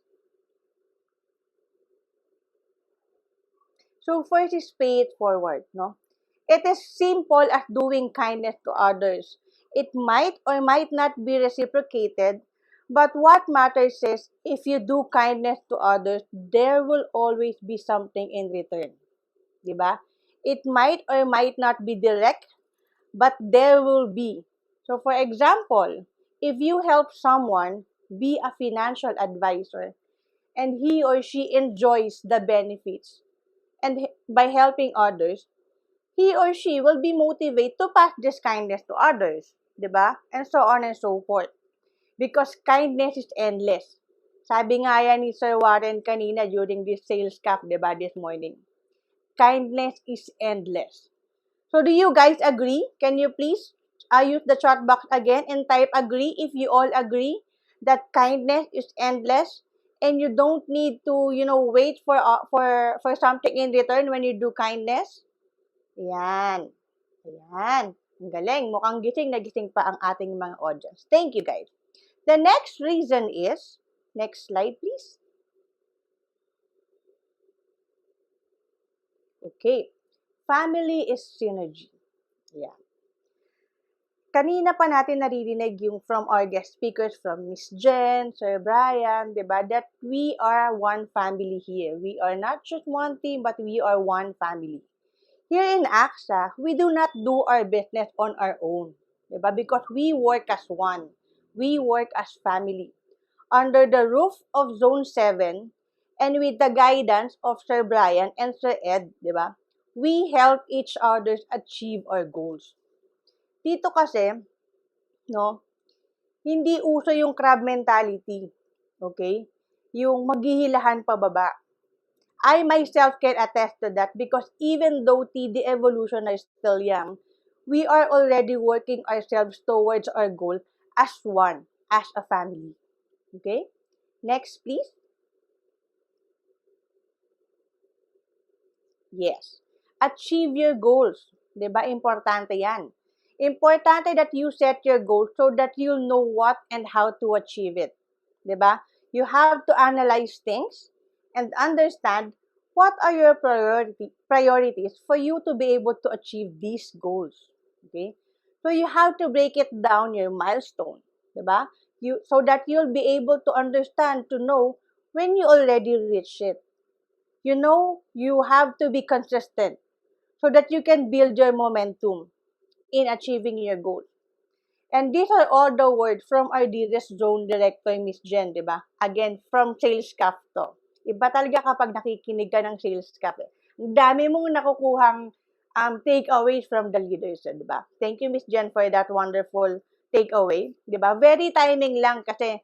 So first is pay it forward, no? It is simple as doing kindness to others. It might or might not be reciprocated, but what matters is if you do kindness to others, there will always be something in return. Diba? It might or might not be direct, but there will be. So for example, if you help someone be a financial advisor and he or she enjoys the benefits, and by helping others, he or she will be motivated to pass this kindness to others, diba? And so on and so forth. Because kindness is endless. Sabi nga yan ni Sir Warren kanina during this sales cap, diba, this morning. Kindness is endless. So do you guys agree? Can you please use the chat box again and type agree if you all agree that kindness is endless and you don't need to, wait for something in return when you do kindness? Ayan. Ayan. Ang galing. Mukhang gising na gising pa ang ating mga audience. Thank you, guys. The next reason is, next slide, please. Okay. Family is synergy. Yeah. Kanina pa natin naririnig yung from our guest speakers, from Ms. Jen, Sir Bryan, diba, that we are one family here. We are not just one team, but we are one family. Here in AXA, we do not do our business on our own, diba? Because we work as one. We work as family. Under the roof of Zone 7 and with the guidance of Sir Bryan and Sir Ed, diba? We help each other achieve our goals. Dito kasi, no, hindi uso yung crab mentality. Okay? Yung maghihilahan pababa. I myself can attest to that because even though TD Evolution is still young, we are already working ourselves towards our goal as one, as a family. Okay? Next, please. Yes. Achieve your goals. Diba? Importante yan. Importante that you set your goals so that you'll know what and how to achieve it. Diba? You have to analyze things and understand what are your priorities for you to be able to achieve these goals. Okay? So you have to break it down your milestone. Diba? So that you'll be able to understand, to know when you already reach it. You have to be consistent so that you can build your momentum in achieving your goal. And these are all the words from our dearest zone director, Ms. Jen, diba? Again, from sales cap to. Iba talaga kapag nakikinig ka ng sales cap. Ang dami mong nakukuhang takeaways from the leaders, diba? Thank you, Ms. Jen, for that wonderful takeaway. Diba? Very timing lang kasi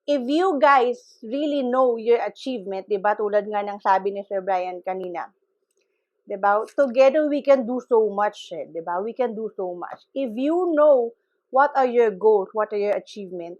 if you guys really know your achievement, diba? Tulad nga ng sabi ni Sir Bryan kanina, Diba? Together, we can do so much. Diba? We can do so much. If you know what are your goals, what are your achievements,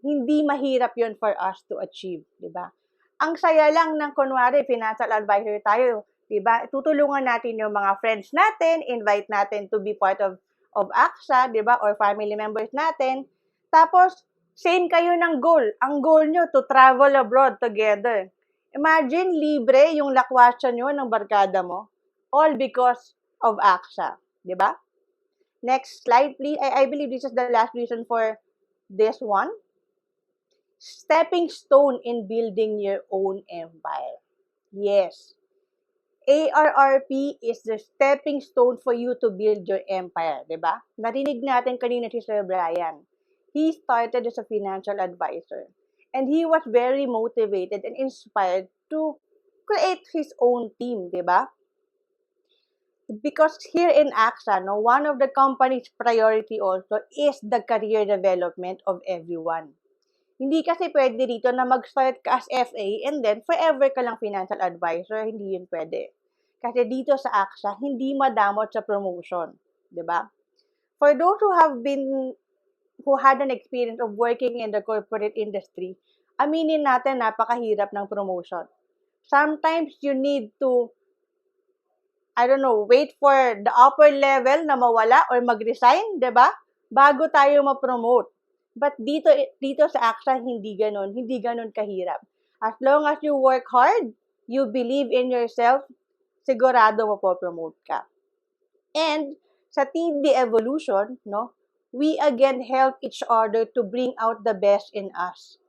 hindi mahirap yon for us to achieve. Diba? Ang saya lang ng kunwari, financial advisor tayo. Diba? Tutulungan natin yung mga friends natin, invite natin to be part of AXA, diba? Or family members natin. Tapos, same kayo ng goal. Ang goal nyo, to travel abroad together. Imagine, libre yung lakwatsa nyo ng barkada mo. All because of AXA. Diba? Next slide, please. I believe this is the last reason for this one. Stepping stone in building your own empire. Yes. ARRP is the stepping stone for you to build your empire. Diba? Narinig natin kanina si Sir Bryan. He started as a financial advisor. And he was very motivated and inspired to create his own team, diba? Because here in AXA, one of the company's priority also is the career development of everyone. Hindi kasi pwede dito na mag-start ka as FA and then forever ka lang financial advisor. Hindi yun pwede. Kasi dito sa AXA, hindi madamot sa promotion, diba? For those who had an experience of working in the corporate industry, aminin natin, napakahirap ng promotion. Sometimes you need to, wait for the upper level na mawala or mag-resign, diba? Bago tayo ma-promote. But dito sa AXA, hindi ganon kahirap. As long as you work hard, you believe in yourself, sigurado mapopromote ka. And sa TD Evolution, we again help each other to bring out the best in us.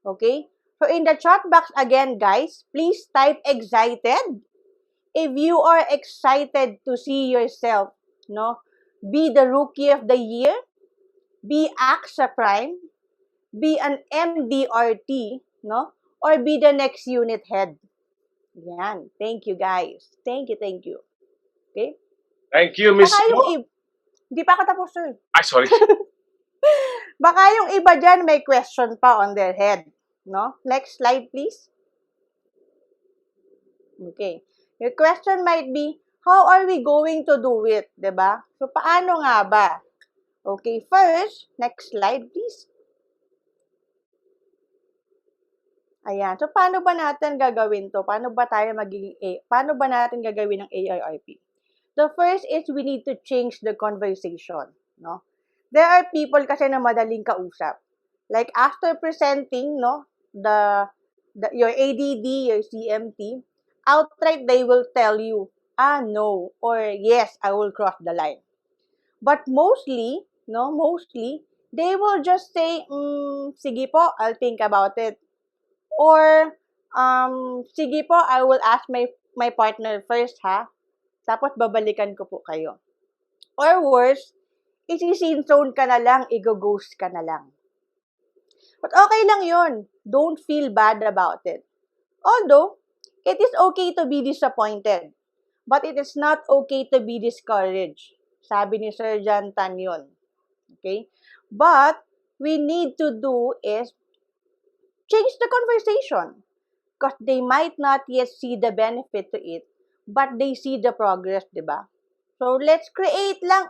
Okay? So in the chat box again, guys, please type excited. If you are excited to see yourself, be the rookie of the year, be AXA Prime, be an MDRT, or be the next unit head. Yan. Thank you, guys. Thank you. Okay? Thank you, Miss Baka Jo. Hindi pa ako tapos, sir. Ay, sorry. Baka yung iba dyan may question pa on their head. Next slide, please. Okay. Your question might be, how are we going to do it? Diba? So, paano nga ba? Okay, first, next slide, please. Ayan. So, paano ba natin gagawin to? Paano ba natin gagawin ng ARRP? The first is we need to change the conversation. There are people kasi na madaling kausap. Like after presenting, your ADD, your CMT, outright they will tell you, no, or yes, I will cross the line. But mostly, they will just say, sige po, I'll think about it. Or, sige po, I will ask my partner first, ha? Tapos babalikan ko po kayo. Or worse, isi-scene zone ka na lang, i-ghost ka na lang. But okay lang yun. Don't feel bad about it. Although, it is okay to be disappointed. But it is not okay to be discouraged. Sabi ni Sir Jan Tan yun. Okay? But, we need to do is change the conversation. Because they might not yet see the benefit to it, but they see the progress, diba? So, let's create lang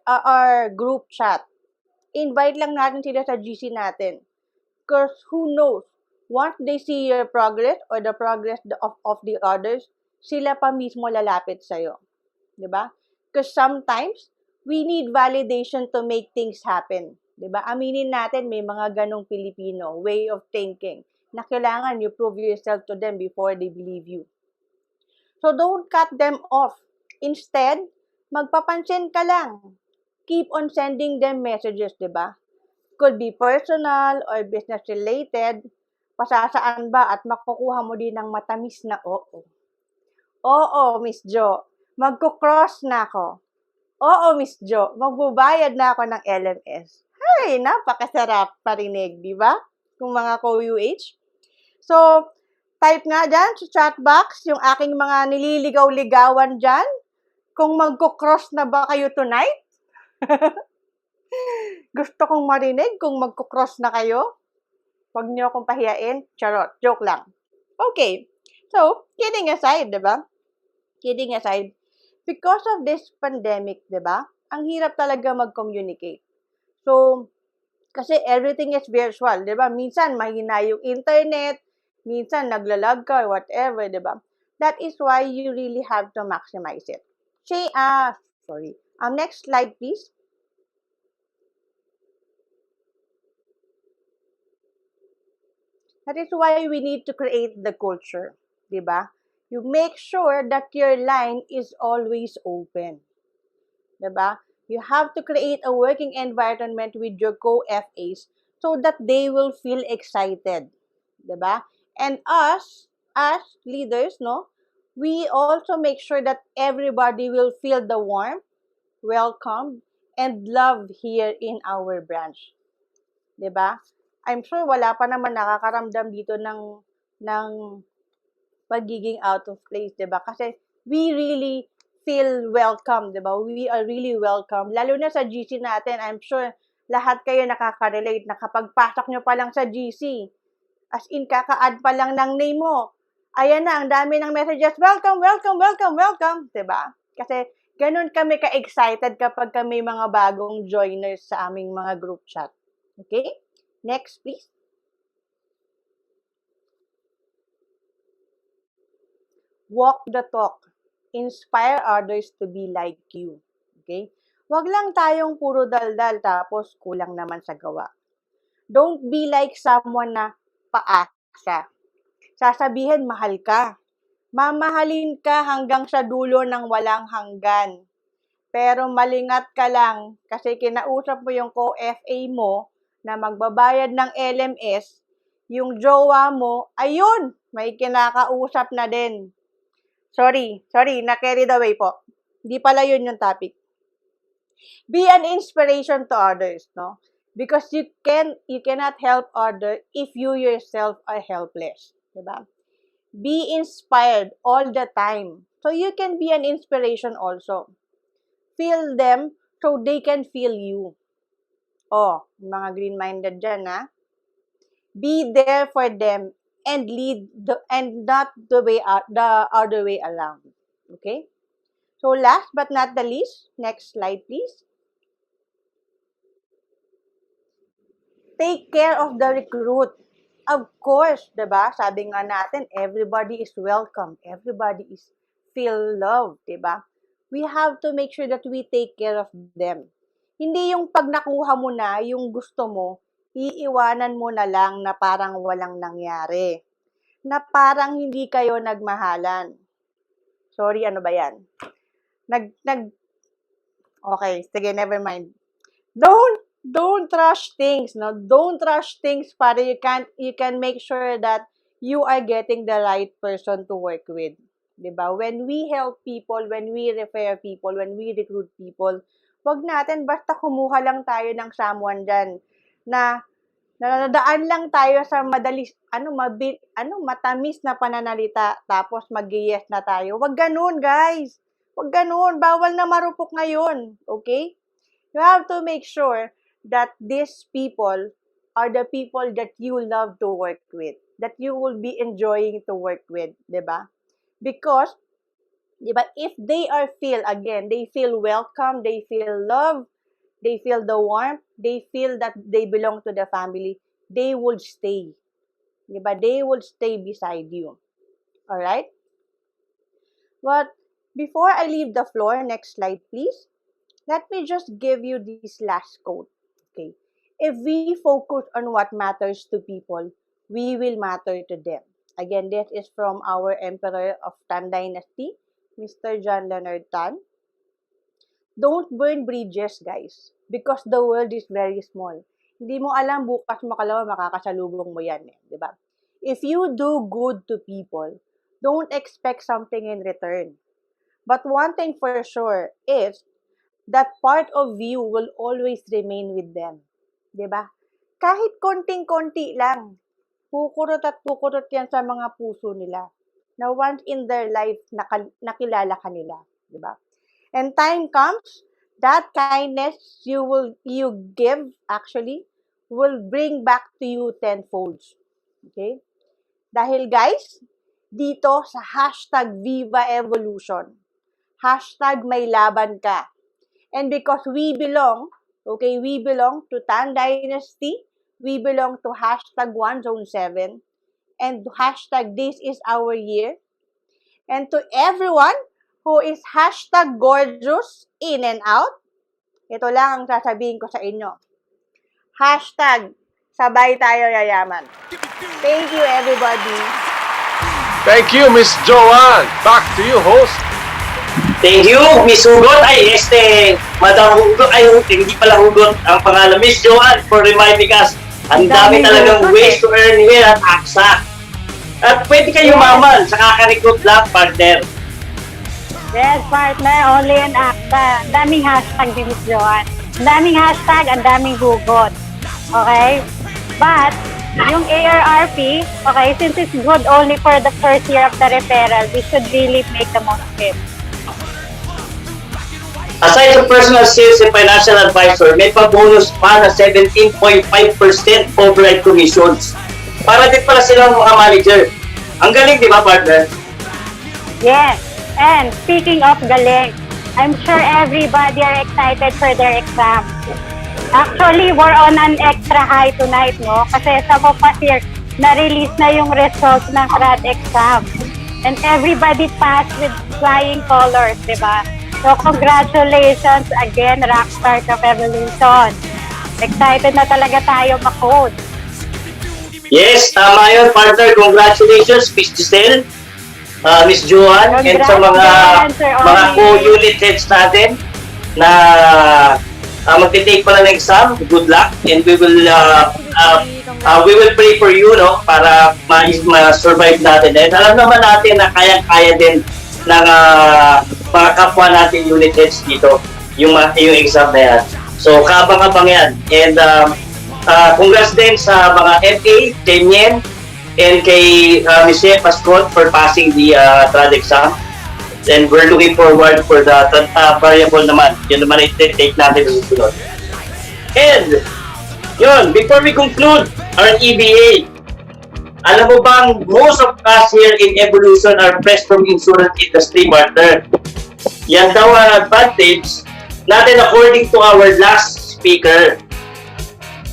our group chat. Invite lang natin sila sa GC natin. Because who knows, once they see your progress or the progress of the others, sila pa mismo lalapit sa'yo. Diba? Because sometimes, we need validation to make things happen. Diba? Aminin natin, may mga ganong Pilipino way of thinking na kailangan you prove yourself to them before they believe you. So, don't cut them off. Instead, magpapansin ka lang. Keep on sending them messages, diba? Could be personal or business-related. Pasasaan ba at makukuha mo din ng matamis na oo. Oo, Miss Jo. Magkukross na ako. Oo, Miss Jo. Magbubayad na ako ng LMS. Ay, napakasarap parinig, diba? Kung mga co-UH. So, type nga dyan sa chat box yung aking mga nililigaw-ligawan dyan. Kung magkukross na ba kayo tonight? Gusto kong marinig kung magkukross na kayo. Huwag niyo akong pahiyain. Charot. Joke lang. Okay. So, kidding aside, diba? kidding aside, because of this pandemic, di ba? Ang hirap talaga mag-communicate. So, kasi everything is virtual, di ba? Minsan, mahina yung internet, minsan, naglalag ka or whatever, di ba? That is why you really have to maximize it. Sorry. Next slide, please. That is why we need to create the culture, di ba? You make sure that your line is always open, di ba? You have to create a working environment with your co-FAs so that they will feel excited, di ba? And us, as leaders, no, we also make sure that everybody will feel the warmth, welcome, and love here in our branch. 'Di ba? I'm sure wala pa naman nakakaramdam dito ng pagiging out of place, 'di ba? Kasi we really feel welcome, 'di ba? We are really welcome. Lalo na sa GC natin, I'm sure lahat kayo nakaka-relate na kapag pasok nyo pa lang sa GC, as in kaka-add pa lang ng name mo, ayan na, ang dami ng messages, welcome, welcome, welcome, welcome, 'di ba? Kasi ganun kami ka-excited kapag kami mga bagong joiners sa aming mga group chat. Okay? Next, please. Walk the talk. Inspire others to be like you. Okay? Wag lang tayong puro daldal tapos kulang naman sa gawa. Don't be like someone na paasa. Sasabihin mahal ka. Mamahalin ka hanggang sa dulo ng walang hanggan. Pero malingat ka lang kasi kinausap mo yung co-FA mo na magbabayad ng LMS, yung jowa mo, ayun, may kinakausap na din. Sorry, na-carried away po. Hindi pala yun yung topic. Be an inspiration to others, no? Because you cannot help others if you yourself are helpless, diba? Be inspired all the time. So you can be an inspiration also. Feel them so they can feel you. Oh, mga green-minded dyan, ha? Be there for them and not the other way around. Okay? So last but not the least, next slide please. Take care of the recruit. Of course, 'di ba? Sabi nga natin, everybody is welcome. Everybody is feel loved, 'di ba? We have to make sure that we take care of them. Hindi yung pag nakuha mo na yung gusto mo, iiwanan mo na lang na parang walang nangyari. Na parang hindi kayo nagmahalan. Sorry, ano ba yan? Okay, sige, never mind. Don't rush things, no? Don't rush things para you can make sure that you are getting the right person to work with. 'Di ba? When we help people, when we refer people, when we recruit people, wag natin basta kumuha lang tayo ng someone dyan na nadaan lang tayo sa matamis na pananalita tapos mag-yes na tayo. Wag ganun, guys. Wag ganun. Bawal na marupok ngayon. Okay? You have to make sure that these people are the people that you love to work with, that you will be enjoying to work with, 'di ba? Because, 'di ba, if they feel welcome, they feel love, they feel the warmth, they feel that they belong to the family, they would stay. 'Di ba? They would stay beside you. All right? But before I leave the floor, next slide please. Let me just give you this last quote. Okay. If we focus on what matters to people, we will matter to them. Again, this is from our Emperor of Tan Dynasty, Mr. John Leonard Tan. Don't burn bridges, guys, because the world is very small. Hindi mo alam bukas makalawa makakasalubong mo yan, di ba? If you do good to people, don't expect something in return. But one thing for sure is that part of you will always remain with them. 'Di ba? Kahit konting-konti lang, pukurot at pukurot yan sa mga puso nila na once in their life nakilala ka nila. 'Di ba? And time comes, that kindness you give actually will bring back to you tenfold. Okay? Dahil guys, dito sa hashtag Viva Evolution. Hashtag may laban ka. And because we belong, okay, we belong to Tan Dynasty, we belong to hashtag 1Zone7, and hashtag this is our year. And to everyone who is hashtag gorgeous in and out, ito lang ang sasabihin ko sa inyo. Hashtag sabay tayo yayaman. Thank you, everybody. Thank you, Miss Joane. Back to you, host. Thank you, Miss Hugot. Ay, Madam Hugot. Ay, hindi pala Hugot ang pangalan. Miss Joane, for reminding us. Ang dami talagang ways to earn here at AXA. At pwede kayo maman sa kaka-recruit lang, partner. Yes, partner, only in AXA. Ang daming hashtag din, Miss Joane. Ang daming hashtag, ang daming hugot. Okay? But, yung ARRP, okay, since it's good only for the first year of the referral, we should really make the most of it. Aside from personal sales and financial advisor, may pa-bonus pa na 17.5% override commissions. Para din pala silang mga manager. Ang galing, di ba, partner? Yes. And speaking of galing, I'm sure everybody are excited for their exam. Actually, we're on an extra high tonight, no? Kasi sa of us here, na-release na yung results ng CRAD exam. And everybody passed with flying colors, di ba? So, congratulations again, Rockstar of Evolution. Excited na talaga tayo ma-code. Yes, tama yun, partner. Congratulations, Miss Gicel, Miss Joane, and sa mga co-unit heads natin na magte-take pala ng exam. Good luck, and we will pray for you, no, para ma-survive natin. And alam naman natin na kaya-kaya din ng mga kapwa natin unit heads dito yung exam na yan. So, kabang-kabang yan. And congrats din sa mga FA, Kenyen, and kay Ms. Jen Pascual for passing the TRAD exam. And we're looking forward for the variable naman. Yun naman i-take natin sa susunod. And, yun, before we conclude our EBA, alam mo bang most of us here in Evolution are fresh from insurance industry, partner? Yan daw ang advantage natin according to our last speaker.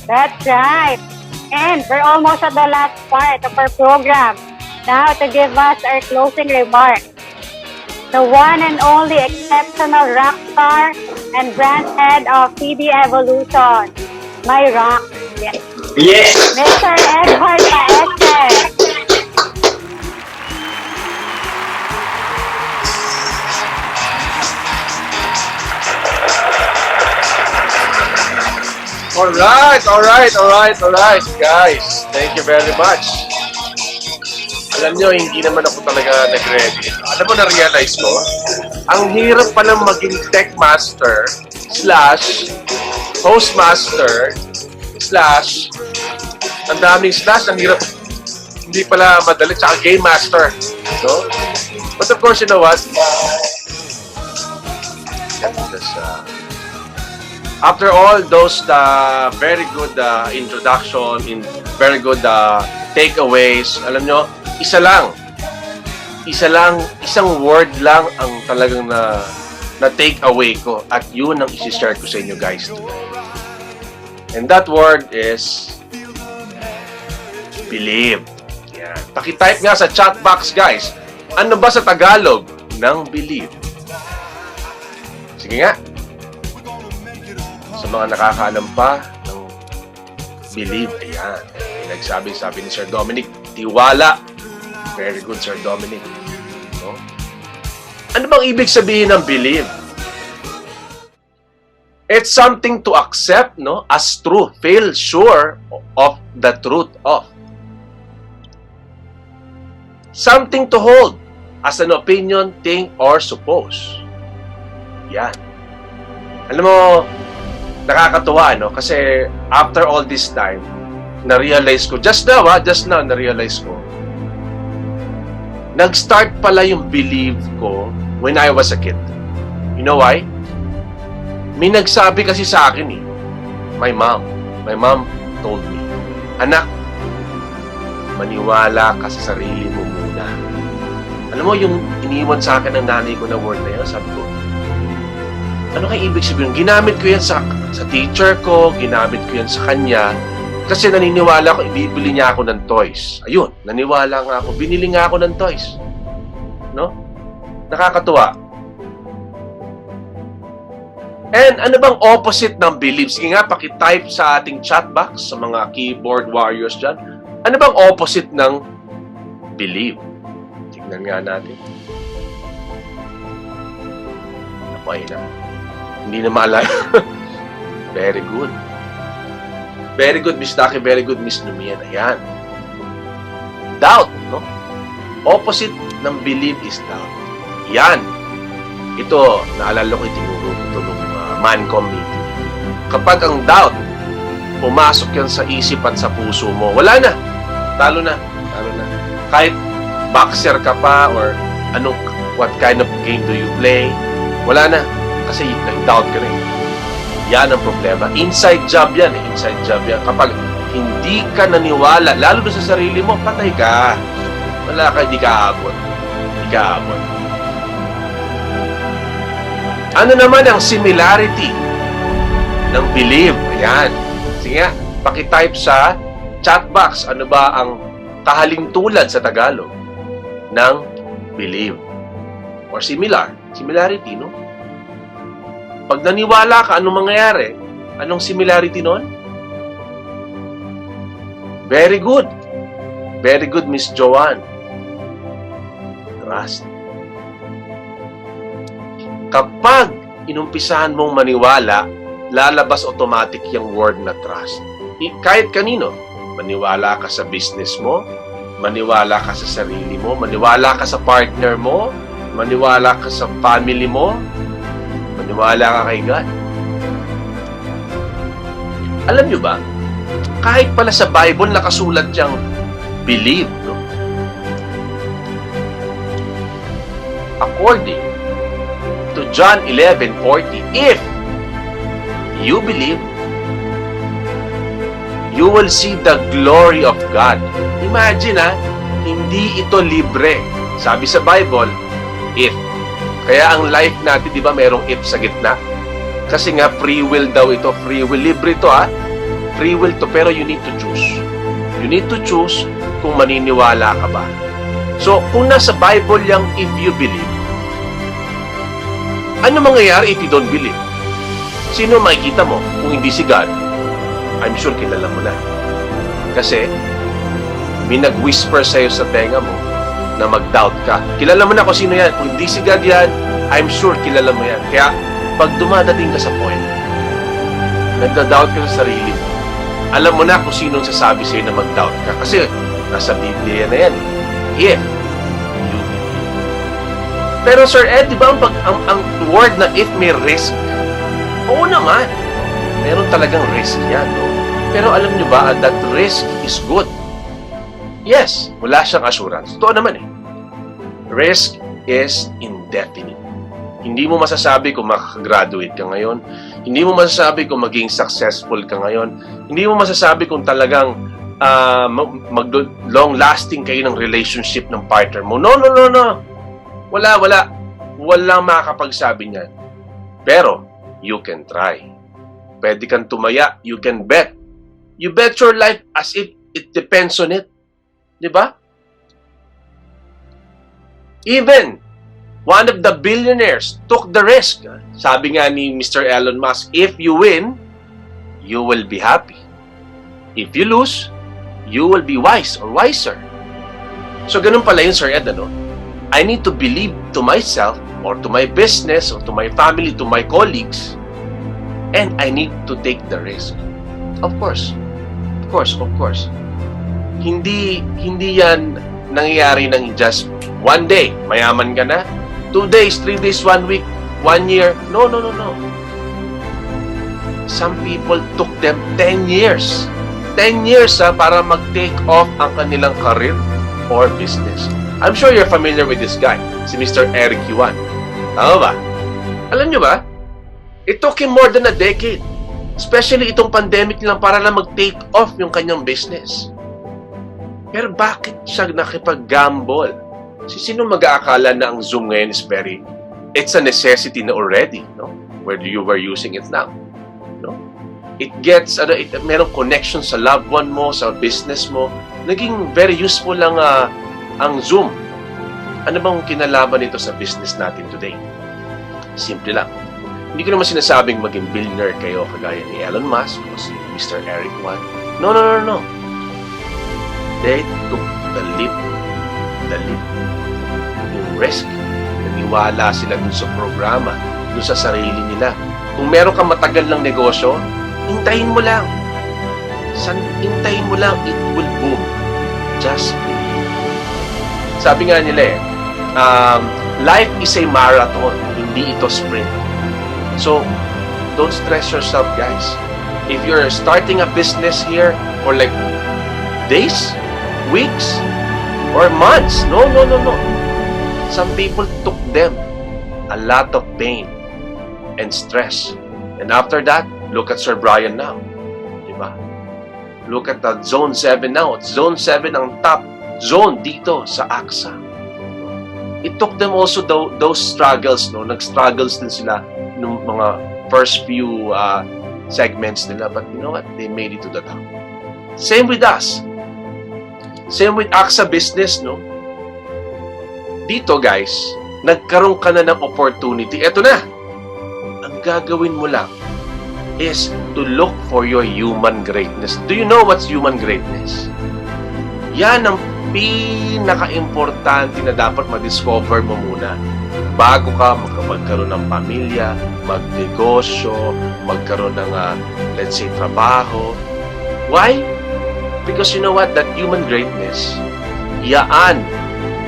That's right. And we're almost at the last part of our program. Now, to give us our closing remarks, the one and only exceptional rock star and brand head of TD Evolution, my rock. Yes. Yes. Mr. Edward Paeste. Alright, guys. Thank you very much. Alam nyo, hindi naman ako talaga nag-ready. Alam mo, na-realize ko, ang hirap palang maging tech master / hostmaster / ang daming / ang hirap, hindi pala madali, tsaka game master. No? But of course, you know what? After all those very good introduction, very good takeaways, alam nyo, isang word lang ang talagang na take away ko, at yun ang isi-share ko sa inyo guys. And that word is believe. Yan. Paki-type nga sa chat box, guys. Ano ba sa Tagalog ng believe? Sige nga. Sa mga nakakaalam pa ng believe, ayan. Sabi ni Sir Dominic, tiwala. Very good, Sir Dominic. No? Ano bang ibig sabihin ng believe? It's something to accept, no, as true. Feel sure of the truth of. Something to hold as an opinion, think, or suppose. Yan. Alam mo, nakakatuwa, no? Kasi after all this time, na-realize ko, just now, na-realize ko, nag-start pala yung believe ko when I was a kid. You know why? May nagsabi kasi sa akin my mom told me, anak, maniwala ka sa sarili mo muna. Alam mo, yung iniwan sa akin ng nanay ko na word na yan, sabi ko, ano kaya ibig sabihin? Ginamit ko yan sa teacher ko, ginamit ko yan sa kanya, kasi naniniwala ko, ibibili niya ako ng toys. Ayun, naniwala nga ako, binili nga ako ng toys. No? Nakakatuwa. And ano bang opposite ng believe? Sige nga, pakitype sa ating chat box, sa mga keyboard warriors dyan. Ano bang opposite ng believe? Tignan nga natin. Okay na. Hindi na maalala. Very good. Very good, Miss Duckee. Very good, Miss Lumian. Ayan. Doubt, no? Opposite ng believe is doubt. Yan. Ito, naalala ko itinuro ito nung man-com meeting. Kapag ang doubt, pumasok yan sa isip at sa puso mo, wala na. Talo na. Talo na. Kahit boxer ka pa or what kind of game do you play, wala na. Kasi nag-doubt ka rin. Yan ang problema. Inside job yan eh. Inside job yan. Kapag hindi ka naniwala, lalo sa sarili mo, patay ka. Wala ka, hindi ka aabot. Hindi ka aabot. Ano naman ang similarity ng believe? Ayan. Sige nga, pakitype sa chat box. Ano ba ang kahalintulad sa Tagalog ng believe? Or similar. Similarity, no? Pag naniwala ka, anong mangyayari? Anong similarity nun? Very good. Very good, Miss Joane. Trust. Kapag inumpisahan mong maniwala, lalabas automatic yung word na trust. Kahit kanino. Maniwala ka sa business mo, maniwala ka sa sarili mo, maniwala ka sa partner mo, maniwala ka sa family mo, maniwala ka kay God. Alam nyo ba, kahit pala sa Bible nakasulat yung believe, no? According to John 11:40, if you believe, you will see the glory of God. Imagine hindi ito libre. Sabi sa Bible, if. Kaya ang life natin, di ba, merong if sa gitna? Kasi nga, free will daw ito. Free will. Libre ito, Free will to, pero you need to choose. You need to choose kung maniniwala ka ba. So, kung nasa Bible yung if you believe, ano mangyayari if you don't believe? Sino makikita mo kung hindi si God? I'm sure kilala mo na. Kasi, may nag-whisper sa'yo sa tenga mo na mag-doubt ka. Kilala mo na kung sino yan. Kung hindi si God yan, I'm sure kilala mo yan. Kaya, pag dumadating ka sa point, nagda-doubt ka sa sarili mo, alam mo na kung sino sasabi sa'yo na mag-doubt ka. Kasi, nasa Biblia na yan. If you believe. Pero Sir Ed, di ba ang word na if may risk? Oo naman. Meron talagang risk yan, no? Pero alam nyo ba, that risk is good. Yes, wala siyang assurance. Totoo naman eh. Risk is indefinite. Hindi mo masasabi kung makakagraduate ka ngayon. Hindi mo masasabi kung maging successful ka ngayon. Hindi mo masasabi kung talagang long-lasting kayo ng relationship ng partner mo. No. Wala. Walang makakapagsabi niyan. Pero, you can try. Pwede kang tumaya. You can bet. You bet your life as if it depends on it. Diba? Even one of the billionaires took the risk. Sabi nga ni Mr. Elon Musk, if you win, you will be happy. If you lose, you will be wise or wiser. So ganun pala yun, Sir Ed, ano? I need to believe to myself or to my business or to my family, to my colleagues, and I need to take the risk. Of course. Hindi yan nangyayari ng just one day. Mayaman ka na. 2 days, 3 days, 1 week, 1 year. No. Some people took them 10 years. 10 years para mag-take off ang kanilang career or business. I'm sure you're familiar with this guy, si Mr. Eric Yuan. Tama ba? Alam nyo ba? It took him more than a decade. Especially itong pandemic lang para lang mag-take off yung kanyang business. Pero bakit siya nakipag-gamble? Sino mag-aakala na ang Zoom ngayon is it's a necessity na already, no? Whether you were using it now, no? It gets, merong connection sa loved one mo, sa business mo. Naging very useful lang ang Zoom. Ano bang kinalaman nito sa business natin today? Simple lang. Hindi ko naman sinasabing maging billionaire kayo kagaya ni Elon Musk o si Mr. Eric Wan. No. They took the leap. Yung risk. Naniwala sila dun sa programa, dun sa sarili nila. Kung meron kang matagal ng negosyo, hintayin mo lang. Hintayin mo lang, it will boom. Just believe. Sabi nga nila life is a marathon, hindi ito sprint. So, don't stress yourself, guys. If you're starting a business here for like days, weeks, or months, no. Some people took them a lot of pain and stress. And after that, look at Sir Bryan now. Diba? Look at the Zone 7 now. Zone 7 ang top zone dito sa AXA. It took them also those struggles, no? Nag-struggles din sila nung mga first few segments nila. But you know what? They made it to the top. Same with us. Same with AXA business, no? Dito, guys, nagkaroon ka na ng opportunity. Eto na. Ang gagawin mo lang is to look for your human greatness. Do you know what's human greatness? Yan ang pinaka-importante na dapat ma-discover mo muna bago ka magkaroon ng pamilya, magnegosyo, magkaroon ng, let's say, trabaho. Why? Because you know what? That human greatness, yaan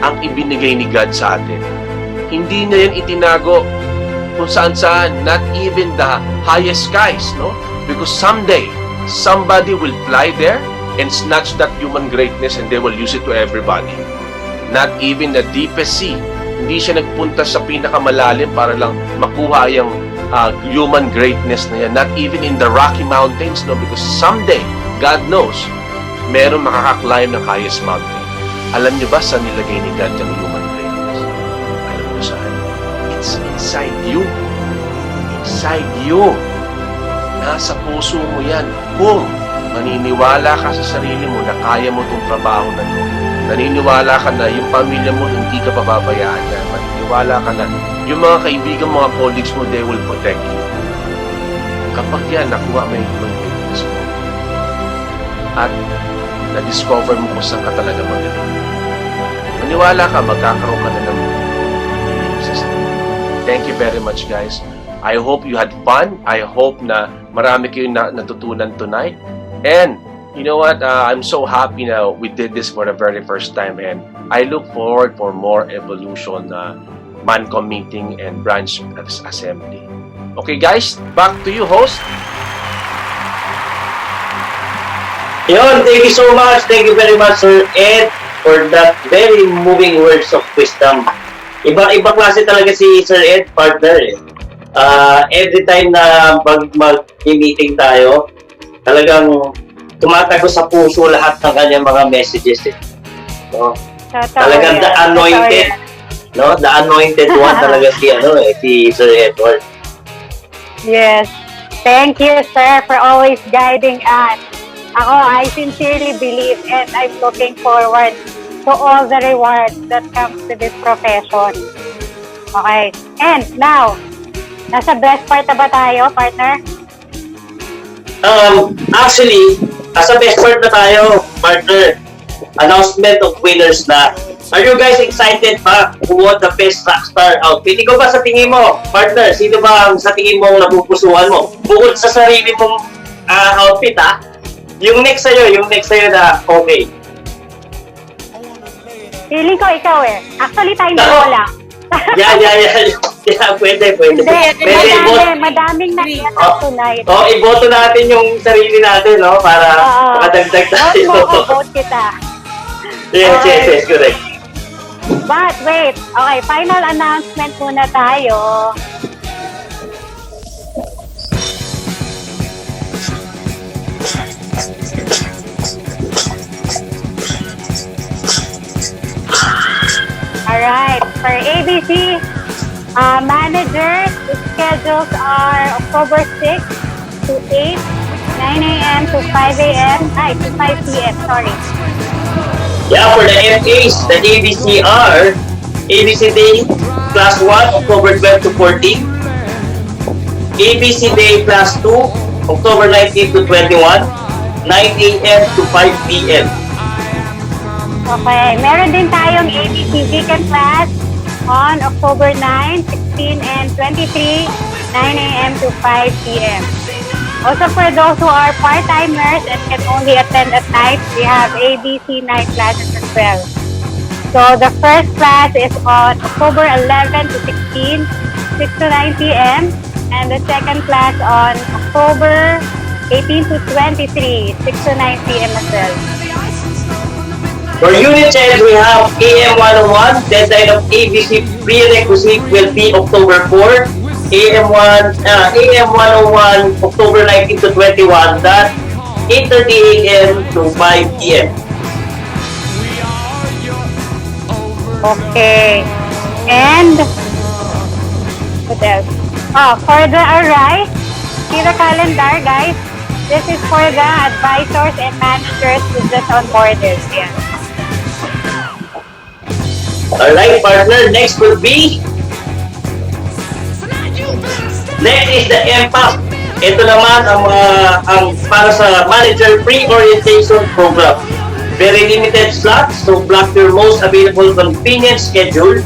ang ibinigay ni God sa atin. Hindi na yan itinago kung saan-saan, not even the highest skies, no? Because someday, somebody will fly there and snatch that human greatness and they will use it to everybody. Not even the deepest sea. Hindi siya nagpunta sa pinakamalalim para lang makuha yung human greatness na yan. Not even in the Rocky Mountains, no? Because someday, God knows, meron makaka-climb ng highest mountain. Alam niyo ba saan nilagay ni God yung human greatness? Alam niyo saan? It's inside you. Inside you. Nasa puso mo yan. Kung maniniwala ka sa sarili mo na kaya mo itong trabaho na ito, naniniwala ka na yung pamilya mo hindi ka pababayaan na, maniniwala ka na yung mga kaibigan, mga colleagues mo, they will protect you. Kapag yan, nakuha mo yung human greatness mo at na-discover mo kung saan ka talaga magaling, maniwala ka, magkakaroon ka na ng system. Thank you very much, guys. I hope you had fun. I hope na marami kayong natutunan tonight. And you know what? I'm so happy now we did this for the very first time, and I look forward for more evolution Mancom meeting and branch assembly. Okay, guys, back to you, host. Yon, thank you so much. Thank you very much, Sir Ed, for that very moving words of wisdom. Iba klase talaga si Sir Ed, partner. Every time na mag-meeting tayo, talagang tumatago sa puso lahat ng kanyang mga messages. No? Talagang the anointed, no? The anointed one talaga si Sir Edward. Yes. Thank you, sir, for always guiding us. I sincerely believe and I'm looking forward to all the rewards that comes to this profession. Okay. And now, nasa best part na ba tayo, partner? Actually, nasa best part na tayo, partner. Announcement of winners na. Are you guys excited pa who won the best rockstar outfit? Ikaw ba sa tingin mo, partner, sino ba ang sa tingin mo napupusuan mo? Bukod sa sarili mong outfit, yung next sa'yo na okay. Feeling ko ikaw eh. Actually, tayo na lang. Yeah, pwede. Madaming nakita tonight. Iboto natin yung sarili natin, no? Para makadagdag tayo. Vote kita. Yes, correct. But wait, okay, final announcement muna tayo. Managers, schedules are October 6 to 8, 9 a.m. to 5 a.m. To 5 p.m. Sorry. Yeah, for the FAs, the ABCR, ABC Day Class 1, October 12 to 14. ABC Day Class 2, October 19 to 21, 9 a.m. to 5 p.m. Okay. Meron din tayong ABC Weekend Class on October 9, 16, and 23, 9 a.m. to 5 p.m. Also, for those who are part-timers and can only attend at night, we have ABC night classes as well. So, the first class is on October 11 to 16, 6 to 9 p.m. And the second class on October 18 to 23, 6 to 9 p.m. as well. For unit change, we have AM 101. Deadline of ABC prerequisite will be October 4. AM 101, October 19 to 21. That's 8:30 a.m. to 5 p.m. Okay. And what else? For the ARRP, see the calendar, guys. This is for the advisors and managers who just onboarded. Yeah. Alright, partner. Next will be... Next is the MPAP. Ito naman ang para sa manager pre-orientation program. Very limited slots, so block your most available convenient schedule.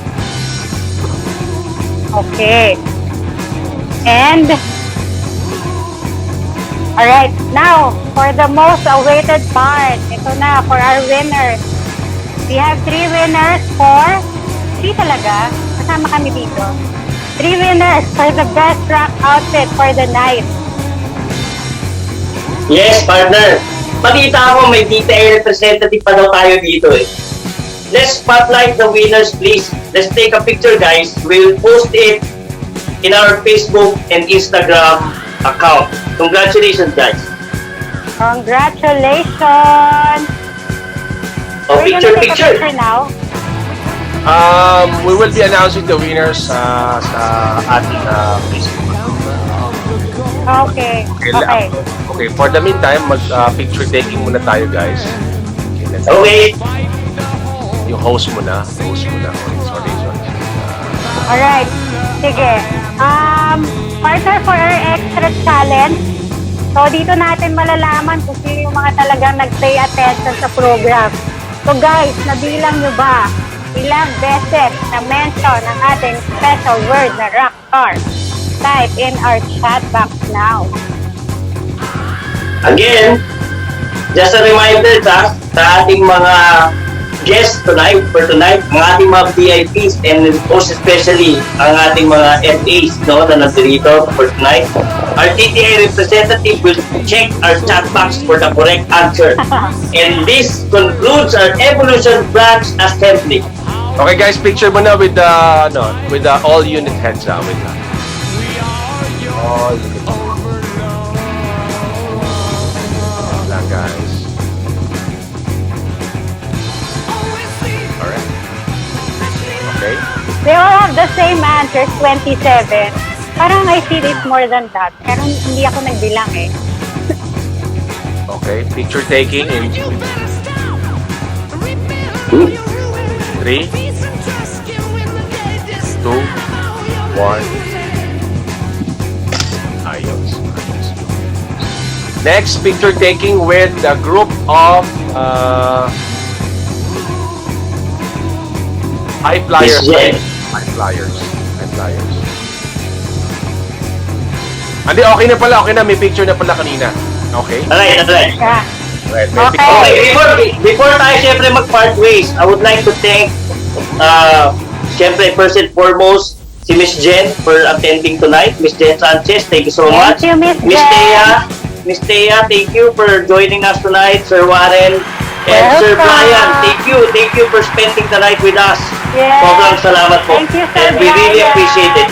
Okay. And alright, now for the most awaited part. Ito na for our winners. We have 3 winners for 3 talaga. Kasama kami dito. 3 winners for the best rock outfit for the night. Yes, partner. Makita ko may detail representative pa daw tayo dito eh. Let's spotlight the winners, please. Let's take a picture, guys. We'll post it in our Facebook and Instagram account. Congratulations, guys. Congratulations! Oh, We're gonna take a picture. picture now. We will be announcing the winners sa ating Facebook. Okay. Okay. Okay, for the meantime, mag-picture taking muna tayo, guys. Okay. Yung host muna. Sorry. Alright. Sige. Partner for our extra challenge. So, dito natin malalaman kung sino yung mga talagang nag-pay attention sa program. So, guys, nabilang nyo ba ilang beses na mention ng ating special word na rockstar? Type in our chat box now. Again, just a reminder sa ating mga guests tonight, mga ating mga VIPs, and most especially ang ating mga FAs na nandito for tonight. Our TTA representative will check our chat box for the correct answer. And this concludes our Evolution Branch Assembly. Okay, guys, picture mo na with the all unit heads with the all unit heads. Lang, guys. Alright. Okay. They all have the same answer, 27. Parang I feel it's more than that. Pero hindi ako nagbilang eh. Okay, picture taking in 3, 2, 1. Ayos. Next, picture taking with a group of high flyers. High flyers. Hindi, okay na pala. Okay na. May picture na pala kanina. Okay? Alright. Yeah. Right, may picture. Okay, before tayo syempre mag-part ways, I would like to thank syempre first and foremost si Ms. Jen for attending tonight. Ms. Jen Sanchez, thank you so much. Thank you, Ms. Jen. Ms. Thea, thank you for joining us tonight. Sir Warren and Sir Bryan, thank you for spending the night with us. Yes. Sobrang salamat po. Thank you, Sir And we really Bryan. appreciate it.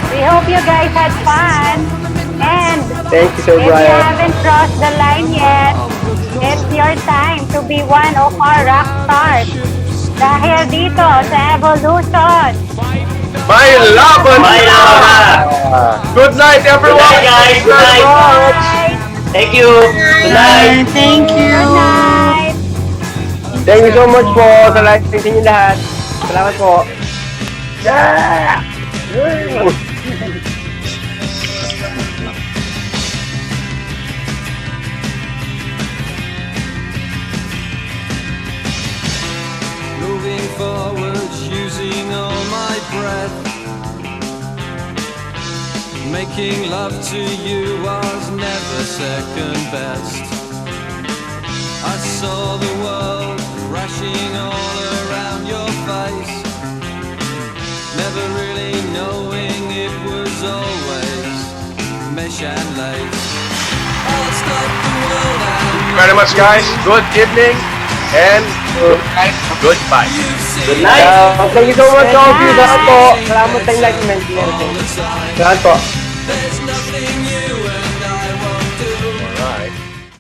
We hope you guys had fun. And Thank you, Sir if you Bryan. haven't crossed the line yet, it's your time to be one of our rock stars. Dahil dito sa Evolution, May laban May na! laban. Good night, everyone! Good night, guys. Good night. Thank you. Good night. Thank you. Good night! Thank you so much po sa live sa inyo lahat. Salamat po. Yeah! Moving forward, using all my breath. Making love to you was never second best. I saw the world crashing all around your face, never really knowing it was always mesh and lace. I'll stop the world and Thank you very much, guys. Good evening and good night. Goodbye. Good night. Thank you so much all of you. Salamat po. Salamat sa enlightenment. Salamat po.